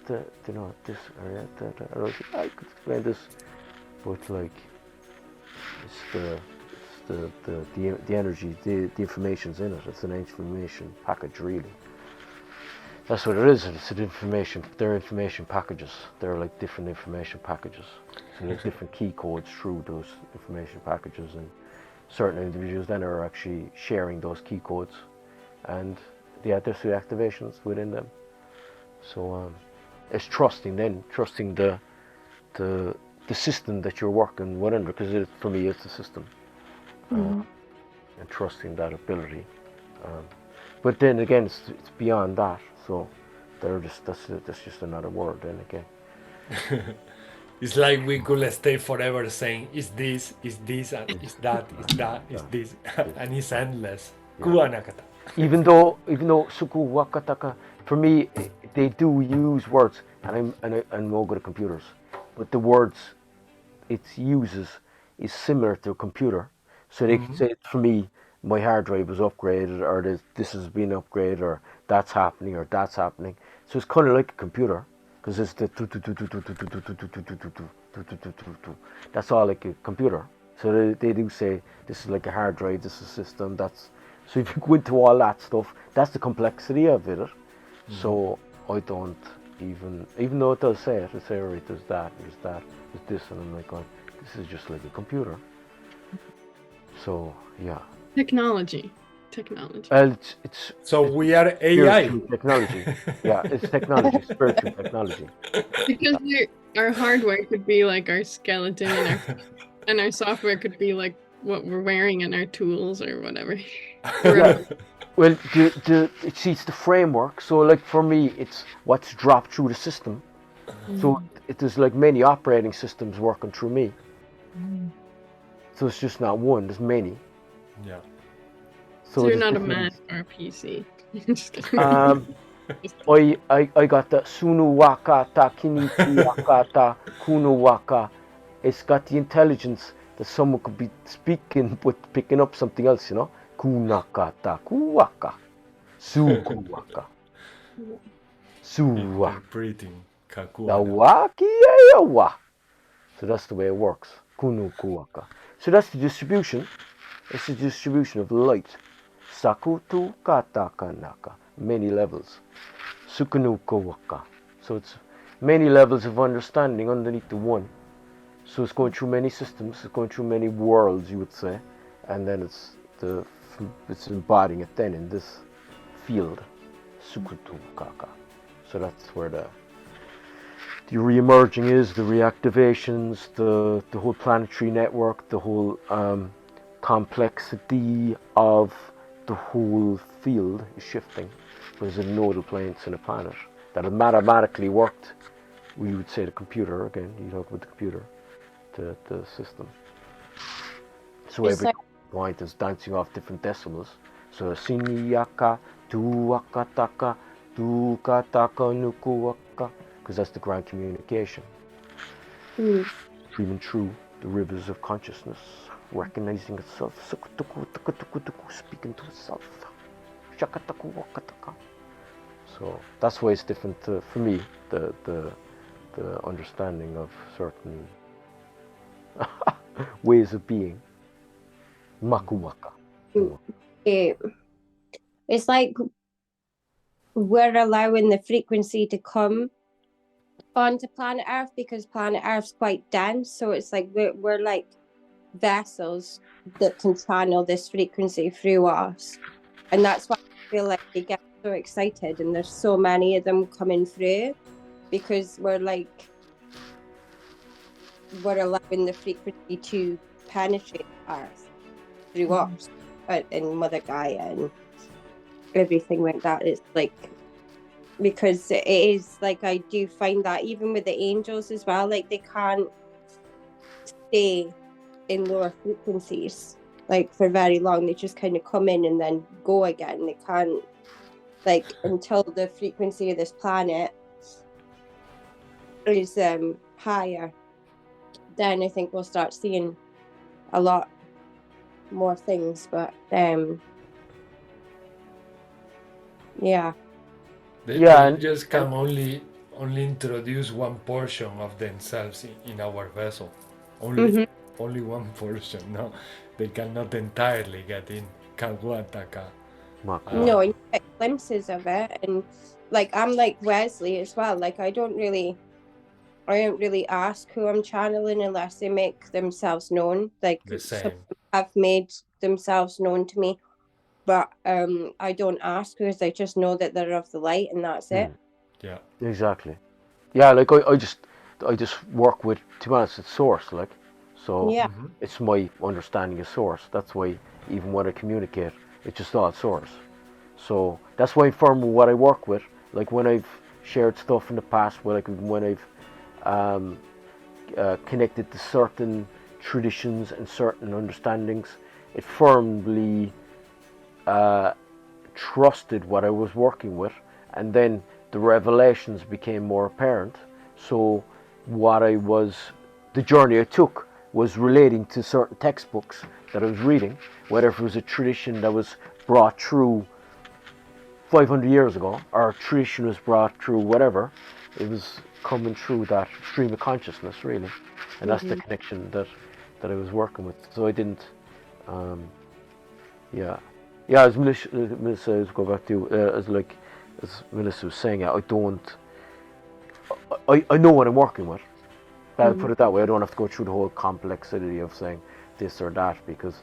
you know this or yeah, that. And I was like, I could explain this, but like it's the energy, the information's in it. It's an information package really. That's what it is. It's an information. They're information packages. They're like different information packages. So there's different key codes through those information packages, and certain individuals then are actually sharing those key codes, and yeah, there's the activations within them. So it's trusting the system that you're working within, because for me it's the system, and trusting that ability. But then again, it's beyond that. So that's just another word. Then again, It's like we could stay forever saying, is this, and is that, is this, and it's endless. Kuanakata. even though suku wakataka, for me they do use words, and I'm no good at computers, but the words it uses is similar to a computer. So they can say, for me, my hard drive was upgraded, or this has been upgraded, or that's happening, or that's happening. So it's kind of like a computer, because it's the that's all like a computer. So they do say this is like a hard drive, this is a system. So if you go into all that stuff, that's the complexity of it. So I don't even though it does say it, it's say, right, there's that, there's this, and I'm like, going, this is just like a computer. So yeah. Technology. It's So we are AI. spiritual technology. Yeah, it's technology, spiritual technology. Because our hardware could be like our skeleton, and our software could be like what we're wearing and our tools or whatever. Yeah. Well, it's the framework. So like for me, it's what's dropped through the system. So it is like many operating systems working through me. So it's just not one, there's many. Yeah. So you're not a Mac or a PC. Just kidding. I got the sunu waka ta kiniki waka ta kunu waka. It's got the intelligence that someone could be speaking but picking up something else, you know. Kunaka ta kuwaka. Sukuwaka. Suwa. Interpreting The Kakua. waki yawa. So that's the way it works. Kunu kuwaka. So that's the distribution. It's the distribution of light. Sakutu kataka naka. Many levels. Sukunu kuwaka. So it's many levels of understanding underneath the one. So it's going through many systems, it's going through many worlds, you would say, and then it's embodying it then in this field, Sukutu Kaka. So that's where the re-emerging is, the reactivations, the whole planetary network, the whole complexity of the whole field is shifting. There's a nodal planes in a planet that have mathematically worked. We would say the computer, again, you talk about the computer, the system. So Is every point is dancing off different decimals. So siniyaka, tuwakataka, Tukataka nukuwaka, because that's the grand communication. Streaming through the rivers of consciousness, recognizing itself, speaking to itself. So that's why it's different for me, the understanding of certain ways of being. Makuwaka. It's like we're allowing the frequency to come onto planet Earth because planet Earth's quite dense. So it's like we're like vessels that can channel this frequency through us. And that's why I feel like they get so excited and there's so many of them coming through because we're allowing the frequency to penetrate Earth through us and Mother Gaia and everything like that. It's like, because it is like, I do find that even with the angels as well, like they can't stay in lower frequencies like for very long. They just kind of come in and then go again. They can't, like, until the frequency of this planet is higher, then I think we'll start seeing a lot more things. But yeah. The angels can only introduce one portion of themselves in our vessel. Only one portion. No, they cannot entirely get in. Kawataka. No, you get glimpses of it, and like I'm like Wesley as well. Like I don't really ask who I'm channeling unless they make themselves known. Like some have made themselves known to me, but I don't ask because I just know that they're of the light, and that's it. Yeah, exactly. Yeah, like I just work with, to be honest, it's source, like, so yeah. It's my understanding of source. That's why even when I communicate, it's just all source. So that's why I'm firm with what I work with. Like when I've shared stuff in the past, like when I've connected to certain traditions and certain understandings, it firmly trusted what I was working with, and then the revelations became more apparent. So the journey I took was relating to certain textbooks that I was reading, whether it was a tradition that was brought through 500 years ago, or a tradition was brought through whatever, it was coming through that stream of consciousness, really. And that's the connection that I was working with. So I didn't, as Melissa, let's go back to, as Melissa was saying, I know what I'm working with. I'll put it that way. I don't have to go through the whole complexity of saying this or that, and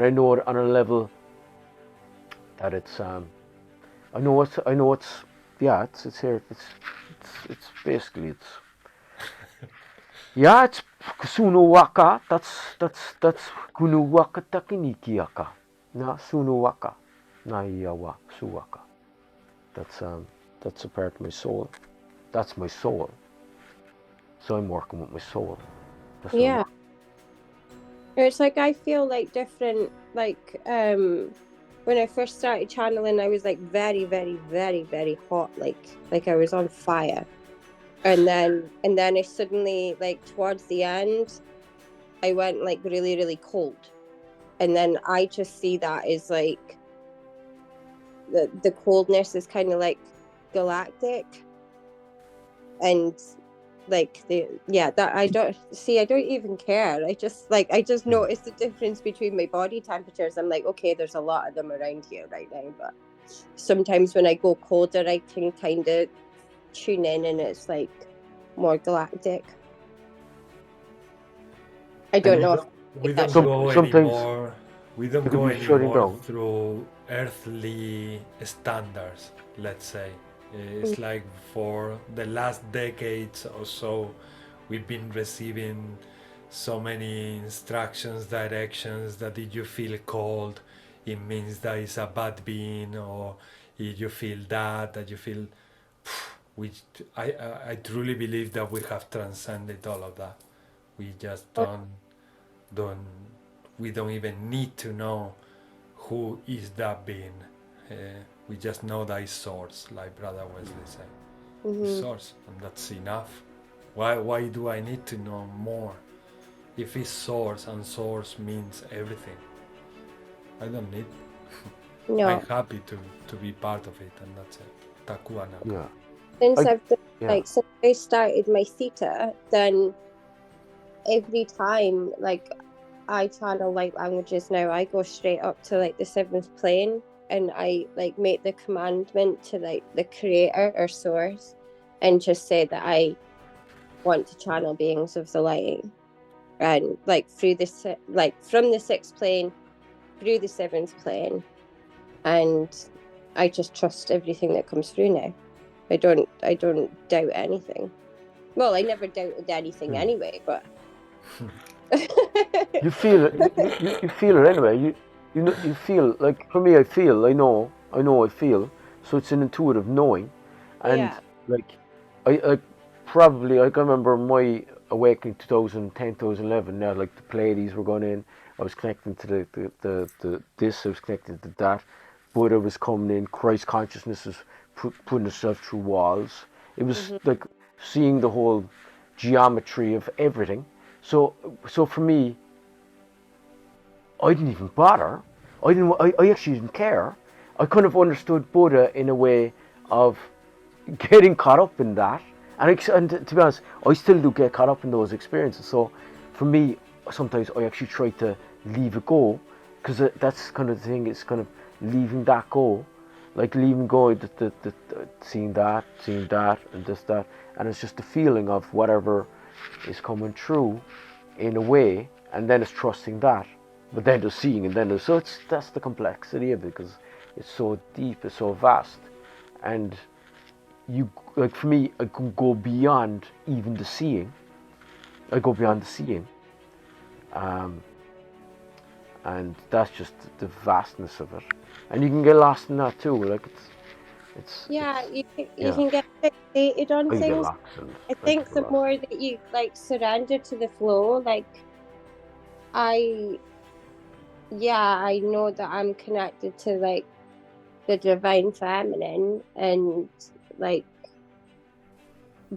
I know it on a level that it's here. It's basically it's Suno Waka. That's Kunu Waka Takinikiaka. Na Suno Waka. Na Yawa Suwaka. That's a part of my soul. That's my soul. So I'm working with my soul. Yeah. It's like I feel like different, like when I first started channeling, I was like very, very, very, very hot, like I was on fire. And then I suddenly, like towards the end, I went like really, really cold. And then I just see that as like the coldness is kind of like galactic. And like that I don't even care. I just notice the difference between my body temperatures. I'm like, okay, there's a lot of them around here right now, but sometimes when I go colder, I can kind of tune in and it's like more galactic. I don't know. We don't go anymore. We don't go anymore through earthly standards, let's say. It's like for the last decades or so, we've been receiving so many instructions, directions, that if you feel cold, it means that it's a bad being, or if you feel that you feel... I truly believe that we have transcended all of that. We just we don't even need to know who is that being. We just know that it's source, like Brother Wesley said. Mm-hmm. It's source, and that's enough. Why do I need to know more? If it's source, and source means everything, I don't need. No. I'm happy to be part of it, and that's it. Takua naka. Yeah. Since I've done, Yeah. like, since I started my theta, then every time, like, I channel light languages now, I go straight up to, like, the 7th plane, and I, like, make the commandment to, like, the creator or source, and just say that I want to channel beings of the light, and, like, through this, like, from the 6th plane through the 7th plane, and I just trust everything that comes through now. I don't doubt anything. Well, I never doubted anything anyway, but You feel it. You feel it anyway. You know, you feel like, for me, I feel. I know. I feel. So it's an intuitive knowing, and Yeah. like, I probably I can remember my awakening 2010, 2011. Now, like, the Pleiades were going in. I was connecting to the this. I was connecting to that. Buddha was coming in. Christ consciousness was putting itself through walls. It was like seeing the whole geometry of everything. So for me, I didn't even bother. I actually didn't care. I kind of understood Buddha in a way of getting caught up in that. And to be honest, I still do get caught up in those experiences. So for me, sometimes I actually try to leave it go, because that's kind of the thing. It's kind of leaving that go, like leaving go, the seeing that, and this, that, and it's just the feeling of whatever is coming through in a way, and then it's trusting that. But then there's seeing, and then there's, so that's the complexity of it, because it's so deep, it's so vast, and you, like, for me, I can go beyond even the seeing. I go beyond the seeing, and that's just the vastness of it, and you can get lost in that too. Like, it's yeah, it's, you can get fixated on you get things. lost in, I think the more that you, like, surrender to the flow, like, I know that I'm connected to, like, the divine feminine, and, like,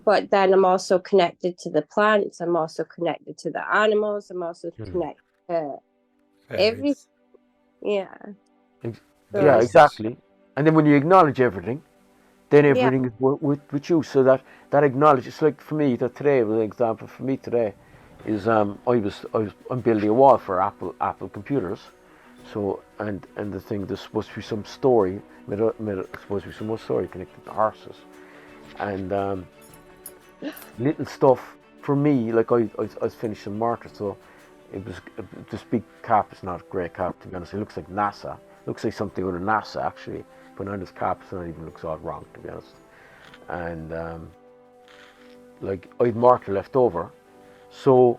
but then I'm also connected to the plants, I'm also connected to the animals, I'm also connected to everything. Yeah. Yeah, exactly. And then when you acknowledge everything, then everything is with you. So that acknowledge, it's like, for me, that today was an example. For me today is I'm building a wall for Apple computers. So and the thing, there's supposed to be some story, supposed to be some more story connected to horses, and little stuff for me. Like, I was finishing marker, so it was, this big cap is not a great cap, to be honest. It looks like NASA. It looks like something under NASA, actually. But on this cap, it not even looks all wrong, to be honest. And like, I had marker left over, so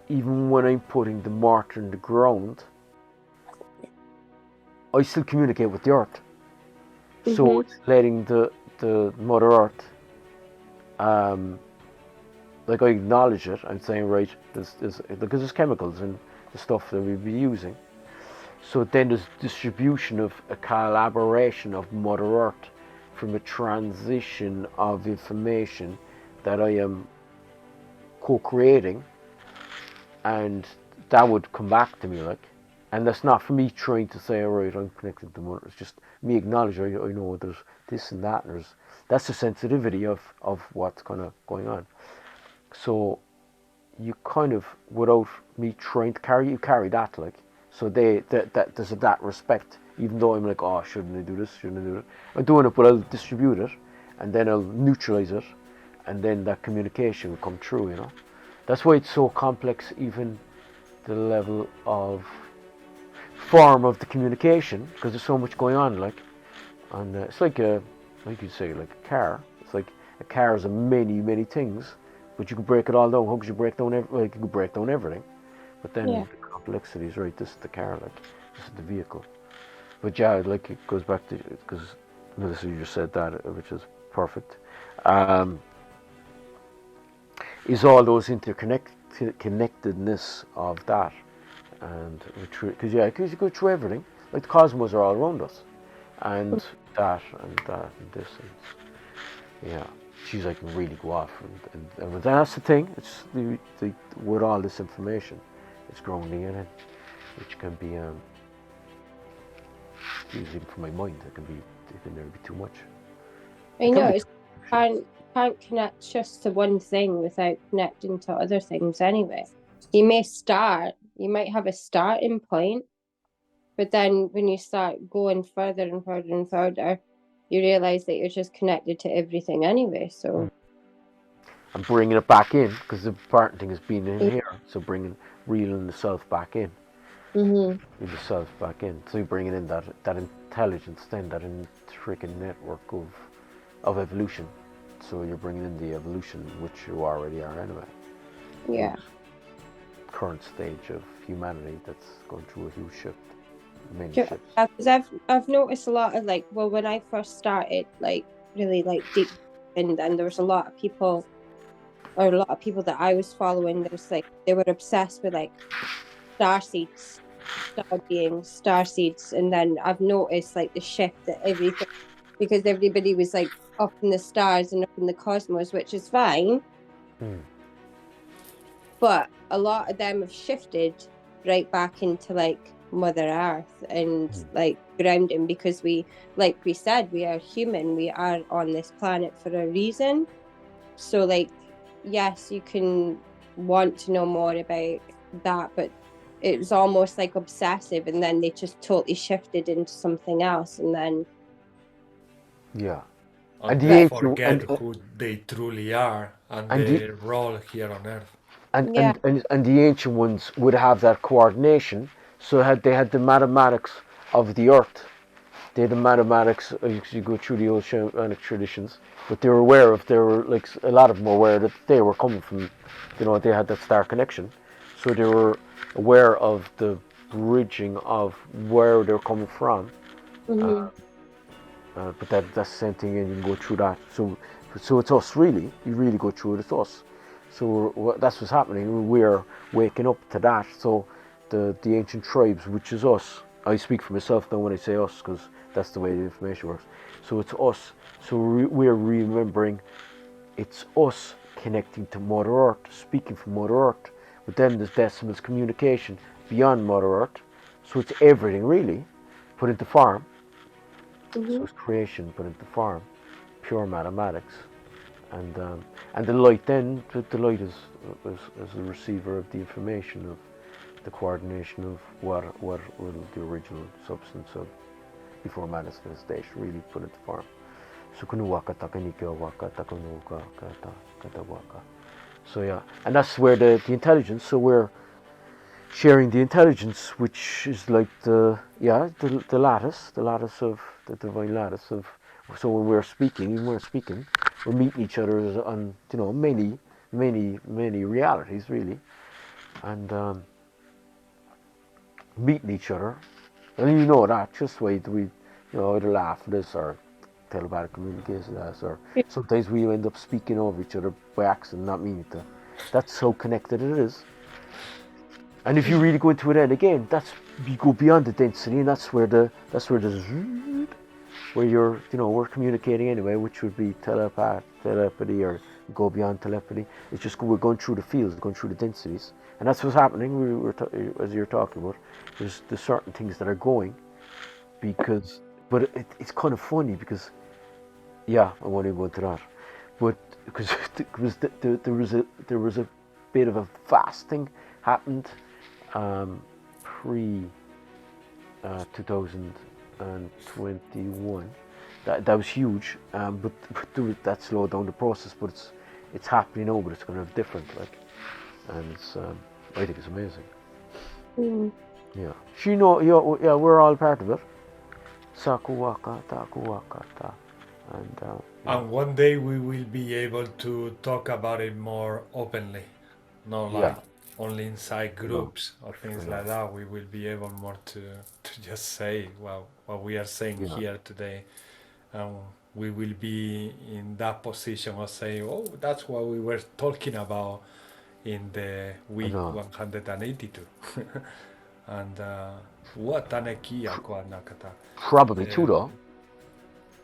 even when I'm putting the marker in the ground, I still communicate with the earth. So it's letting the Mother Earth, like, I acknowledge it. I'm saying, right, because there's chemicals in the stuff that we'll be using. So then there's distribution of a collaboration of Mother Earth from a transition of information that I am co-creating, and that would come back to me, like, and that's not for me trying to say, all right, I'm connected to Mother. It's just me acknowledging, I know there's this and that, and that's the sensitivity of what's kind of going on. So you kind of, without me trying to carry that, like, so there's that respect, even though I'm like, oh, shouldn't I do this, shouldn't I do it? I'm doing it, but I'll distribute it, and then I'll neutralize it, and then that communication will come through, you know. That's why it's so complex, even the level of form of the communication, because there's so much going on, like, and it's like you say, like a car. It's like a car is a many things, but you can break it all down. How could you break down you could break down everything, but then the complexity is, right, this is the car, like, this is the vehicle. But yeah, like, it goes back to, because Melissa, you just said that, which is perfect, is all those interconnectedness of that, and because you go through everything. like the cosmos are all around us, and that and that and this and yeah. She's like can really go off, and that's the thing. It's with all this information, it's grounding in it, which can be using for my mind. It can never be too much. I know it's can't connect just to one thing without connecting to other things anyway. You might have a starting point, but then when you start going further and further and further, you realize that you're just connected to everything anyway. So I'm bringing it back in, because the important thing is being in here. So reeling the self back in. The self back in. So you're bringing in that intelligence, then that freaking network of evolution. So you're bringing in the evolution, which you already are anyway. Yeah. Current stage of humanity that's going through a huge shift. Many Sure. shifts. Because I've noticed a lot of when I first started really deep, and there was a lot of people that I was following. There was they were obsessed with star seeds, star beings, star seeds, and then I've noticed the shift that everything, because everybody was up in the stars and up in the cosmos, which is fine. But a lot of them have shifted right back into Mother Earth and grounding, because we said, we are human, we are on this planet for a reason. So yes, you can want to know more about that, but it was almost obsessive, and then they just totally shifted into something else, and then and they forget who they truly are and their role here on Earth. And the ancient ones would have that coordination. So they had the mathematics of the earth. They had the mathematics. You go through the old shamanic traditions, but they were aware of. They were a lot of them were aware that they were coming from. They had that star connection, so they were aware of the bridging of where they're coming from. But that's the same thing, and you can go through that. So it's us really. You really go through it. It's us. So that's what's happening. We're waking up to that. So the ancient tribes, which is us. I speak for myself now when I say us, because that's the way the information works. So it's us. So we're remembering it's us connecting to Mother Earth, speaking from Mother Earth. But then there's decimals communication beyond Mother Earth. So it's everything really put into form. So it's creation put into form, pure mathematics. And the light then, the light is a receiver of the information, of the coordination of what will the original substance of before manifestation really put into form. So so yeah, and that's where the intelligence. So we're sharing the intelligence, which is the lattice of the divine lattice of. So when we're speaking, we're meeting each other on many realities really, and meeting each other, and that just wait we either laugh at this or telepathic communication this, or sometimes we end up speaking over each other by accident, not meaning to. That's how connected it is. And if you really go into it, then again, you go beyond the density, and that's where you're, we're communicating anyway, which would be telepathy, or go beyond telepathy. It's just we're going through the fields, going through the densities, and that's what's happening. As you're talking about, there's certain things that are going, but it's kind of funny because, I won't even go into that, but because there was a bit of a fasting happened pre 2021. That was huge, but that slowed down the process. But it's happening now, but it's going to be different. And it's I think it's amazing. Yeah, we're all part of it. Sakuwaka, takuwaka, ta, and one day we will be able to talk about it more openly, not only inside groups or things like that. We will be able more to just say what we are saying here today, and we will be in that position of saying, oh, that's what we were talking about in the week 182. And Watanekia Kwanakata. Probably too, though.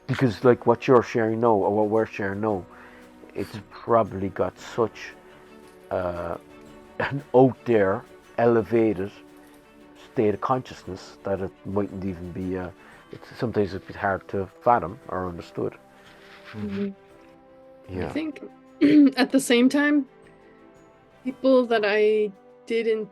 Because like what you're sharing now, or what we're sharing now, it's probably got such an out there, elevated state of consciousness that it mightn't even be, sometimes it'd be hard to fathom or understood. Mhm. Yeah. I think at the same time, people that I didn't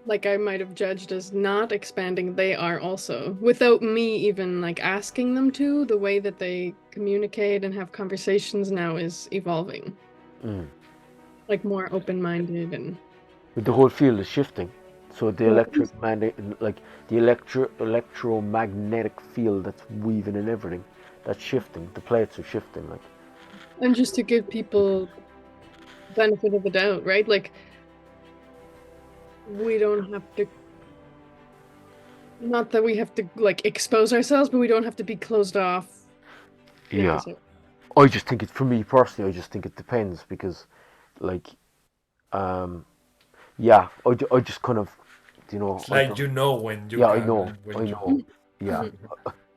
like, I might have judged as not expanding, they are also, without me even like asking them to. The way that they communicate and have conversations now is evolving, like more open-minded and. But the whole field is shifting. So the Well, electromagnetic field that's weaving in everything, that's shifting. The plates are shifting, like. And just to give people benefit of the doubt, right? Like, we don't have to, not that we have to like expose ourselves, but we don't have to be closed off. Yeah. So. I just think it, for me personally, I just think it depends because, like, yeah, I just kind of, you know. It's like you know when you Yeah, can. I know. When I you- know. Yeah,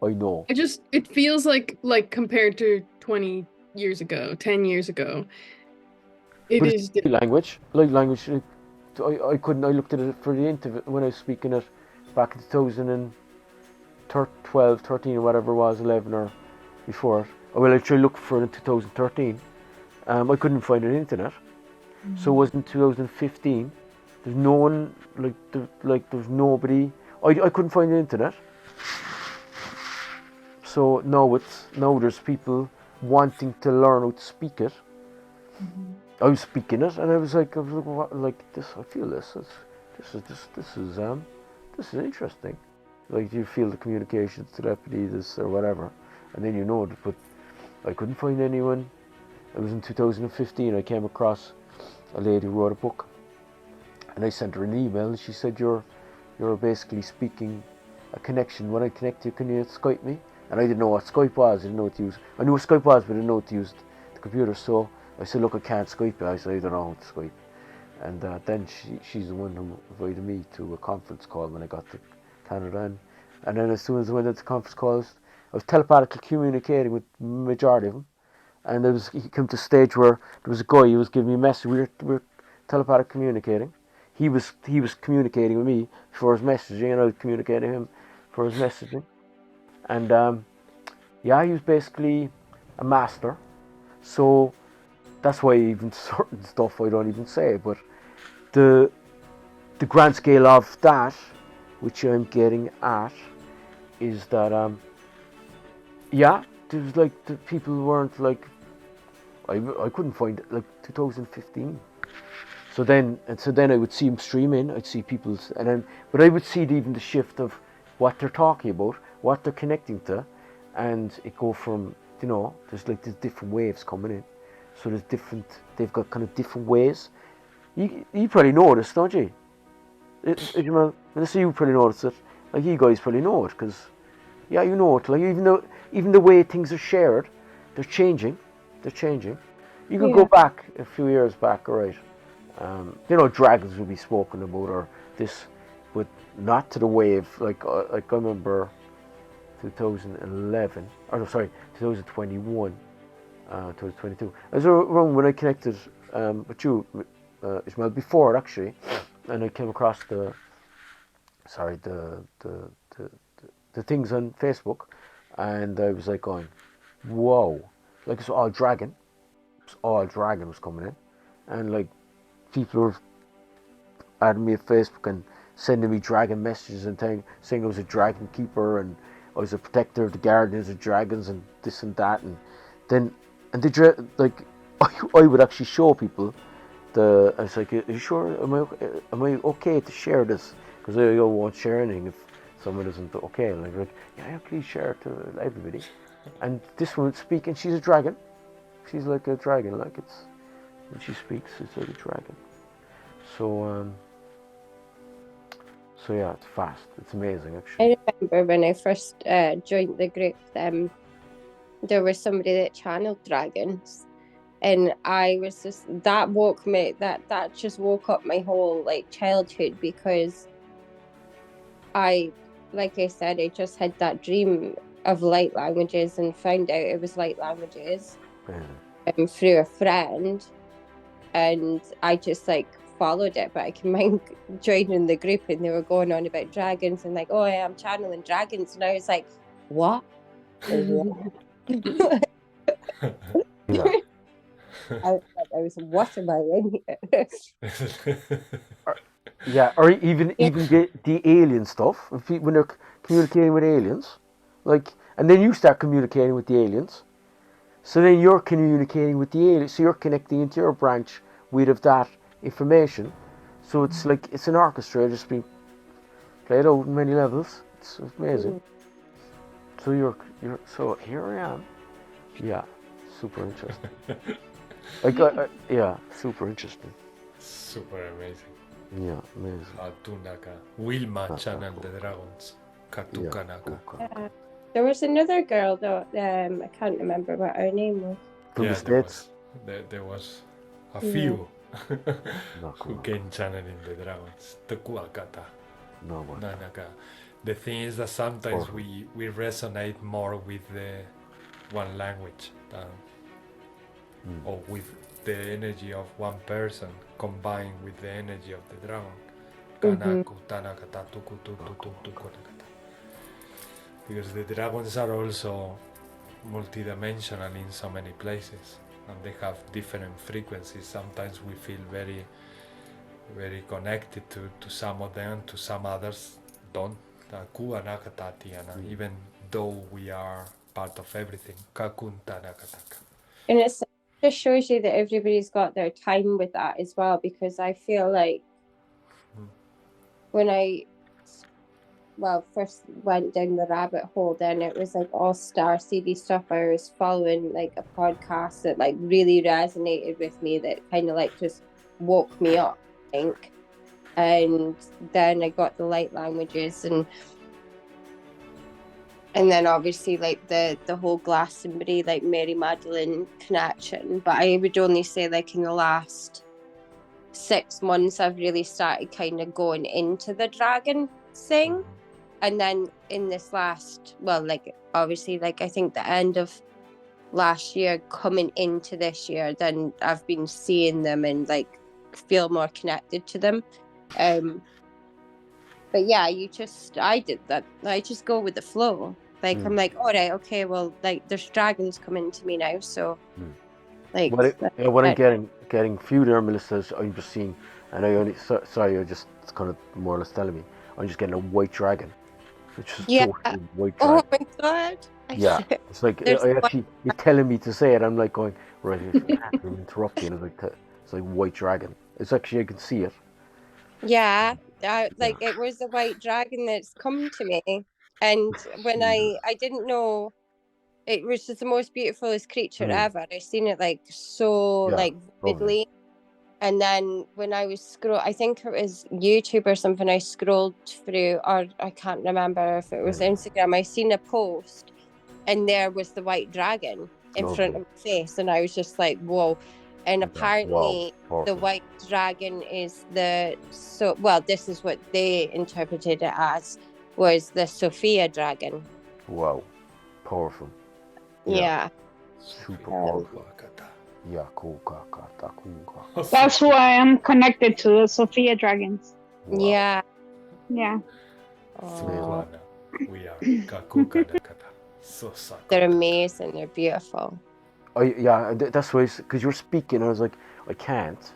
I know. It feels like compared to 20 years ago, 10 years ago, it But is. it's language, like language. I couldn't. I looked at it for the interview when I was speaking it back in 2012, 13, or whatever it was, 11 or before it. Well, I tried to look for it in 2013. I couldn't find it on the internet. So it was in 2015. There's no one there's nobody. I couldn't find it on the internet. So now there's people wanting to learn how to speak it. I was speaking it, and I was like, what, like this. I feel this is interesting. Like you feel the communication, telepathy, this or whatever, and then you know it. But I couldn't find anyone. It was in 2015. I came across a lady who wrote a book, and I sent her an email, and she said, "You're basically speaking a connection. When I connect you, can you Skype me?" And I didn't know what Skype was. I didn't know what to use. I knew what Skype was, but I didn't know what to use the computer. So I said, "Look, I can't Skype you." I said, "I don't know how to Skype." And then she's the one who invited me to a conference call when I got to Canada. And then as soon as I went into conference calls, I was telepathically communicating with the majority of them. And he came to a stage where there was a guy who was giving me a message. We were telepathic communicating. He was communicating with me for his messaging, and I was communicating with him for his messaging. And yeah, he was basically a master. So that's why even certain stuff I don't even say. But the grand scale of that, which I'm getting at, is that yeah, there was like the people weren't like. I couldn't find it, like 2015. So then I would see them stream in. I'd see people's, but I would see even the shift of what they're talking about, what they're connecting to, and it go from, you know, there's like these different waves coming in. So they've got kind of different ways. You probably noticed, don't you? You probably noticed it. Like you guys probably know it, because yeah, you know it. Like even the way things are shared, they're changing. You can go back a few years back, right? You know, dragons will be spoken about or this, but not to the wave. Like I remember 2011, or no, sorry, 2021, 2022. I was around when I connected with you, Ishmael, before it actually, and I came across the things on Facebook, and I was like going, whoa, like it's all dragon was coming in, and like people were adding me on Facebook and sending me dragon messages and saying I was a dragon keeper and I was a protector of the guardians of dragons and this and that, and I would actually show people I was like, are you sure? Am I okay to share this? Because I won't share anything if someone isn't okay. And like, yeah, please share it to everybody. And this woman speaking, she's a dragon. She's like a dragon, like it's, when she speaks, it's like a dragon. So yeah, it's fast. It's amazing, actually. I remember when I first joined the group, there was somebody that channeled dragons, and I was just, that just woke up my whole like childhood, because like I said, I just had that dream of light languages and found out it was light languages through a friend, and I just like followed it. But I can mind joining the group and they were going on about dragons and like, oh, I am channeling dragons, and I was like, what? Yeah. I was what am I in here? Yeah, or even the alien stuff. When they're communicating with aliens, like, and then you start communicating with the aliens, so then you're communicating with the aliens. So you're connecting into your branch with that information. So it's like it's an orchestra just being played out in many levels. It's amazing. So you're so here I am. Yeah, super interesting. Like yeah, super interesting. Super amazing. Yeah, amazing. Atunaka. Wilma channel the dragons. Katukanaka. Yeah, There was another girl though, I can't remember what her name was. from the States. There was a few No, who came channeling the dragons. Takuakata. No one. Nanaka. The thing is that sometimes we resonate more with the one language than or with the energy of one person combined with the energy of the dragon. Kanaku, tanakata, tuku, tuku, tuku, tuku, nakata. Because the dragons are also multidimensional in so many places and they have different frequencies. Sometimes we feel very, very connected to some of them, to some others don't. Even though we are part of everything. And it just shows you that everybody's got their time with that as well, because I feel like when I first went down the rabbit hole, then it was like all star CD stuff. I was following like a podcast that like really resonated with me, that kind of like just woke me up, I think. And then I got the light languages, and then obviously like the whole Glastonbury, like Mary Magdalene connection. But I would only say like in the last 6 months I've really started kind of going into the dragon thing. And then in this last, like obviously like I think the end of last year coming into this year, then I've been seeing them and like feel more connected to them. But yeah, I did that. I just go with the flow. Like I'm like, all right, okay, well, like there's dragons coming to me now, so like. What I'm getting few there, Melissa, is I'm just seeing, and I only sorry, you're just kind of more or less telling me, I'm just getting a white dragon, which is so white dragon. Oh my god. Yeah, it's like you're telling me to say it. I'm like going right. I'm interrupting. It's like white dragon. It's actually I can see it. Yeah, like it was the white dragon that's come to me, and when I didn't know, it was just the most beautifulest creature ever. I seen it like so like vividly, and then when I was I think it was YouTube or something, I scrolled through, or I can't remember if it was Instagram, I seen a post and there was the white dragon in front of my face, and I was just like, whoa. And apparently the white dragon is this is what they interpreted it as, was the Sophia dragon. Wow, powerful. Yeah. Super powerful. Yeah, cool. That's why I'm connected to the Sophia dragons. Wow. Yeah. Yeah. Oh. We are They're amazing. They're beautiful. That's why, because you were speaking, I was like, I can't.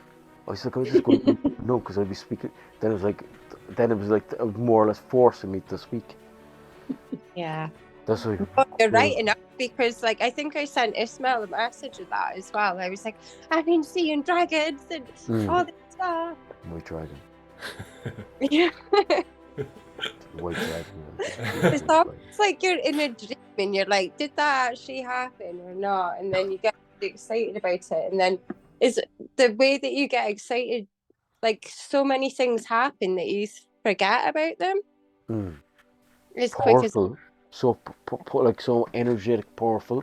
I was like, I was just going, no, because I'd be speaking. Then it was like more or less forcing me to speak. Yeah. That's why. You're right enough, because like I think I sent Ismail a message of that as well. I was like, I've been seeing dragons and all this stuff. White dragon. Yeah. White dragon. It's like you're in a dream and you're like, did that actually happen or not? And then you get excited about it, and then is the way that you get excited, like so many things happen that you forget about them. It's powerful, so so energetic, powerful,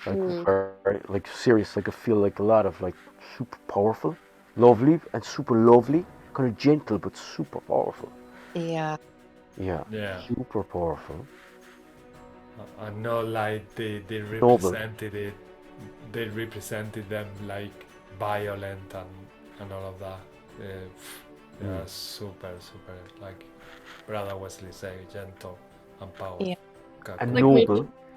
like serious. Like I feel like a lot of like super powerful, lovely, and super lovely, kind of gentle but super powerful. Yeah. Yeah. Yeah. Super powerful. And not like they Noble. represented it. They represented them like violent and all of that. Yeah, super, like Brother Wesley say, gentle and powerful. Yeah. And Like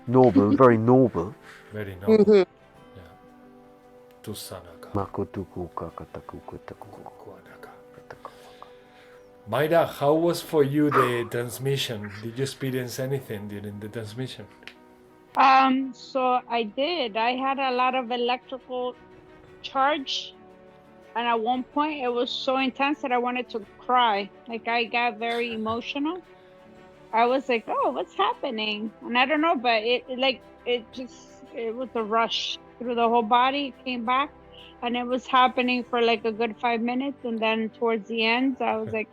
noble, very noble. Very noble. Mhm. Yeah. Tusanaka. Makotuku kakataku kutaku. Mayra, how was for you the transmission? Did you experience anything during the transmission? So I did. I had a lot of electrical charge, and at one point it was so intense that I wanted to cry. Like I got very emotional. I was like, "Oh, what's happening?" And I don't know, but it was a rush through the whole body. It came back, and it was happening for like a good 5 minutes, and then towards the end, I was like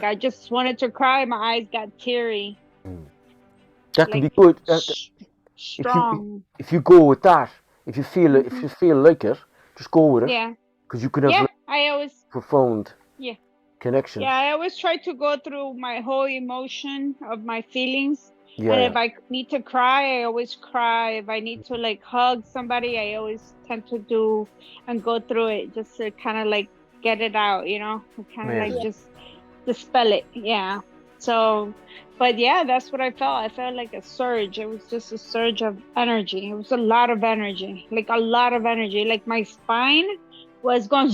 I just wanted to cry. My eyes got teary. That can Like, be good. Strong. If you go with that, if you feel it, if you feel like it, just go with it. Yeah. Because you can have Yeah. I always. profound. Yeah. Connection. Yeah, I always try to go through my whole emotion of my feelings. Yeah. And if I need to cry, I always cry. If I need to like hug somebody, I always tend to do and go through it just to kind of like get it out, you know, kind of like just dispel it. Yeah. So, but yeah, that's what I felt. I felt like a surge. It was just a surge of energy. It was a lot of energy, like a lot of energy. Like my spine was going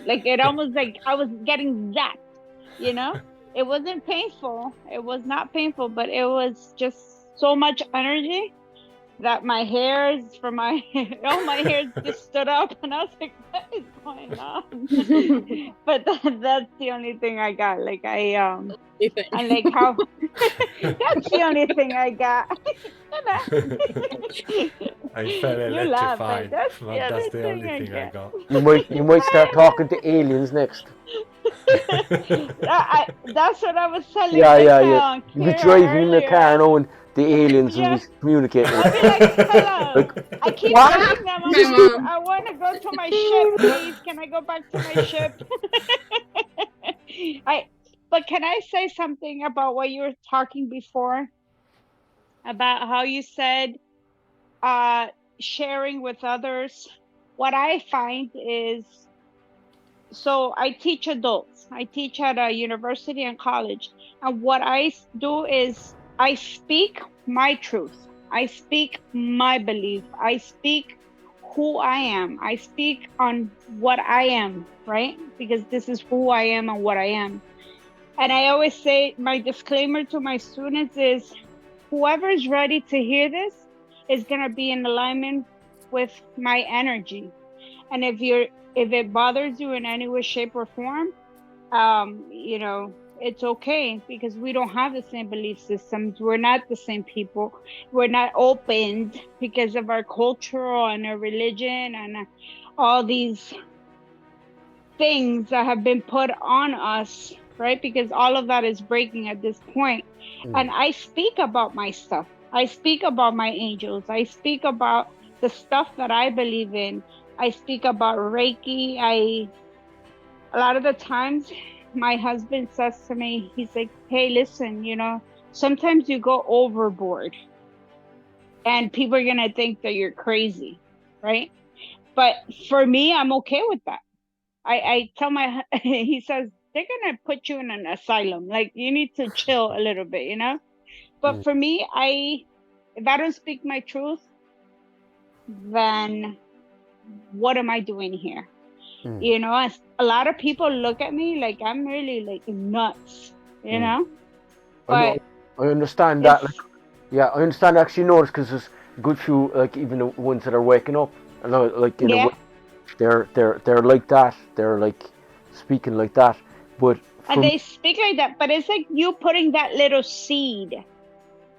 like it almost like I was getting zapped, you know. It wasn't painful. It was not painful, but it was just so much energy that my hairs from my all my hairs just stood up, and I was like, what is going on? But that's the only thing I got. Like and like how that's the only thing I got. I felt You laugh, electrified. but that's That's the the only other thing I thing got. You might start talking to aliens next. That's what I was telling Yeah. You be driving in the car knowing the aliens will be communicating. I'll be like, hello. I keep telling them, I'm like, I want to go to my ship, please. Can I go back to my ship? But can I say something about what you were talking before? About how you said sharing with others. What I find is, so I teach adults. I teach at a university and college. And what I do is I speak my truth. I speak my belief. I speak who I am. I speak on what I am, right? Because this is who I am and what I am. And I always say my disclaimer to my students is whoever's ready to hear this is going to be in alignment with my energy. And if it bothers you in any way, shape, or form, you know, it's okay, because we don't have the same belief systems. We're not the same people. We're not opened because of our cultural and our religion and all these things that have been put on us, right? Because all of that is breaking at this point. And I speak about my stuff. I speak about my angels. I speak about the stuff that I believe in. I speak about Reiki. A lot of the times my husband says to me, he's like, hey, listen, you know, sometimes you go overboard and people are going to think that you're crazy, right? But for me, I'm okay with that. I tell he says, they're going to put you in an asylum. Like, you need to chill a little bit, you know? But for me, if I don't speak my truth, then what am I doing here? You know, a lot of people look at me like I'm really like nuts, you know? But I understand that. Like, yeah, I understand actually notice, because there's a good few, like even the ones that are waking up, and like, you know, they're like that. They're like speaking like that. But and they speak like that, but it's like you putting that little seed.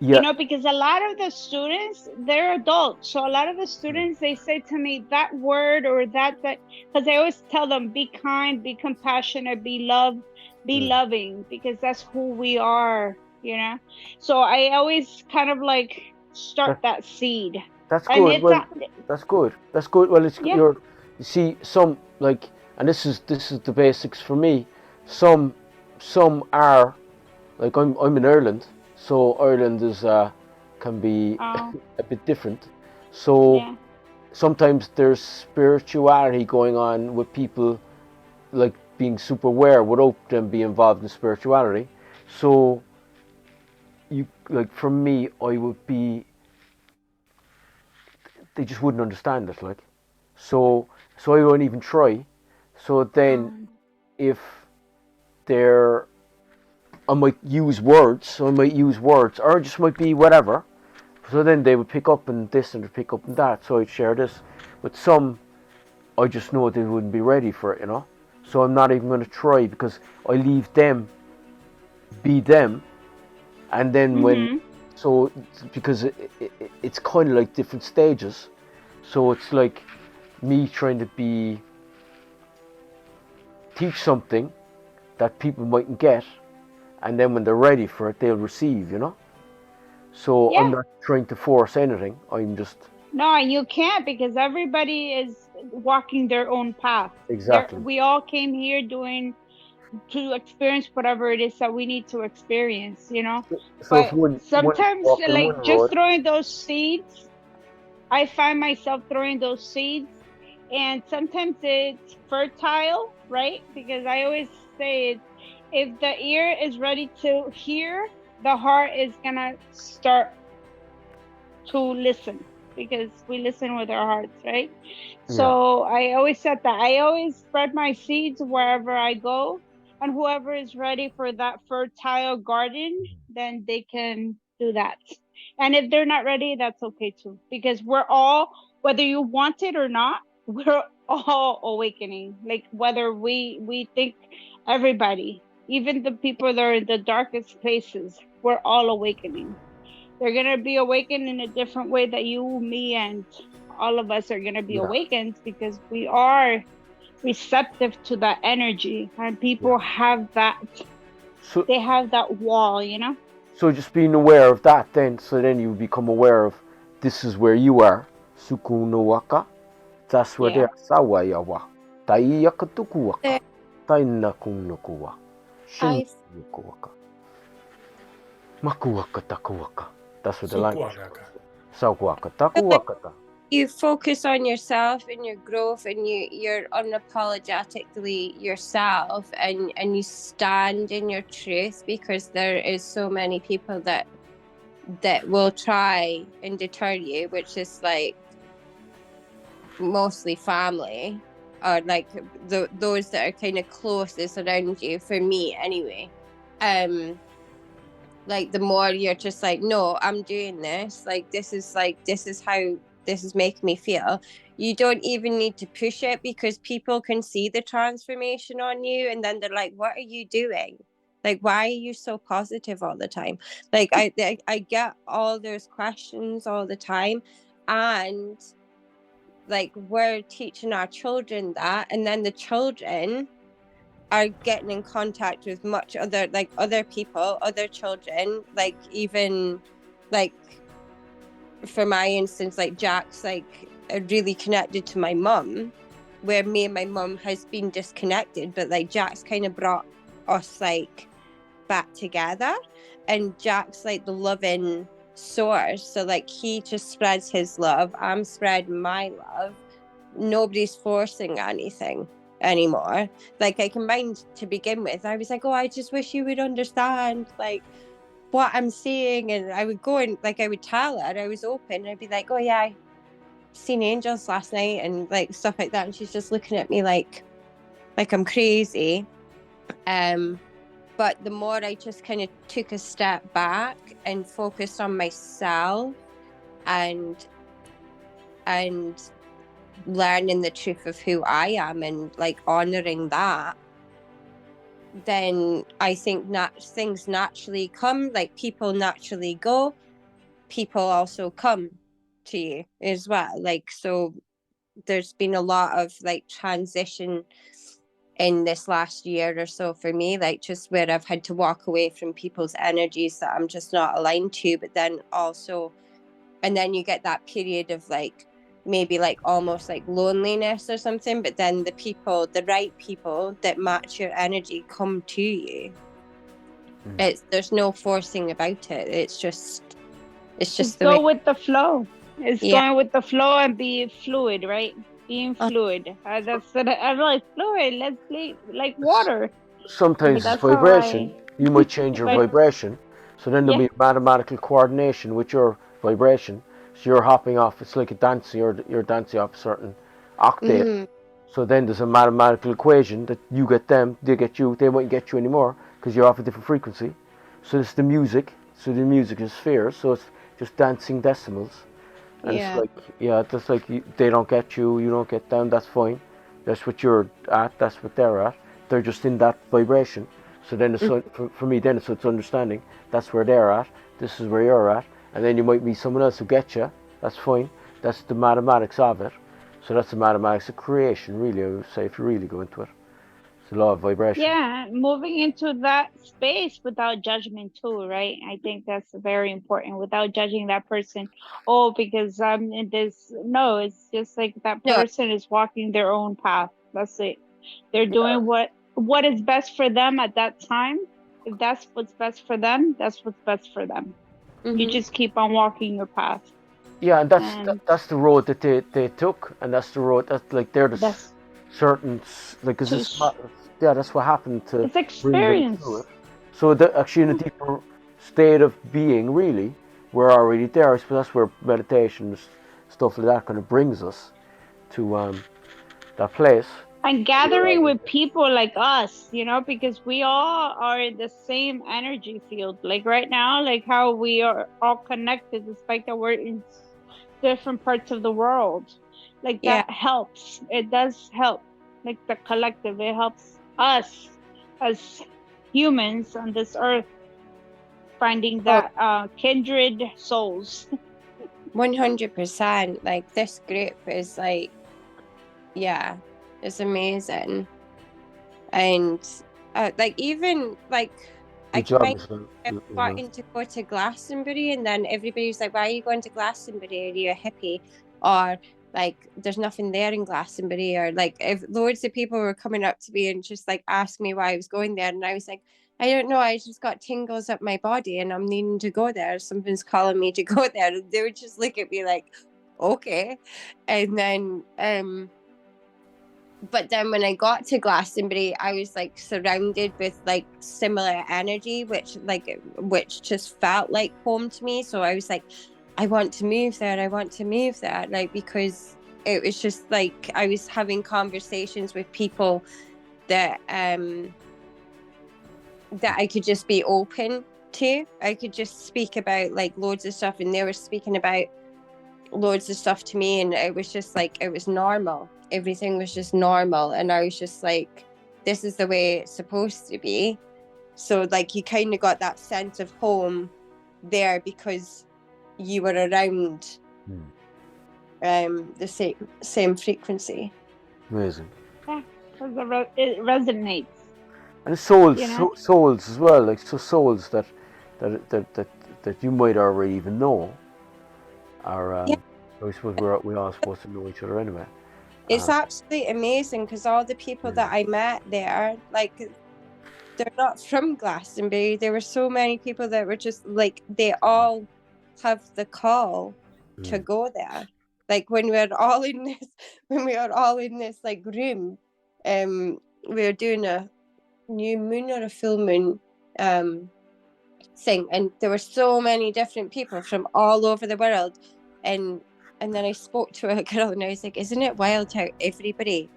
You know, because a lot of the students, they're adults. So a lot of the students, they say to me that word or that, because I always tell them, be kind, be compassionate, be loving, because that's who we are, you know? So I always kind of like start that seed. That's good. Well, that's good. That's good. Well, it's you see, some like, and this is the basics for me. Some are like I'm in Ireland, so Ireland is can be Oh, a bit different. So yeah. sometimes there's spirituality going on with people, like being super aware without them being involved in spirituality. So you, like, for me, I would be, they just wouldn't understand it, like. So I won't even try. So then if they're, I might use words, or it just might be whatever. So then they would pick up on this and pick up on that. So I'd share this. But some, I just know they wouldn't be ready for it, you know. So I'm not even going to try, because I leave them be them, and then when, so because it's kind of like different stages. So it's like me trying to teach something that people mightn't get, and then when they're ready for it, they'll receive, you know. So Yeah. I'm not trying to force anything. I'm just, No, you can't, because everybody is walking their own path. exactly. We all came here to experience whatever it is that we need to experience, you know. So if But one sometimes, walking like, one just road, throwing those seeds, I find myself throwing those seeds, and sometimes it's fertile, right? Because I always say it, if the ear is ready to hear, the heart is gonna start to listen, because we listen with our hearts, right? So I always said that I always spread my seeds wherever I go, and whoever is ready for that fertile garden, then they can do that. And if they're not ready, that's okay too, because we're all, whether you want it or not, we're all awakening. Like, whether we think, everybody, even the people that are in the darkest places, we're all awakening. They're going to be awakened in a different way that you, me, and all of us are going to be awakened, because we are receptive to that energy, and people have that, so they have that wall, you know. so just being aware of that, then, so then you become aware of, this is where you are. Suku no waka, that's where they are. Sawayawa, taiyaka tuku waka, taina kunuku wa, shin waka, maku waka taku waka. That's what the language is. Sawaka taku waka. You focus on yourself and your growth, and you're unapologetically yourself, and you stand in your truth, because there is so many people that will try and deter you, which is like mostly family, or like those that are kind of closest around you, for me anyway. Like, the more you're just like, no, I'm doing this, like, this is how this is making me feel, you don't even need to push it, because people can see the transformation on you, and then they're like, what are you doing? Like, why are you so positive all the time? Like, I get all those questions all the time, and like, we're teaching our children that, and then the children are getting in contact with much other, like, other people, other children, like, even like, for my instance, like, Jack's like really connected to my mum, where me and my mum has been disconnected, but like, Jack's kind of brought us like back together, and Jack's like the loving source, so like, he just spreads his love, I'm spreading my love, nobody's forcing anything anymore. Like, I can mind, to begin with, I was like, oh, I just wish you would understand like what I'm seeing, and I would go and like, I would tell her, I was open, I'd be like, oh yeah, I seen angels last night, and like stuff like that, and she's just looking at me like I'm crazy. But the more I just kind of took a step back and focused on myself, and learning the truth of who I am, and like honoring that, then I think things naturally come, like, people naturally go, people also come to you as well. Like, so there's been a lot of like transition in this last year or so for me, like, just where I've had to walk away from people's energies that I'm just not aligned to, but then also, and then you get that period of like, maybe like almost like loneliness or something, but then the right people that match your energy come to you. There's no forcing about it. It's just Just the way. go with the flow. It's Yeah. going with the flow and be fluid, right? Being fluid. That's what I'm like, fluid. Let's be like water. Sometimes it's That's how vibration. You might change your But- vibration, so then there'll Yeah. be mathematical coordination with your vibration. So you're hopping off. It's like a dance. You're dancing off a certain octave. Mhm. So then there's a mathematical equation that you get them, they get you. They won't get you anymore because you're off a different frequency. So it's the music. So the music is spheres. So it's just dancing decimals. And Yeah. it's like, yeah, just like they don't get you, you don't get them, that's fine. That's what you're at, that's what they're at. They're just in that vibration. So then it's, for me, then it's understanding that's where they're at, this is where you're at. And then you might meet someone else who gets you, that's fine. That's the mathematics of it. So that's the mathematics of creation, really, I would say, if you really go into it. It's a law of vibration. Yeah, moving into that space without judgment too, right? I think that's very important, without judging that person. Oh, because I'm in this. No, it's just like that No. person is walking their own path. That's it. They're doing what is best for them at that time. If that's what's best for them, that's what's best for them. You Mhm. just keep on walking your path. Yeah, and And that's the road that they took, and that's the road that, like, they're the that's certain, like, cause this, yeah, that's what happened to it's bring them experience. through it. So actually in a deeper state of being, really, we're already there. I suppose that's where meditation, stuff like that, kind of brings us to that place. And gathering with people like us, you know, because we all are in the same energy field. Like right now, like how we are all connected, despite that we're in different parts of the world. Like Yeah. that helps. It does help. Like the collective, it helps us as humans on this earth finding that kindred souls. 100%. Like this group is like, yeah, it's amazing. And like even like I Good job, might Michelle. be wanting to go to Glastonbury, and then everybody's like, "Why are you going to Glastonbury? Are you a hippie?" Or like, "There's nothing there in Glastonbury." Or like, if loads of people were coming up to me and just like asked me why I was going there, and I was like, "I don't know. I just got tingles up my body, and I'm needing to go there. Something's calling me to go there." And they would just look at me like, "Okay," and then but then when I got to Glastonbury, I was like surrounded with like similar energy, which just felt like home to me. So I was like, I want to move there. I want to move there. Like, because it was just like I was having conversations with people that that I could just be open to. I could just speak about like loads of stuff, and they were speaking about loads of stuff to me, and it was just like it was normal. Everything was just normal, and I was just like, this is the way it's supposed to be. So like you kind of got that sense of home there because you were around the same frequency. Amazing. Yeah, because it resonates. And souls, You know? souls as well, like souls that you might already even know. Are Yeah. I suppose we all supposed to know each other anyway. It's absolutely amazing because all the people that I met there, like, they're not from Glastonbury. There were so many people that were just like, they all have the call to go there. Like when we were all in this like room, we were doing a new moon or a full moon thing, and there were so many different people from all over the world, and then I spoke to a girl and I was like, isn't it wild how everybody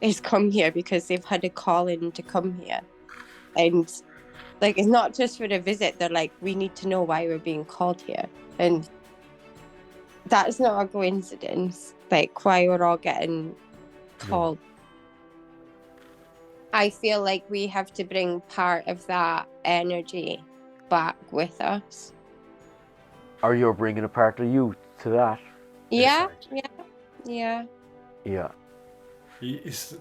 has come here because they've had a calling to come here? And like, it's not just for a visit. They're like, we need to know why we're being called here. And that's not a coincidence, like why we're all getting called. I feel like we have to bring part of that energy back with us. Are you bringing a part of you to that? Yeah, Exactly. yeah. It's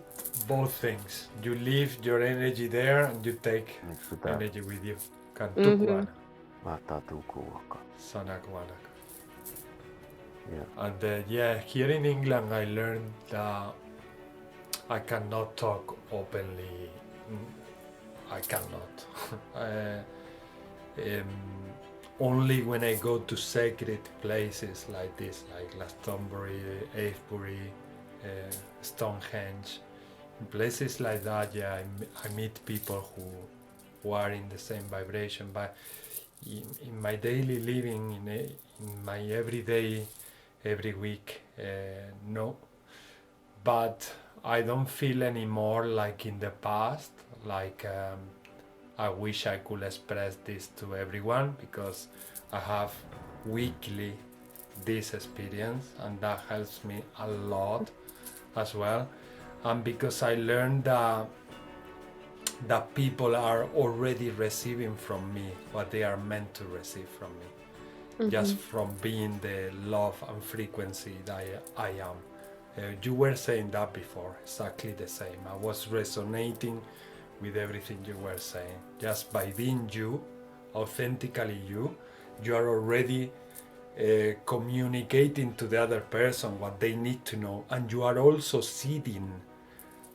both things. You leave your energy there and you take energy with you. Kantukwana, Sanakwanaka. And here in England I learned that I cannot talk openly I cannot. Only when I go to sacred places like this, like Glastonbury, Avebury, Stonehenge, places like that, yeah, I meet people who are in the same vibration. But in my daily living, in my everyday, every week, no. But I don't feel anymore like in the past, like I wish I could express this to everyone, because I have weekly this experience, and that helps me a lot as well. And because I learned that people are already receiving from me what they are meant to receive from me, just from being the love and frequency that I am. You were saying that before, exactly the same. I was resonating with everything you were saying. Just by being you, authentically you, you are already communicating to the other person what they need to know, and you are also seeding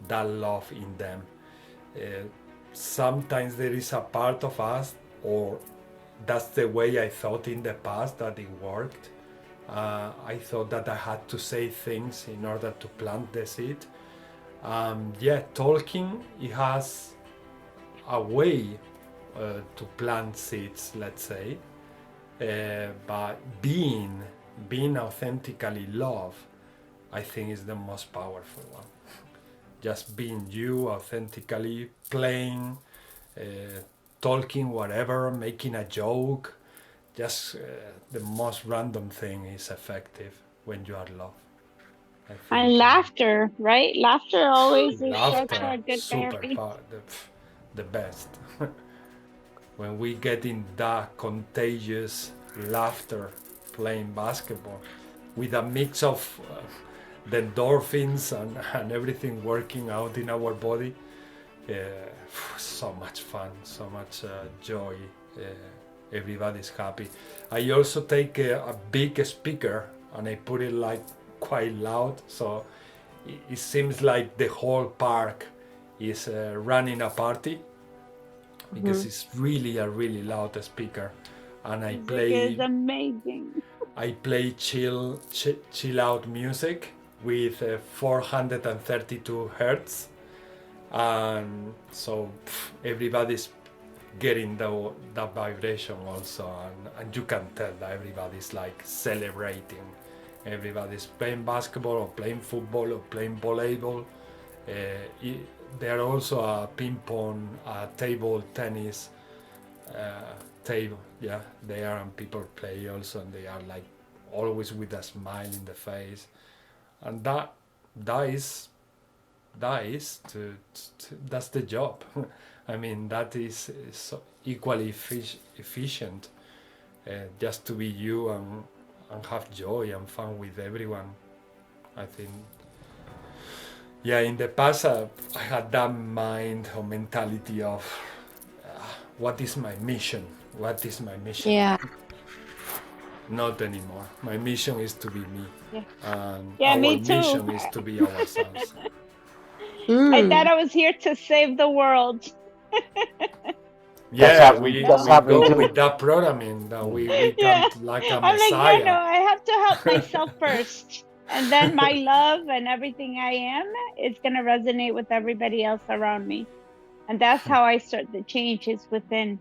that love in them. Sometimes there is a part of us, or that's the way I thought in the past that it worked. I thought that I had to say things in order to plant the seed. Yeah, talking, it has a way to plant seeds, let's say, but being authentically love, I think, is the most powerful one. Just being you authentically, playing, talking, whatever, making a joke, just the most random thing is effective when you are love. And laughter, right? Laughter always is such Laughter, a good super therapy. the best. When we get in that contagious laughter playing basketball with a mix of the endorphins and everything working out in our body, so much fun, so much joy, everybody's happy. I also take a big speaker and I put it like quite loud, so it seems like the whole park is running a party, because it's really a really loud speaker, and I play. It's amazing. I play chill out music with 432 hertz, and so everybody's getting that vibration also, and you can tell that everybody's like celebrating. Everybody's playing basketball or playing football or playing volleyball. There are also a ping pong, table tennis table, yeah, there, and people play also, and they are like always with a smile in the face, and that is that's the job. I mean, that is so equally efficient, just to be you and have joy and fun with everyone. I think, yeah, in the past I had that mind or mentality of what is my mission? What is my mission? Yeah. Not anymore. My mission is to be me. Yeah. And Yeah, our me too. mission is to be ourselves. I thought I was here to save the world. Yeah, That's we happening go too. with that programming that we Yeah. can't, like a I'm like, messiah. no, I have to help myself first. And then my love and everything I am is going to resonate with everybody else around me. And that's how I start the change, is within,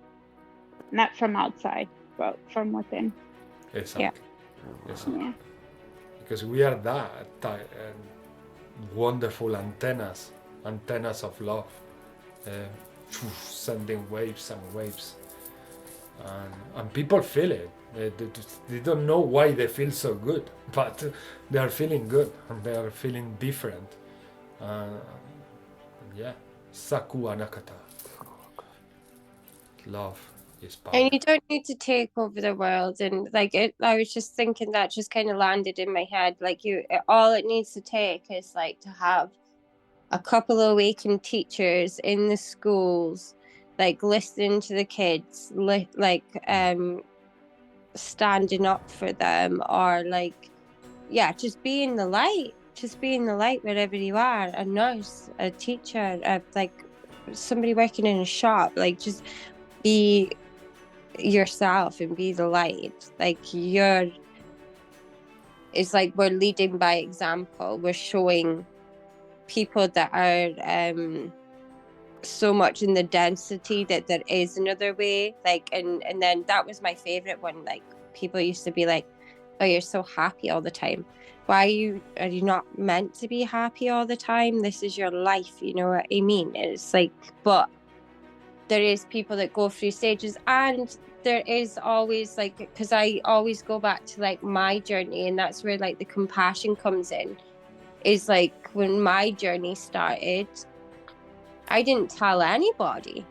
not from outside, but from within. Exactly. Exactly. Yeah. Because we are that wonderful antennas of love, sending waves and waves, and people feel it. They don't know why they feel so good, but they are feeling good and they are feeling different. Yeah, Saku Anakata. Love is power. And you don't need to take over the world. And like I was just thinking, that just kind of landed in my head. Like all it needs to take is like to have a couple of awakened teachers in the schools, like listening to the kids, standing up for them, or like, yeah, just being the light wherever you are. A nurse, a teacher, like somebody working in a shop, like just be yourself and be the light. Like it's like we're leading by example. We're showing people that are so much in the density that there is another way. Like and then that was my favorite one. Like people used to be like, oh, you're so happy all the time. Why are you not meant to be happy all the time? This is your life, you know what I mean? It's like, but there is people that go through stages, and there is always like, because I always go back to like my journey, and that's where like the compassion comes in. Is like when my journey started, I didn't tell anybody.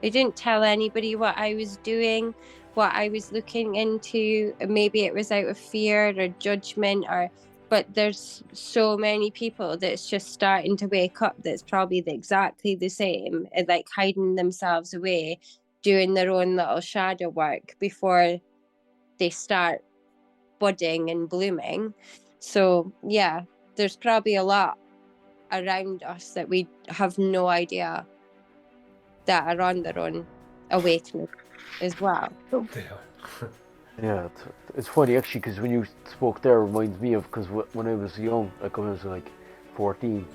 I didn't tell anybody what I was doing, what I was looking into. Maybe it was out of fear or judgment, but there's so many people that's just starting to wake up that's probably exactly the same, and like hiding themselves away, doing their own little shadow work before they start budding and blooming. So yeah, there's probably a lot around us that we have no idea that are on their own awakening as well. Yeah, it's funny actually, because when you spoke there, it reminds me of, because when I was young, like when I was like 14,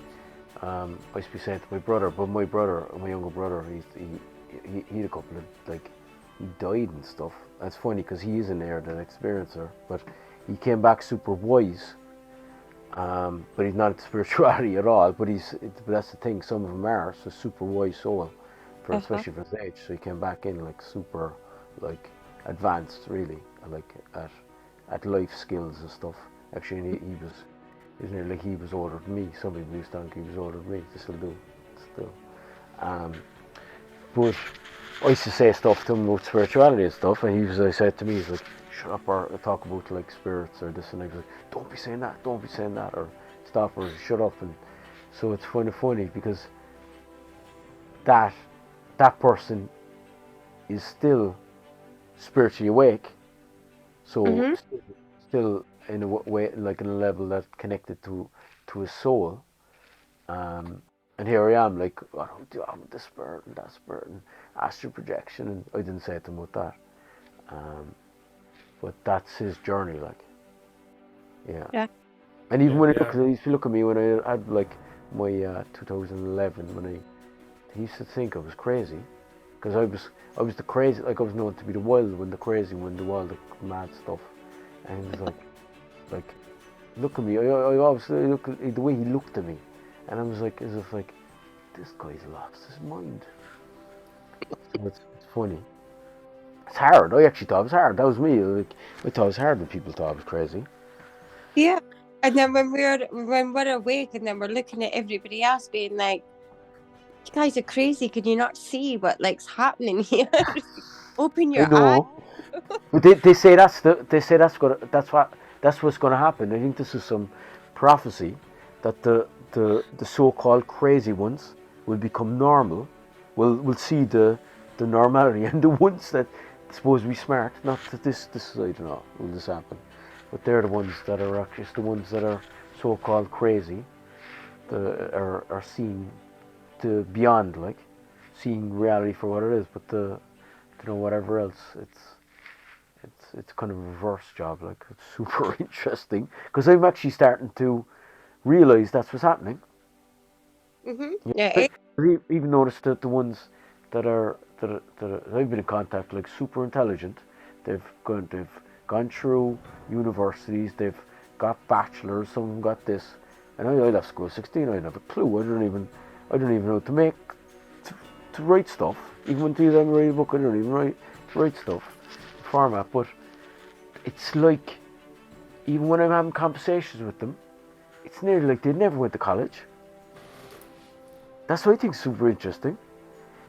I used to be saying to my brother, but my younger brother, he had a couple of, like, he died and stuff. That's funny because he is an near-death experiencer, but he came back super wise. But he's not spirituality at all. But that's the thing. Some of them are so super wise soul, especially for his age. So he came back in like super, like advanced, really, like at life skills and stuff. Actually, he was, isn't it? Like he was older than me. Some people used to think he was older than me. They still do, still. But I used to say stuff to him about spirituality and stuff, and I said to me, he's like, shut up, or talk about like spirits or this, and I was like, don't be saying that, or stop, or shut up. And so it's funny because that person is still spiritually awake, so still in a way, like in a level that's connected to his soul. And here I am, like, I don't do this spirit and that spirit and astral projection, and I didn't say to him about that. But that's his journey, like, yeah. And even when if you look at me when I had like my 2011, he used to think I was crazy, because I was the crazy, like I was known to be the wild one, the crazy one, the wild, the mad stuff, and he was like, look at me. I obviously look at the way he looked at me, and I was like, as if like, this guy's lost his mind. So it's funny. It's hard. I actually thought it was hard. That was me. Like, I thought it was hard when people thought I was crazy. Yeah. And then when we're awake, and then we're looking at everybody else being like, you guys are crazy. Can you not see what like's happening here? Open your eyes. But they say that's what's gonna happen. I think this is some prophecy that the so-called crazy ones will become normal. We'll see the normality, and the ones that supposed to be smart, not that this I don't know, will this happen, but they're the ones that are actually the ones that are so-called crazy, are seen to beyond, like seeing reality for what it is, but whatever else, it's kind of a reverse job. Like, it's super interesting, because I'm actually starting to realize that's what's happening. Yeah. I even noticed that the ones that I've been in contact, like super intelligent, they've gone through universities, they've got bachelors, some of them got this, and I left school at 16. I didn't have a clue. I don't even know to write stuff. Even when I write a book, I don't even write stuff format. But it's like, even when I'm having conversations with them, it's nearly like they never went to college. That's what I think is super interesting.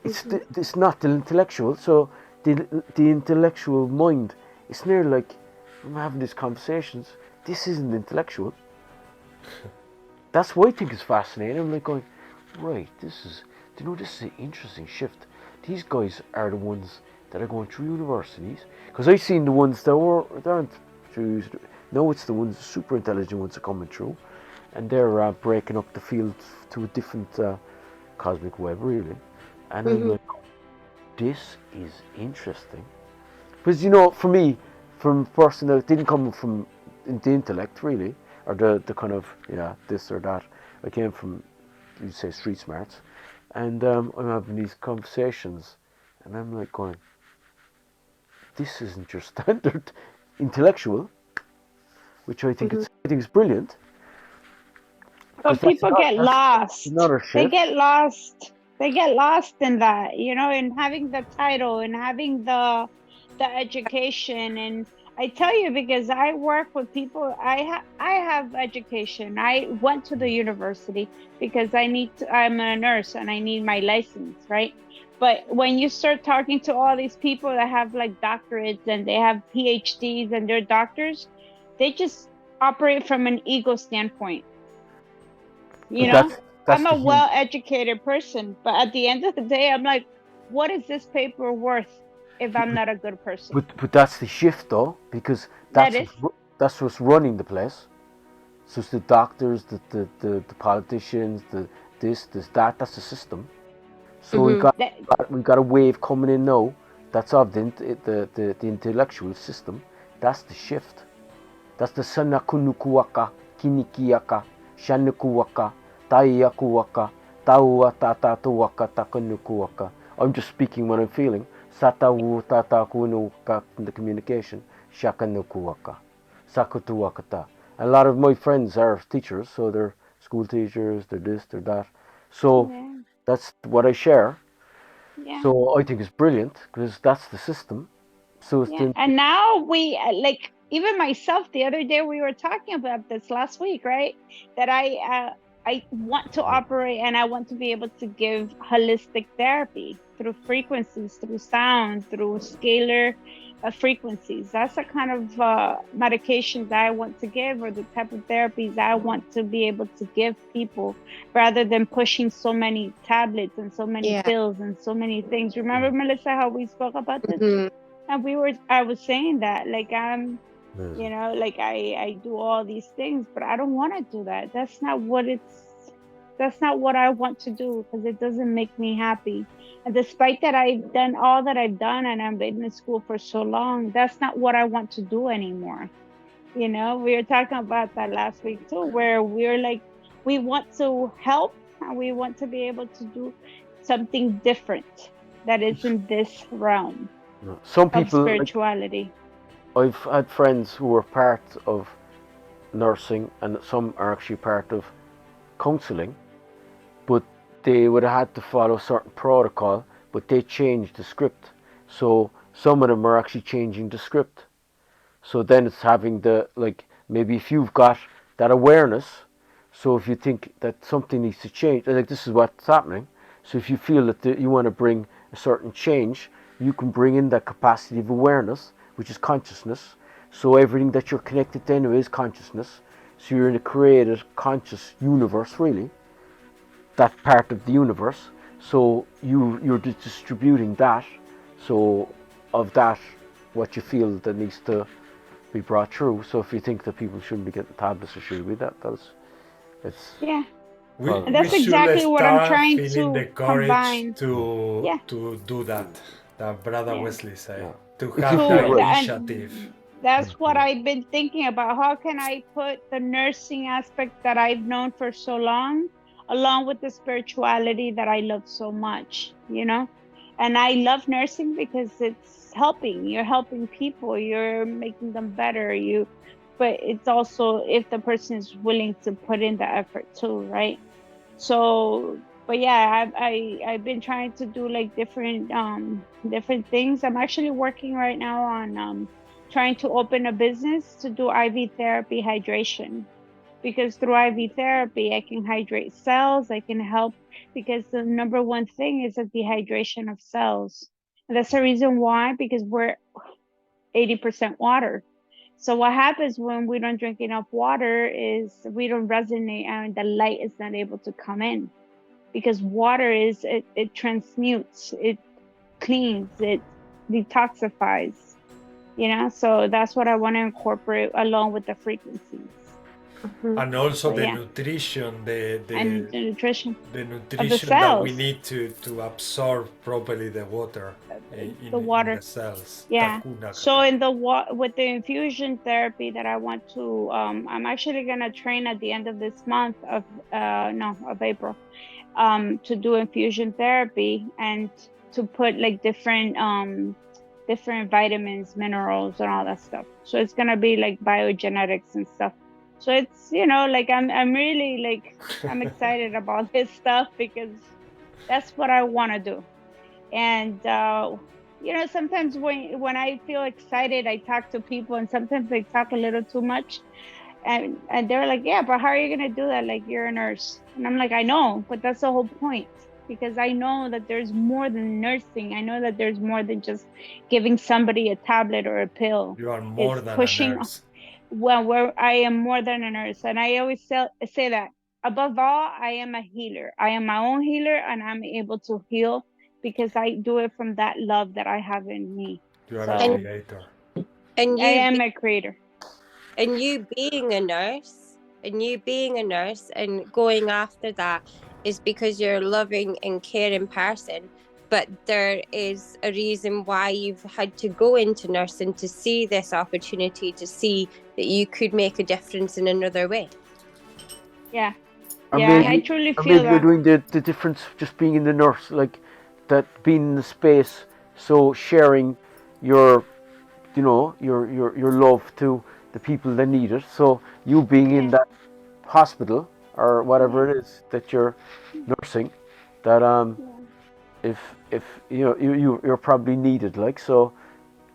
It's not the intellectual. So the intellectual mind, it's nearly like, I'm having these conversations, this isn't intellectual. That's what I think is fascinating. I'm like going, right, this is an interesting shift. These guys are the ones that are going through universities, because I've seen the ones that aren't through. No, it's the ones, the super intelligent ones, are coming through, and they're breaking up the field to a different cosmic web, really. And I'm like, this is interesting. Because, you know, for me, from first, it didn't come from the intellect, really, or the kind of, this or that. I came from, you'd say, street smarts. And I'm having these conversations, and I'm like going, this isn't your standard intellectual, which I think is brilliant. But people get lost. Another They shift. get lost. They get lost in that, you know, in having the title and having the education. And I tell you, because I work with people, I have education. I went to the university because I'm a nurse and I need my license, right? But when you start talking to all these people that have like doctorates and they have PhDs and they're doctors, they just operate from an ego standpoint. You know, I'm a well-educated person, but at the end of the day, I'm like, what is this paper worth if I'm not a good person? But that's the shift, though, because that's what's running the place. So it's the doctors, the politicians, this, that. That's the system. So we got a wave coming in now. That's of the intellectual system. That's the shift. That's the sanakunukuaka, kinikiaka, shanukuaka, taiyakuaka, taua tatatuaka, takanukuaka. I'm just speaking what I'm feeling. Satawu tatakunuka in the communication, shakanukuaka, sakutuakata. A lot of my friends are teachers, so they're school teachers, they're this, they're that. So that's what I share. Yeah. So I think it's brilliant because that's the system. So it's and now we like, even myself, the other day we were talking about this last week, right? That I want to operate and I want to be able to give holistic therapy through frequencies, through sound, through scalar frequencies. That's the kind of medications I want to give, or the type of therapies I want to be able to give people, rather than pushing so many tablets and so many pills and so many things. Remember, Melissa, how we spoke about this? And I was saying that, like, you know, like I do all these things, but I don't want to do that. That's not what I want to do, because it doesn't make me happy. And despite that I've done all that I've done and I've been in school for so long, that's not what I want to do anymore. You know, we were talking about that last week too, where we're like, we want to help and we want to be able to do something different that is in this realm. Some people, of spirituality. I've had friends who were part of nursing, and some are actually part of counselling, but they would have had to follow a certain protocol, but they changed the script. So some of them are actually changing the script. So then it's having like, maybe if you've got that awareness, so if you think that something needs to change, like this is what's happening. So if you feel that you want to bring a certain change, you can bring in that capacity of awareness, which is consciousness. So everything that you're connected to anyway is consciousness. So you're in a created conscious universe, really, that part of the universe. So you're distributing that. So of that, what you feel that needs to be brought through. So if you think that people shouldn't be getting tablets, or should be that's and that's exactly what I'm trying feeling to the courage combine. to do that Brother Wesley said, to have So that initiative. That's what I've been thinking about. How can I put the nursing aspect that I've known for so long, along with the spirituality that I love so much, you know? And I love nursing because it's helping. You're helping people. You're making them better. But it's also if the person is willing to put in the effort too, right? So, but yeah, I've been trying to do like different things. I'm actually working right now on trying to open a business to do IV therapy hydration, because through IV therapy I can hydrate cells. I can help, because the number one thing is the dehydration of cells, and that's the reason why, because we're 80% water. So what happens when we don't drink enough water is we don't resonate and the light is not able to come in, because water it transmutes, it cleans, it detoxifies, you know? So that's what I want to incorporate along with the frequencies. And also So, the yeah. nutrition, And the nutrition the of the nutrition that we cells. need to absorb properly the water in The water. the cells. Yeah. Takuna So kata. in the with the infusion therapy that I want to, I'm actually gonna train at the end of this month of April, to do infusion therapy and to put like different vitamins, minerals, and all that stuff. So it's gonna be like biogenetics and stuff. So it's, like I'm really like I'm excited about this stuff because that's what I want to do. And sometimes when I feel excited, I talk to people, and sometimes I talk a little too much, and they're like, yeah, but how are you gonna do that? Like, you're a nurse. And I'm like, I know, but that's the whole point, because I know that there's more than nursing. I know that there's more than just giving somebody a tablet or a pill. You are more It's than pushing. a nurse. Well, where I am more than a nurse, and I always say that above all, I am a healer. I am my own healer, and I'm able to heal because I do it from that love that I have in me. You are So, a creator. And I you am a creator. and you being a nurse and going after that is because you're a loving and caring person, but there is a reason why you've had to go into nursing, to see this opportunity, to see that you could make a difference in another way. Yeah. Or Yeah, maybe, I truly or feel maybe you're that. doing the difference just being in the nurse, like that, being in the space, so sharing your your love to the people that need it. So you being in that hospital or whatever it is that you're nursing, that if you're probably needed, like, so,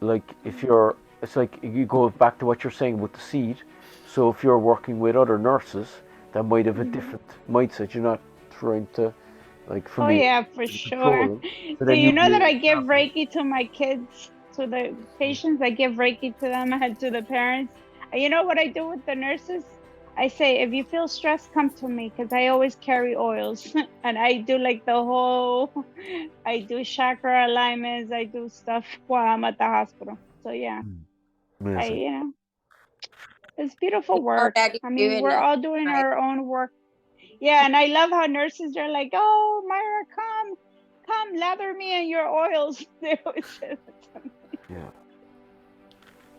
like, if you're, it's like you go back to what you're saying with the seed. So if you're working with other nurses that might have a different mindset, you're not trying to, like, for Oh me, yeah, for control sure. them. So Do then you know that I be give example. Reiki to my kids, to the patients? I give Reiki to them and to the parents. And you know what I do with the nurses? I say, if you feel stressed, come to me, because I always carry oils. And I do like I do chakra alignments, I do stuff while I'm at the hospital. So yeah, Amazing. it's beautiful You're work. already I mean, doing we're it, all doing right? our own work. Yeah, and I love how nurses are like, oh, Myra, come, lather me in your oils. They always say that to me. Yeah.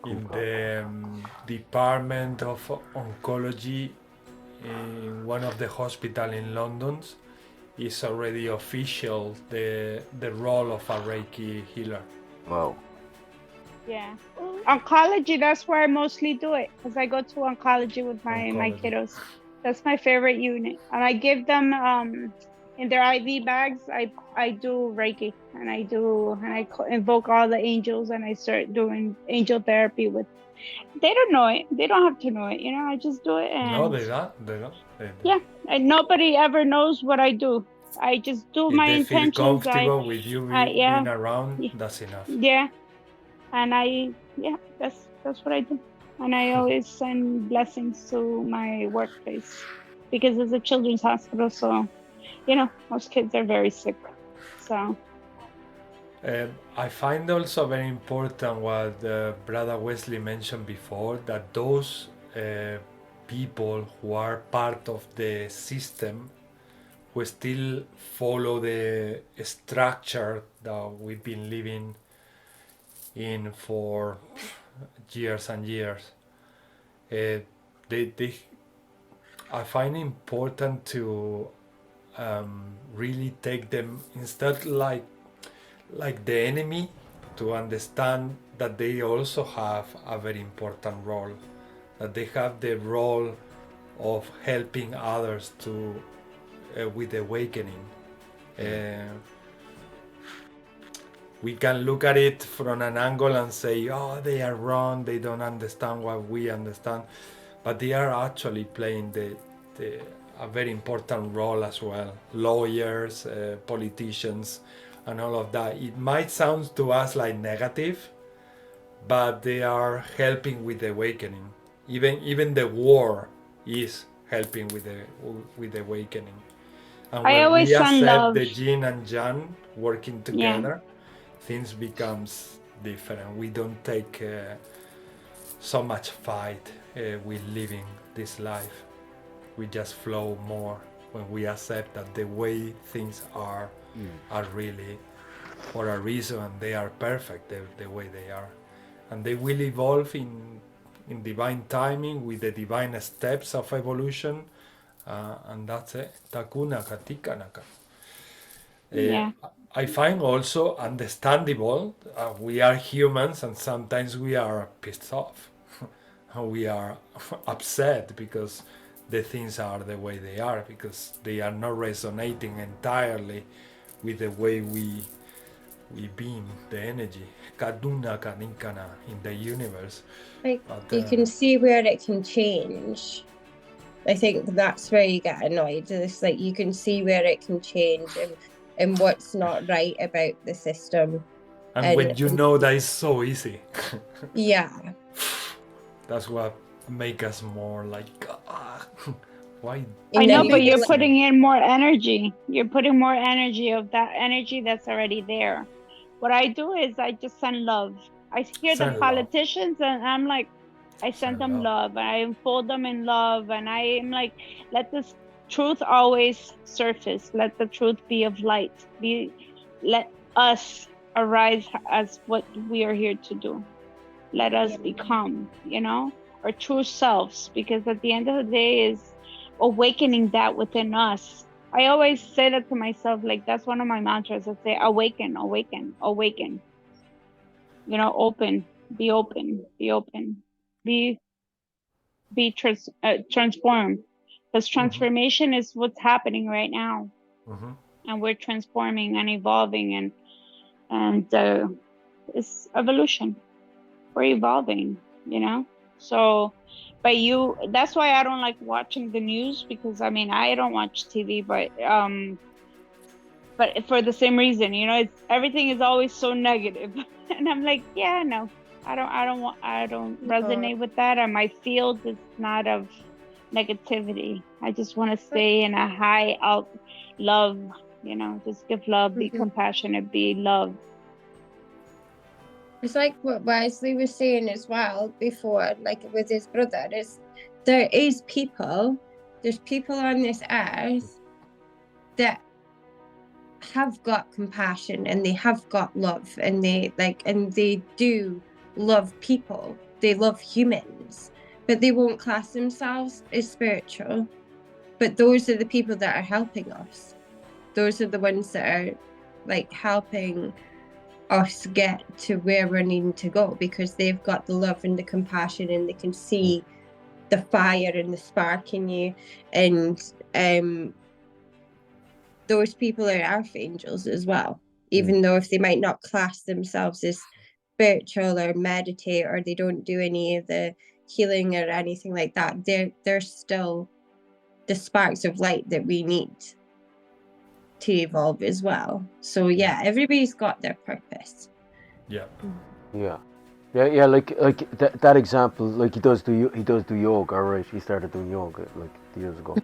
In the Department of Oncology in one of the hospitals in London, is already official the role of a Reiki healer. Wow. Yeah. Oncology, that's where I mostly do it, because I go to oncology with my Oncology. kiddos. That's my favorite unit. And I give them in their IV bags, I do Reiki, and I invoke all the angels, and I start doing angel therapy with. They don't know it. They don't have to know it. I just do it, No, and they don't. yeah, and nobody ever knows what I do. I just do If my they feel intentions. comfortable with you being around, that's enough. Yeah, and that's what I do. And I always send blessings to my workplace, because it's a children's hospital, so most kids are very sick. So I find also very important what Brother Wesley mentioned before, that those people who are part of the system, who still follow the structure that we've been living in for years and years, I find it important to really take them instead like the enemy, to understand that they also have a very important role, that they have the role of helping others to with awakening. We can look at it from an angle and say, oh, they are wrong, they don't understand what we understand, but they are actually playing a very important role as well. Lawyers, politicians, and all of that. It might sound to us like negative, but they are helping with the awakening. Even the war is helping with the awakening. And I when always we send accept love. the yin and yang working together, things becomes different. We don't take so much fight we living this life. We just flow more when we accept that the way things are really for a reason, and they are perfect the way they are, and they will evolve in divine timing with the divine steps of evolution, and that's it. Takunaka tikanaka. Yeah. I find also understandable. We are humans, and sometimes we are pissed off. We are upset because the things are the way they are, because they are not resonating entirely with the way we beam the energy kaduna kaninkana in the universe. Like, But, you can see where it can change. I think that's where you get annoyed. It's like you can see where it can change and what's not right about the system. and when you know that is so easy, Yeah. that's what make us more like why. I know, then but you you're like- putting in more energy. You're putting more energy of that energy that's already there. What I do is I just send love. I hear Send the love. politicians and I'm like, I send Send them love. love. And I unfold them in love. And I am like, let this truth always surface. Let the truth be of light. Let us arise as what we are here to do. Let us become, our true selves. Because at the end of the day is awakening that within us. I always say that to myself, like that's one of my mantras. I say, awaken, awaken, awaken. Open, be open, be open, be transformed. Because transformation is what's happening right now, and we're transforming and evolving, and it's evolution. We're evolving, So. But that's why I don't like watching the news, because I don't watch TV, but for the same reason, everything is always so negative. And I'm like, yeah, no, I don't resonate with that. And my field is not of negativity. I just want to stay in a high out love, just give love, be compassionate, be love. It's like what Wesley was saying as well before, like with his brother, there's people on this earth that have got compassion and they have got love, and they do love people. They love humans, but they won't class themselves as spiritual. But those are the people that are helping us. Those are the ones that are like helping us get to where we're needing to go, because they've got the love and the compassion, and they can see the fire and the spark in you. And those people are archangels as well, even though if they might not class themselves as spiritual or meditate, or they don't do any of the healing or anything like that, they're still the sparks of light that we need to evolve as well. So yeah, everybody's got their purpose. Yeah. Like that example, like he does do yoga, right? He started doing yoga like years ago.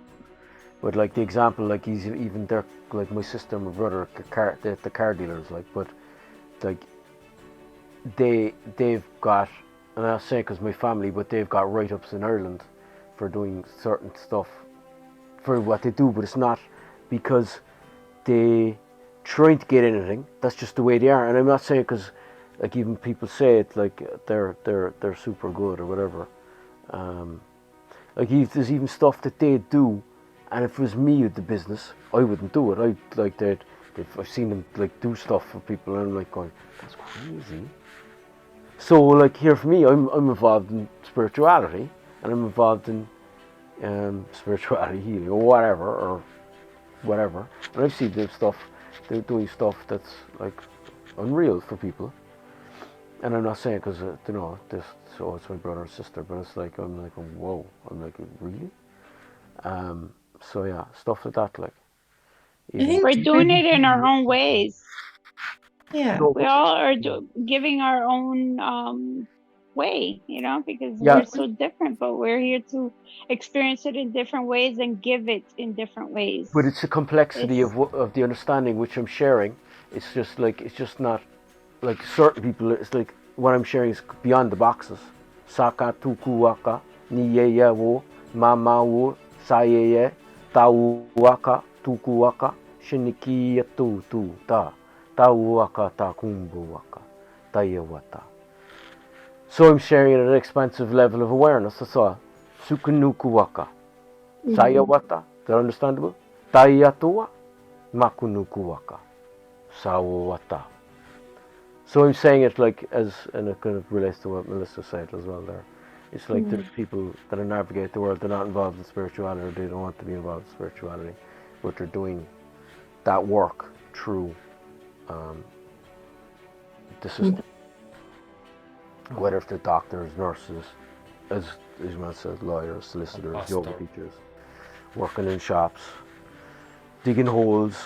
But like the example, like he's even there, like my sister and my brother, the car dealers, like, but like they've got, and I'm not saying because my family, but they've got write-ups in Ireland for doing certain stuff for what they do, but it's not because they trying to get anything. That's just the way they are. And I'm not saying because like even people say it like they're super good or whatever. Like there's even stuff that they do, and if it was me with the business, I wouldn't do it. I've seen them like do stuff for people, and I'm like going, that's crazy. So like here for me, I'm involved in spirituality, and I'm involved in spirituality healing or whatever. And I see they're doing stuff that's like unreal for people. And I'm not saying because it's my brother and sister, but it's like I'm like, whoa, I'm like, really? So yeah, stuff like that, like. We're doing it in our own ways. Yeah. We all are giving our own way, because we're so different, but we're here to experience it in different ways and give it in different ways. But it's a complexity of the understanding which I'm sharing. It's just not like certain people. It's like what I'm sharing is beyond the boxes. Saka tuku waka, Niyeye wo, mama wo, sayeye, tauaka, tukuaka, shinikiya tu ta, tauaka ta kumbuaka, tayawata. So I'm sharing at an expansive level of awareness. That's all. Sukunukuwaka. Sayawata. Is that understandable? Tayatua. Makunukuwaka. Sawata. So I'm saying it like as, and it kind of relates to what Melissa said as well there. It's like there's people that navigate the world, they're not involved in spirituality, or they don't want to be involved in spirituality, but they're doing that work through the system. Whether if they're doctors, nurses, as Ismail said, lawyers, solicitors, yoga teachers, working in shops, digging holes,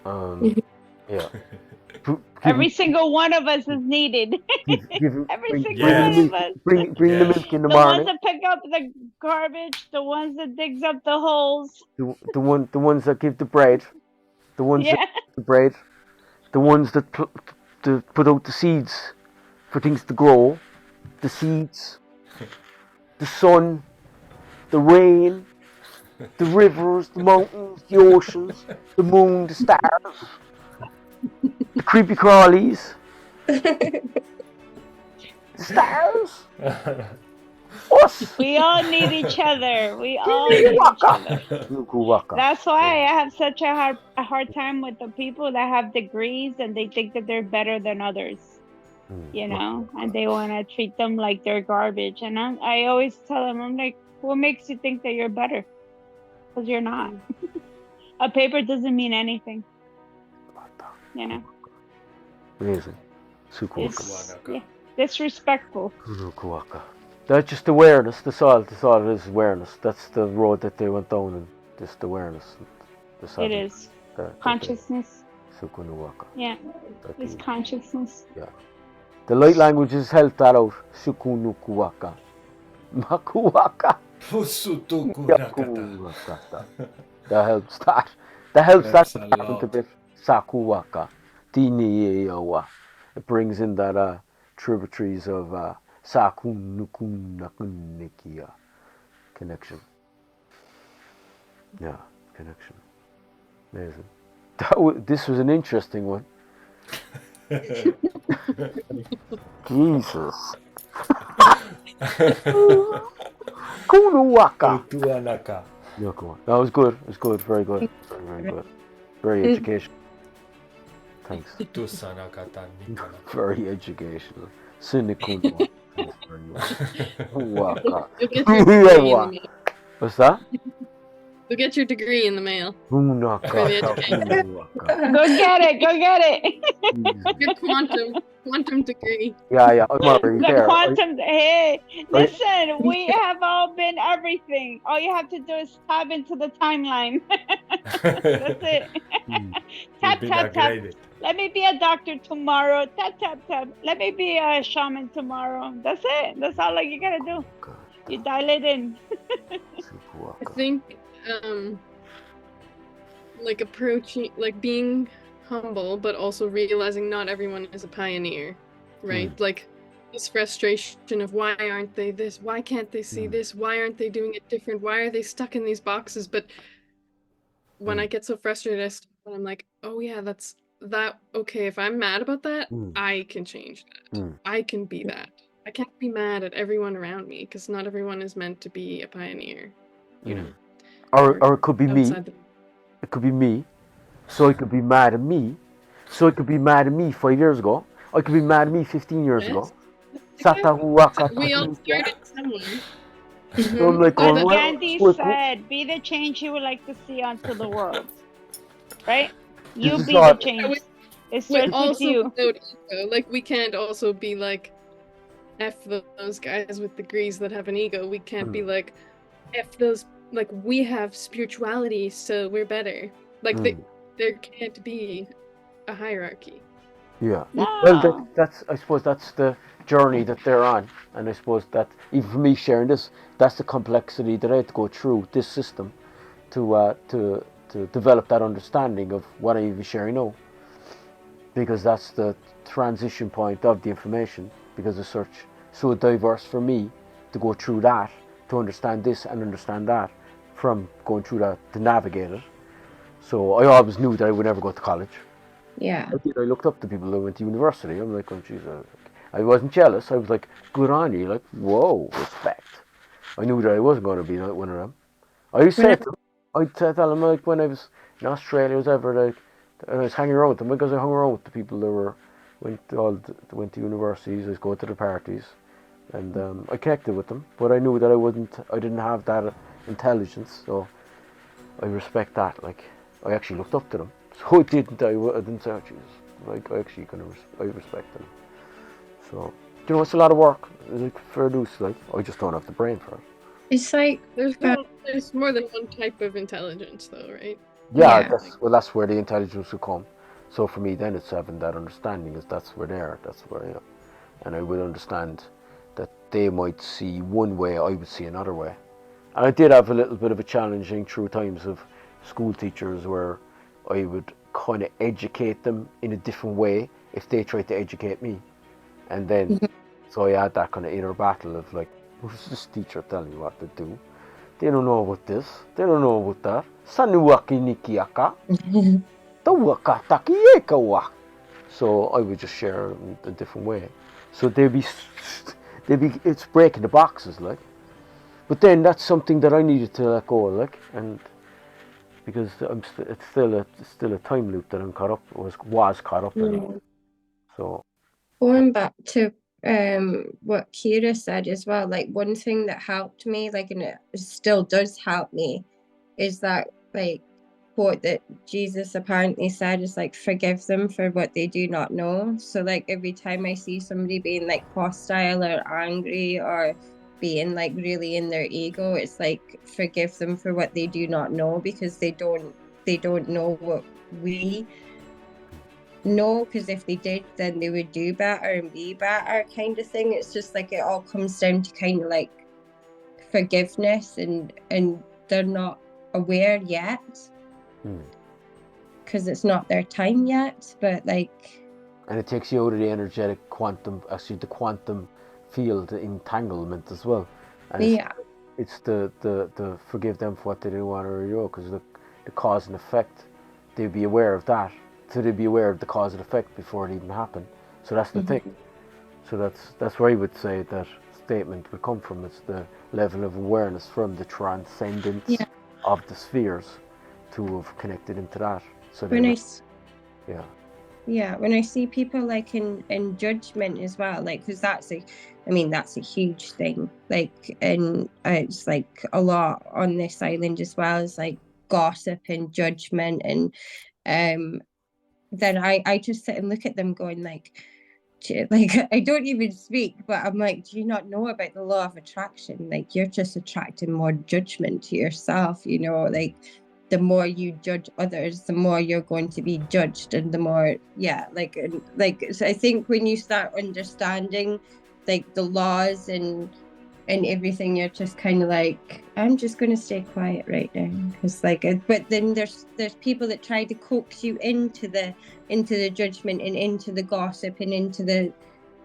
yeah. Every single one of us is needed. Every single one of us. Bring the milk in the The morning. ones that pick up the garbage, the ones that digs up the holes. The ones that give the bread, the ones that give the bread, the ones that put out the seeds for things to grow, the seeds, the sun, the rain, the rivers, the mountains, the oceans, the moon, the stars, the creepy crawlies, the stars, us. We all need each other. We all need each other. That's why I have such a hard time with the people that have degrees and they think that they're better than others, you know, and they want to treat them like they're garbage. And I always tell them, I'm like, what makes you think that you're better? Because you're not. A paper doesn't mean anything, you know. Amazing. It's disrespectful. That's just awareness. That's all it is, awareness. That's the road that they went down, and just awareness. It is. Consciousness. Yeah. It's consciousness. Yeah. The light languages help that out. Sukunukuwaka. Makuwaka. That helps that. That helps that a bit. Sakuwaka. Tiniyewa. It brings in that tributaries of Sakunukunakunikia connection. Yeah, connection. Amazing. This was an interesting one. Jesus. Kunuwaka. That was good. It was good. Very good. Very good. Very educational. Thanks. Very educational. Sinikunwa. What's that? You'll get your degree in the mail. Go get it. Your quantum degree. Yeah, I'm already there. Quantum, hey, listen, we have all been everything. All you have to do is tap into the timeline. That's it. Tap. Let me be a doctor tomorrow. Tap. Let me be a shaman tomorrow. That's it. That's all you gotta do. You dial it in. I think like approaching, like being humble, but also realizing not everyone is a pioneer, right? Like this frustration of why aren't they this? Why can't they see this? Why aren't they doing it different? Why are they stuck in these boxes? But when I get so frustrated, I'm like, oh yeah, that's that. Okay, if I'm mad about that, I can change that. I can be that. I can't be mad at everyone around me because not everyone is meant to be a pioneer, you know. Or it could be me. It could be me. So it could be mad at me. So it could be mad at me 5 years ago. I could be mad at me 15 years ago. We all started somewhere. So I'm like, As Gandhi said, be the change you would like to see onto the world. Right? You be the change. It starts with you. Without ego. Like we can't also be like F those guys with degrees that have an ego. We can't be like F those, like we have spirituality, so we're better. Like there can't be a hierarchy. Yeah. No. Well, that's I suppose that's the journey that they're on, and I suppose that even for me sharing this, that's the complexity that I had to go through this system to develop that understanding of what I'm even sharing now, because that's the transition point of the information, because it's so diverse for me to go through that to understand this and understand that from going through that to navigate it. So I always knew that I would never go to college. Yeah. I looked up to people that went to university. I'm like, oh, geez, I wasn't jealous. I was like, good on you. Like, whoa, respect. I knew that I wasn't going to be one of them. I used to say to them, I'd tell them, like, when I was in Australia, like, I was hanging around with them because I hung around with the people that went to universities. I was going to the parties, and I connected with them. But I knew that I didn't have that intelligence, so I respect that. Like, I actually looked up to them. So I didn't say, oh, Jesus. Like, I actually I respect them. So, you know, it's a lot of work. It's like fair use. Like, I just don't have the brain for it. It's like There's more than one type of intelligence, though, right? Yeah, that's where the intelligence will come. So for me, then it's having that understanding. That's where they are. That's where, yeah. And I would understand that they might see one way, I would see another way. And I did have a little bit of a challenging through times of school teachers where I would kind of educate them in a different way if they tried to educate me. And then, so I had that kind of inner battle of like, who's this teacher telling me what to do? They don't know about this. They don't know about that. Sanuaki nikiaka. So I would just share in a different way. So it's breaking the boxes, like. But then that's something that I needed to let go, like, and because it's still a time loop that I'm was caught up in. So going back to what Kira said as well, like one thing that helped me, like, and it still does help me, is that like quote that Jesus apparently said is like, forgive them for what they do not know. So like every time I see somebody being like hostile or angry or being like really in their ego, it's like, forgive them for what they do not know, because they don't know what we know, because if they did, then they would do better and be better, kind of thing. It's just like it all comes down to kind of like forgiveness, and they're not aware yet because it's not their time yet, but like, and it takes you out of the energetic the quantum field entanglement as well. And it's the forgive them for what they didn't want to do, because the cause and effect, they'd be aware of that. So they'd be aware of the cause and effect before it even happened. So that's the thing. So that's where I would say that statement would come from. It's the level of awareness from the transcendence of the spheres to have connected into that. So when when I see people like in judgment as well, like, because that's a huge thing, like, and it's like a lot on this island as well, as like gossip and judgment, and then I just sit and look at them going like I don't even speak, but I'm like, do you not know about the law of attraction? Like, you're just attracting more judgment to yourself, you know, like the more you judge others, the more you're going to be judged, and the more so I think when you start understanding like the laws and everything, you're just kind of like, I'm just going to stay quiet right now, because like, but then there's people that try to coax you into the judgment and into the gossip and into the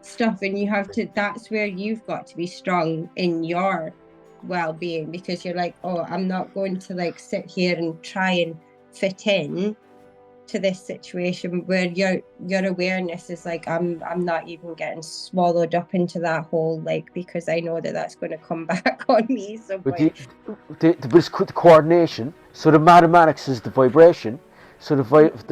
stuff, and you have to, that's where you've got to be strong in your well-being, because you're like, oh, I'm not going to like sit here and try and fit in to this situation, where your awareness is like, I'm not even getting swallowed up into that hole, like, because I know that that's going to come back on me. So but it's the coordination. So the mathematics is the vibration. So the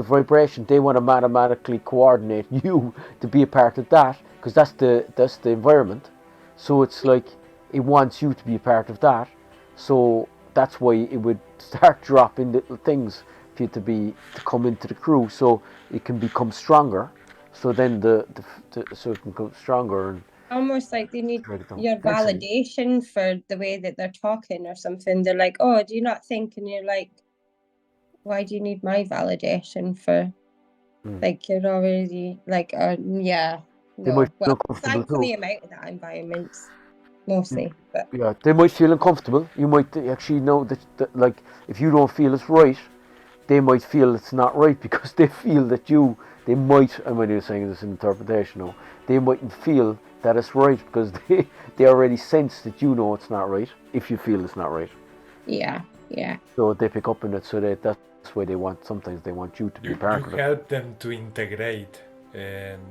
vibration, they want to mathematically coordinate you to be a part of that, because that's the environment. So it's like it wants you to be a part of that. So that's why it would start dropping little things for you to come into the crew, so it can become stronger. So then so it can become stronger, and almost like they need your validation for the way that they're talking or something. They're like, oh, do you not think? And you're like, why do you need my validation for? Like, you're already like, thankfully I'm out of that environment mostly, but they might feel uncomfortable. You might actually know that like, if you don't feel it's right, they might feel it's not right, because they feel that they might, I'm only saying this in interpretation now, they mightn't feel that it's right, because they already sense that you know it's not right if you feel it's not right. Yeah, yeah. So they pick up on it, so that's why sometimes they want you to be part of it. You help them to integrate and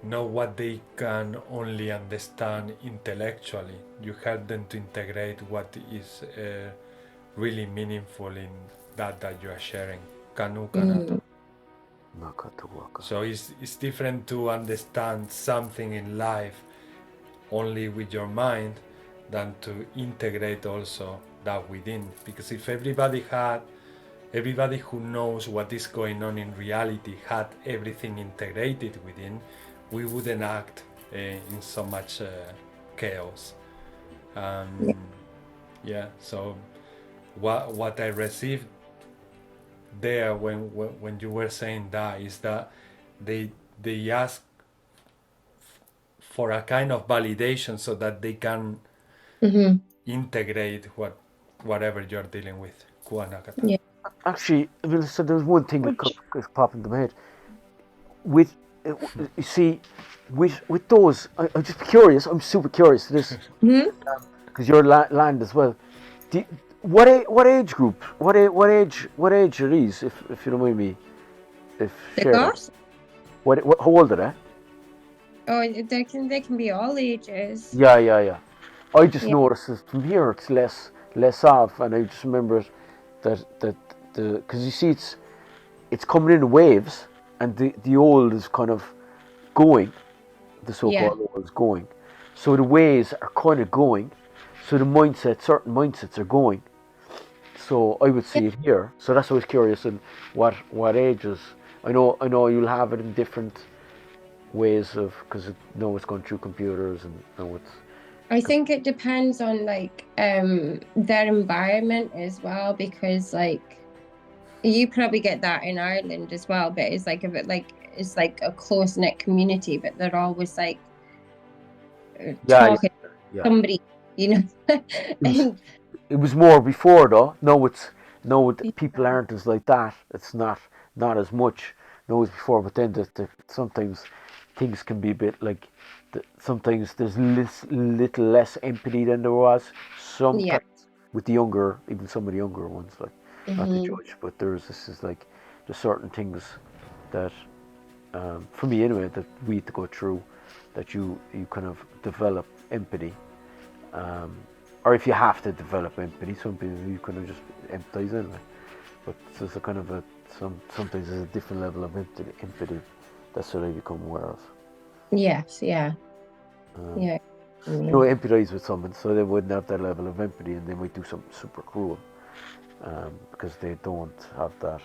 know what they can only understand intellectually. You help them to integrate what is really meaningful in that you are sharing. Kanu Kanata. So it's different to understand something in life only with your mind than to integrate also that within. Because if everybody who knows what is going on in reality had everything integrated within, we wouldn't act in so much chaos. So what I received there when you were saying that is that they ask for a kind of validation so that they can integrate whatever you're dealing with. Yeah. Actually, I mean, so there's one thing that popped into my head. With you see, with those, I'm just curious. I'm super curious to this because you're land as well. What age group? What age are these? If you don't mind me, The share. goth? What? How old are they? Oh, they can be all ages. Yeah. I just noticed that from here it's less off, and I just remember that because you see it's coming in waves, and the old is kind of going, the so-called old is going, so the waves are kind of going, so the certain mindsets are going. So I would see it here. So that's why I was curious in what ages. I know you'll have it in different ways of, because now it's going through computers and now it's. I think it depends on their environment as well, because you probably get that in Ireland as well, but it's like a bit it's like a close knit community, but they're always talking to somebody, you know. It was more before though. No, people aren't as like that. It's not as much. No, it's before, but then sometimes things can be a bit like. Sometimes there's little less empathy than there was. Sometimes with the younger, even some of the younger ones, not to judge, but there's certain things that, for me anyway, that we had to go through, that you kind of develop empathy, or if you have to develop empathy, some people you kind of just empathize anyway. But there's a kind of sometimes there's a different level of empathy. That's what I become aware of. Yes, yeah. Empathize with someone, so they wouldn't have that level of empathy, and they might do something super cruel, because they don't have that,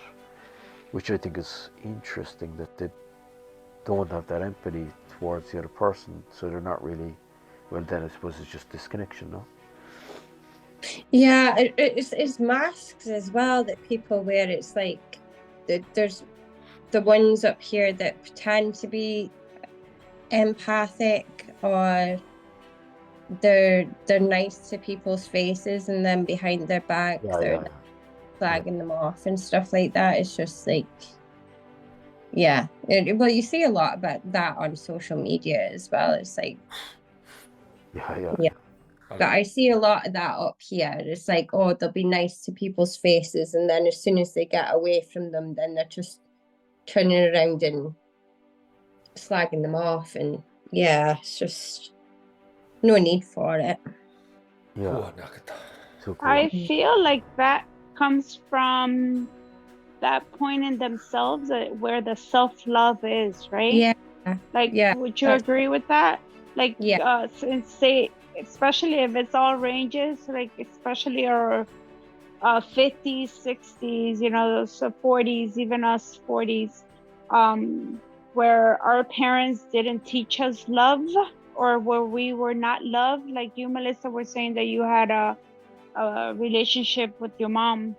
which I think is interesting, that they don't have that empathy towards the other person, so they're not really, well then I suppose it's just disconnection, no? Yeah, it's masks as well that people wear. It's like there's the ones up here that pretend to be empathic, or they're nice to people's faces, and then behind their back they're flagging them off and stuff like that. It's just well, you see a lot about that on social media as well. It's but I see a lot of that up here. It's they'll be nice to people's faces, and then as soon as they get away from them, then they're just turning around and slagging them off, and it's just no need for it. So cool. I feel like that comes from that point in themselves where the self-love is, right? Would you agree with that? Say, especially if it's all ranges, especially our 50s, 60s, those 40s, even us 40s, where our parents didn't teach us love, or where we were not loved. Like you, Melissa, were saying that you had a relationship with your mom,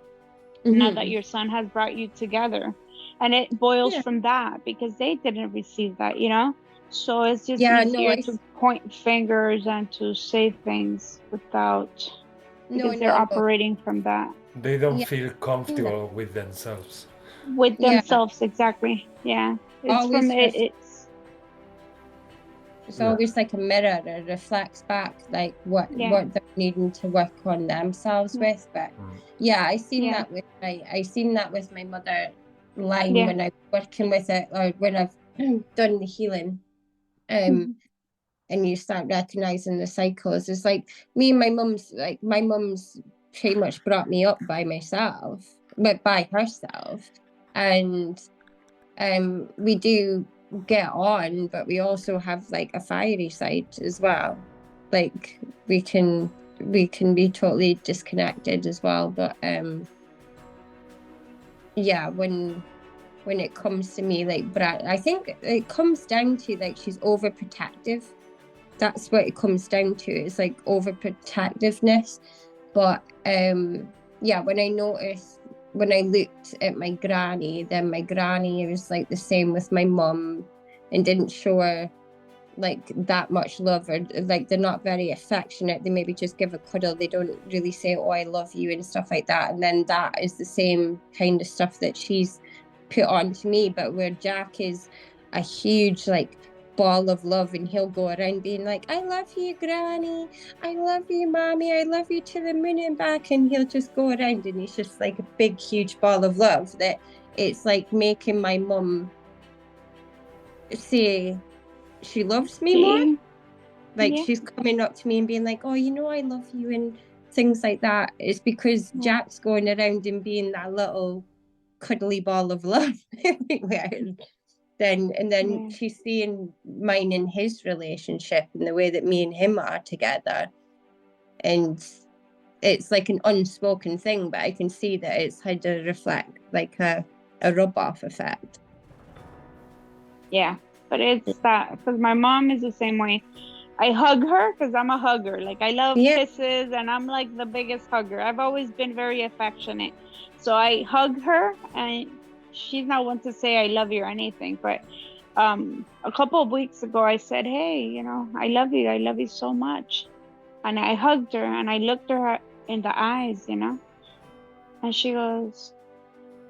now that your son has brought you together, and it boils from that, because they didn't receive that, so it's just easier to point fingers and to say things without, because they're operating from that. They don't feel comfortable with themselves. Exactly. It's It's Yeah. always like a mirror. It reflects back like what they're needing to work on themselves with. But yeah, I seen that with my mother line when I'm working with it, or when I've done the healing. And you start recognizing the cycles. It's like me and my mum's pretty much brought me up by herself, and we do get on, but we also have like a fiery side as well. Like we can be totally disconnected as well. But yeah, when it comes to me, like Brad, I think it comes down to like she's overprotective. That's what it comes down to. It's like overprotectiveness. But yeah, when I looked at my granny, then my granny was like the same with my mum, and didn't show her like that much love, or like they're not very affectionate. They maybe just give a cuddle. They don't really say, oh, I love you and stuff like that. And then that is the same kind of stuff that she's put on to me. But where Jack is a huge like ball of love, and he'll go around being like, I love you, Granny, I love you, Mommy, I love you to the moon and back, and he'll just go around and he's just like a big huge ball of love, that it's like making my mum say she loves me more. Like she's coming up to me and being like, oh, you know, I love you and things like that. It's because Jack's going around and being that little cuddly ball of love everywhere. Then she's seeing mine in his relationship and the way that me and him are together, and it's like an unspoken thing, but I can see that it's had a reflect, like a rub-off effect. Yeah, but it's that, because my mom is the same way. I hug her because I'm a hugger. Like I love kisses, and I'm like the biggest hugger. I've always been very affectionate, so I hug her, and she's not one to say I love you or anything. But a couple of weeks ago, I said, hey, you know, I love you so much, and I hugged her and I looked her in the eyes, you know, and she goes,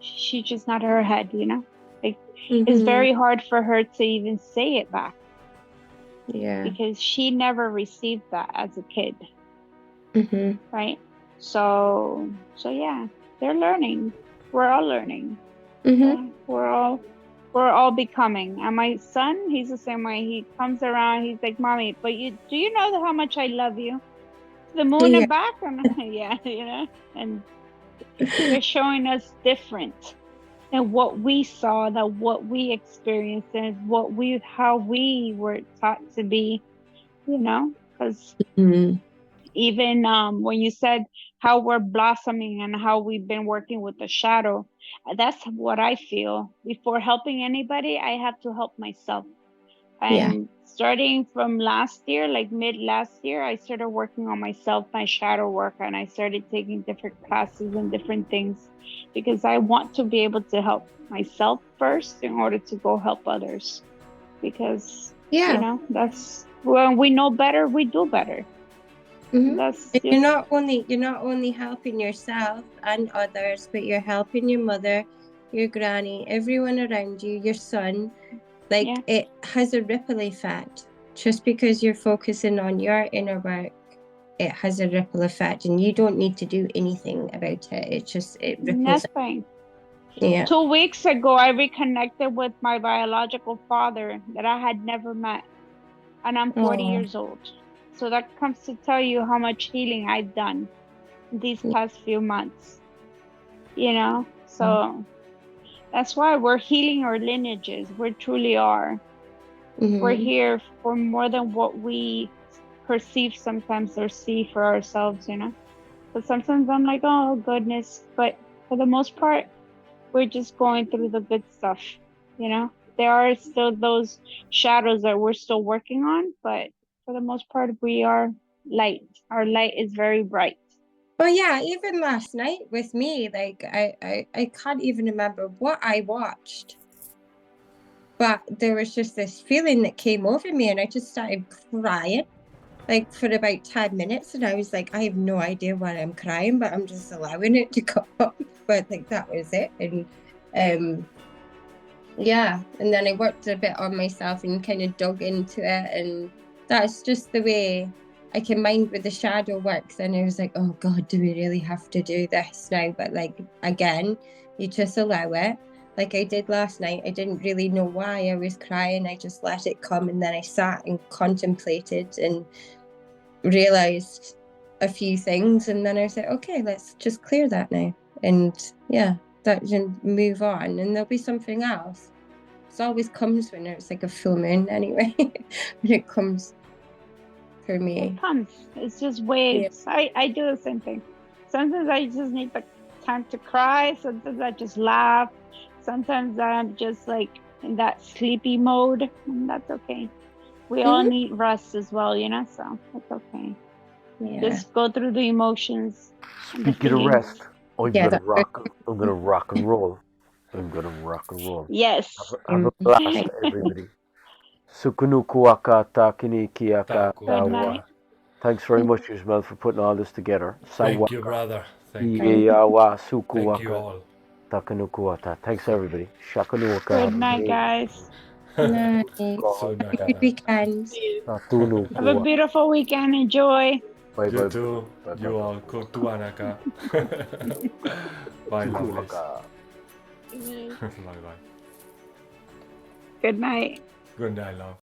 she just nodded her head, you know, like it's very hard for her to even say it back. Yeah, because she never received that as a kid. Right? So yeah, they're learning. We're all learning. So we're all becoming. And my son, he's the same way. He comes around, he's like, Mommy, but do you know how much I love you? The moon and back? Yeah, you know, and they're showing us different and what we saw, that what we experienced, and how we were taught to be, you know, because even when you said how we're blossoming and how we've been working with the shadow, that's what I feel. Before helping anybody, I have to help myself. And starting from last year, like mid last year, I started working on myself, my shadow work, and I started taking different classes and different things, because I want to be able to help myself first in order to go help others. Because you know, that's when we know better, we do better. That's just... You're not only helping yourself and others, but you're helping your mother, your granny, everyone around you, your son. Like it has a ripple effect. Just because you're focusing on your inner work, it has a ripple effect, and you don't need to do anything about it. It ripples. Nothing. Yeah. 2 weeks ago, I reconnected with my biological father that I had never met, and I'm 40 years old. So that comes to tell you how much healing I've done these past few months. You know, so. That's why we're healing our lineages. We truly are. We're here for more than what we perceive sometimes or see for ourselves, you know. But sometimes I'm like, oh, goodness. But for the most part, we're just going through the good stuff, you know. There are still those shadows that we're still working on. But for the most part, we are light. Our light is very bright. Well, yeah, even last night with me, like I can't even remember what I watched, but there was just this feeling that came over me, and I just started crying, like for about 10 minutes, and I was like, I have no idea why I'm crying, but I'm just allowing it to come up. But like that was it, and yeah, and then I worked a bit on myself and kind of dug into it, and that's just the way I combined with the shadow works. And I was like, oh God, do we really have to do this now? But like, again, you just allow it. Like I did last night, I didn't really know why I was crying. I just let it come, and then I sat and contemplated and realized a few things, and then I said, okay, let's just clear that now, and yeah, that can move on, and there'll be something else. It always comes when it's like a full moon anyway. When it comes for me. It comes. It's just waves. I do the same thing. Sometimes I just need the time to cry. Sometimes I just laugh. Sometimes I'm just like in that sleepy mode, and that's okay. We all need rest as well, you know, so it's okay. Yeah. Just go through the emotions. and the Speaking of feelings. rest, I'm gonna rock and roll. I'm gonna rock and roll. Yes. Have a blast, everybody. Sukunukuaka takinikiaka. Good night. Thanks very much, Ismail, for putting all this together. Thank you, brother. Thank you. Iyawa Thank you sukuwaka all. takanukuata. Thanks, everybody. Shakanuaka. Good night, guys. Nice. So Good weekend. Have a beautiful weekend. Enjoy. Bye, You bye. too. Bye, You bye. all. Kotuanaka. Bye, lovelies. Sukuwaka. Bye, bye. Good night. Good night, love.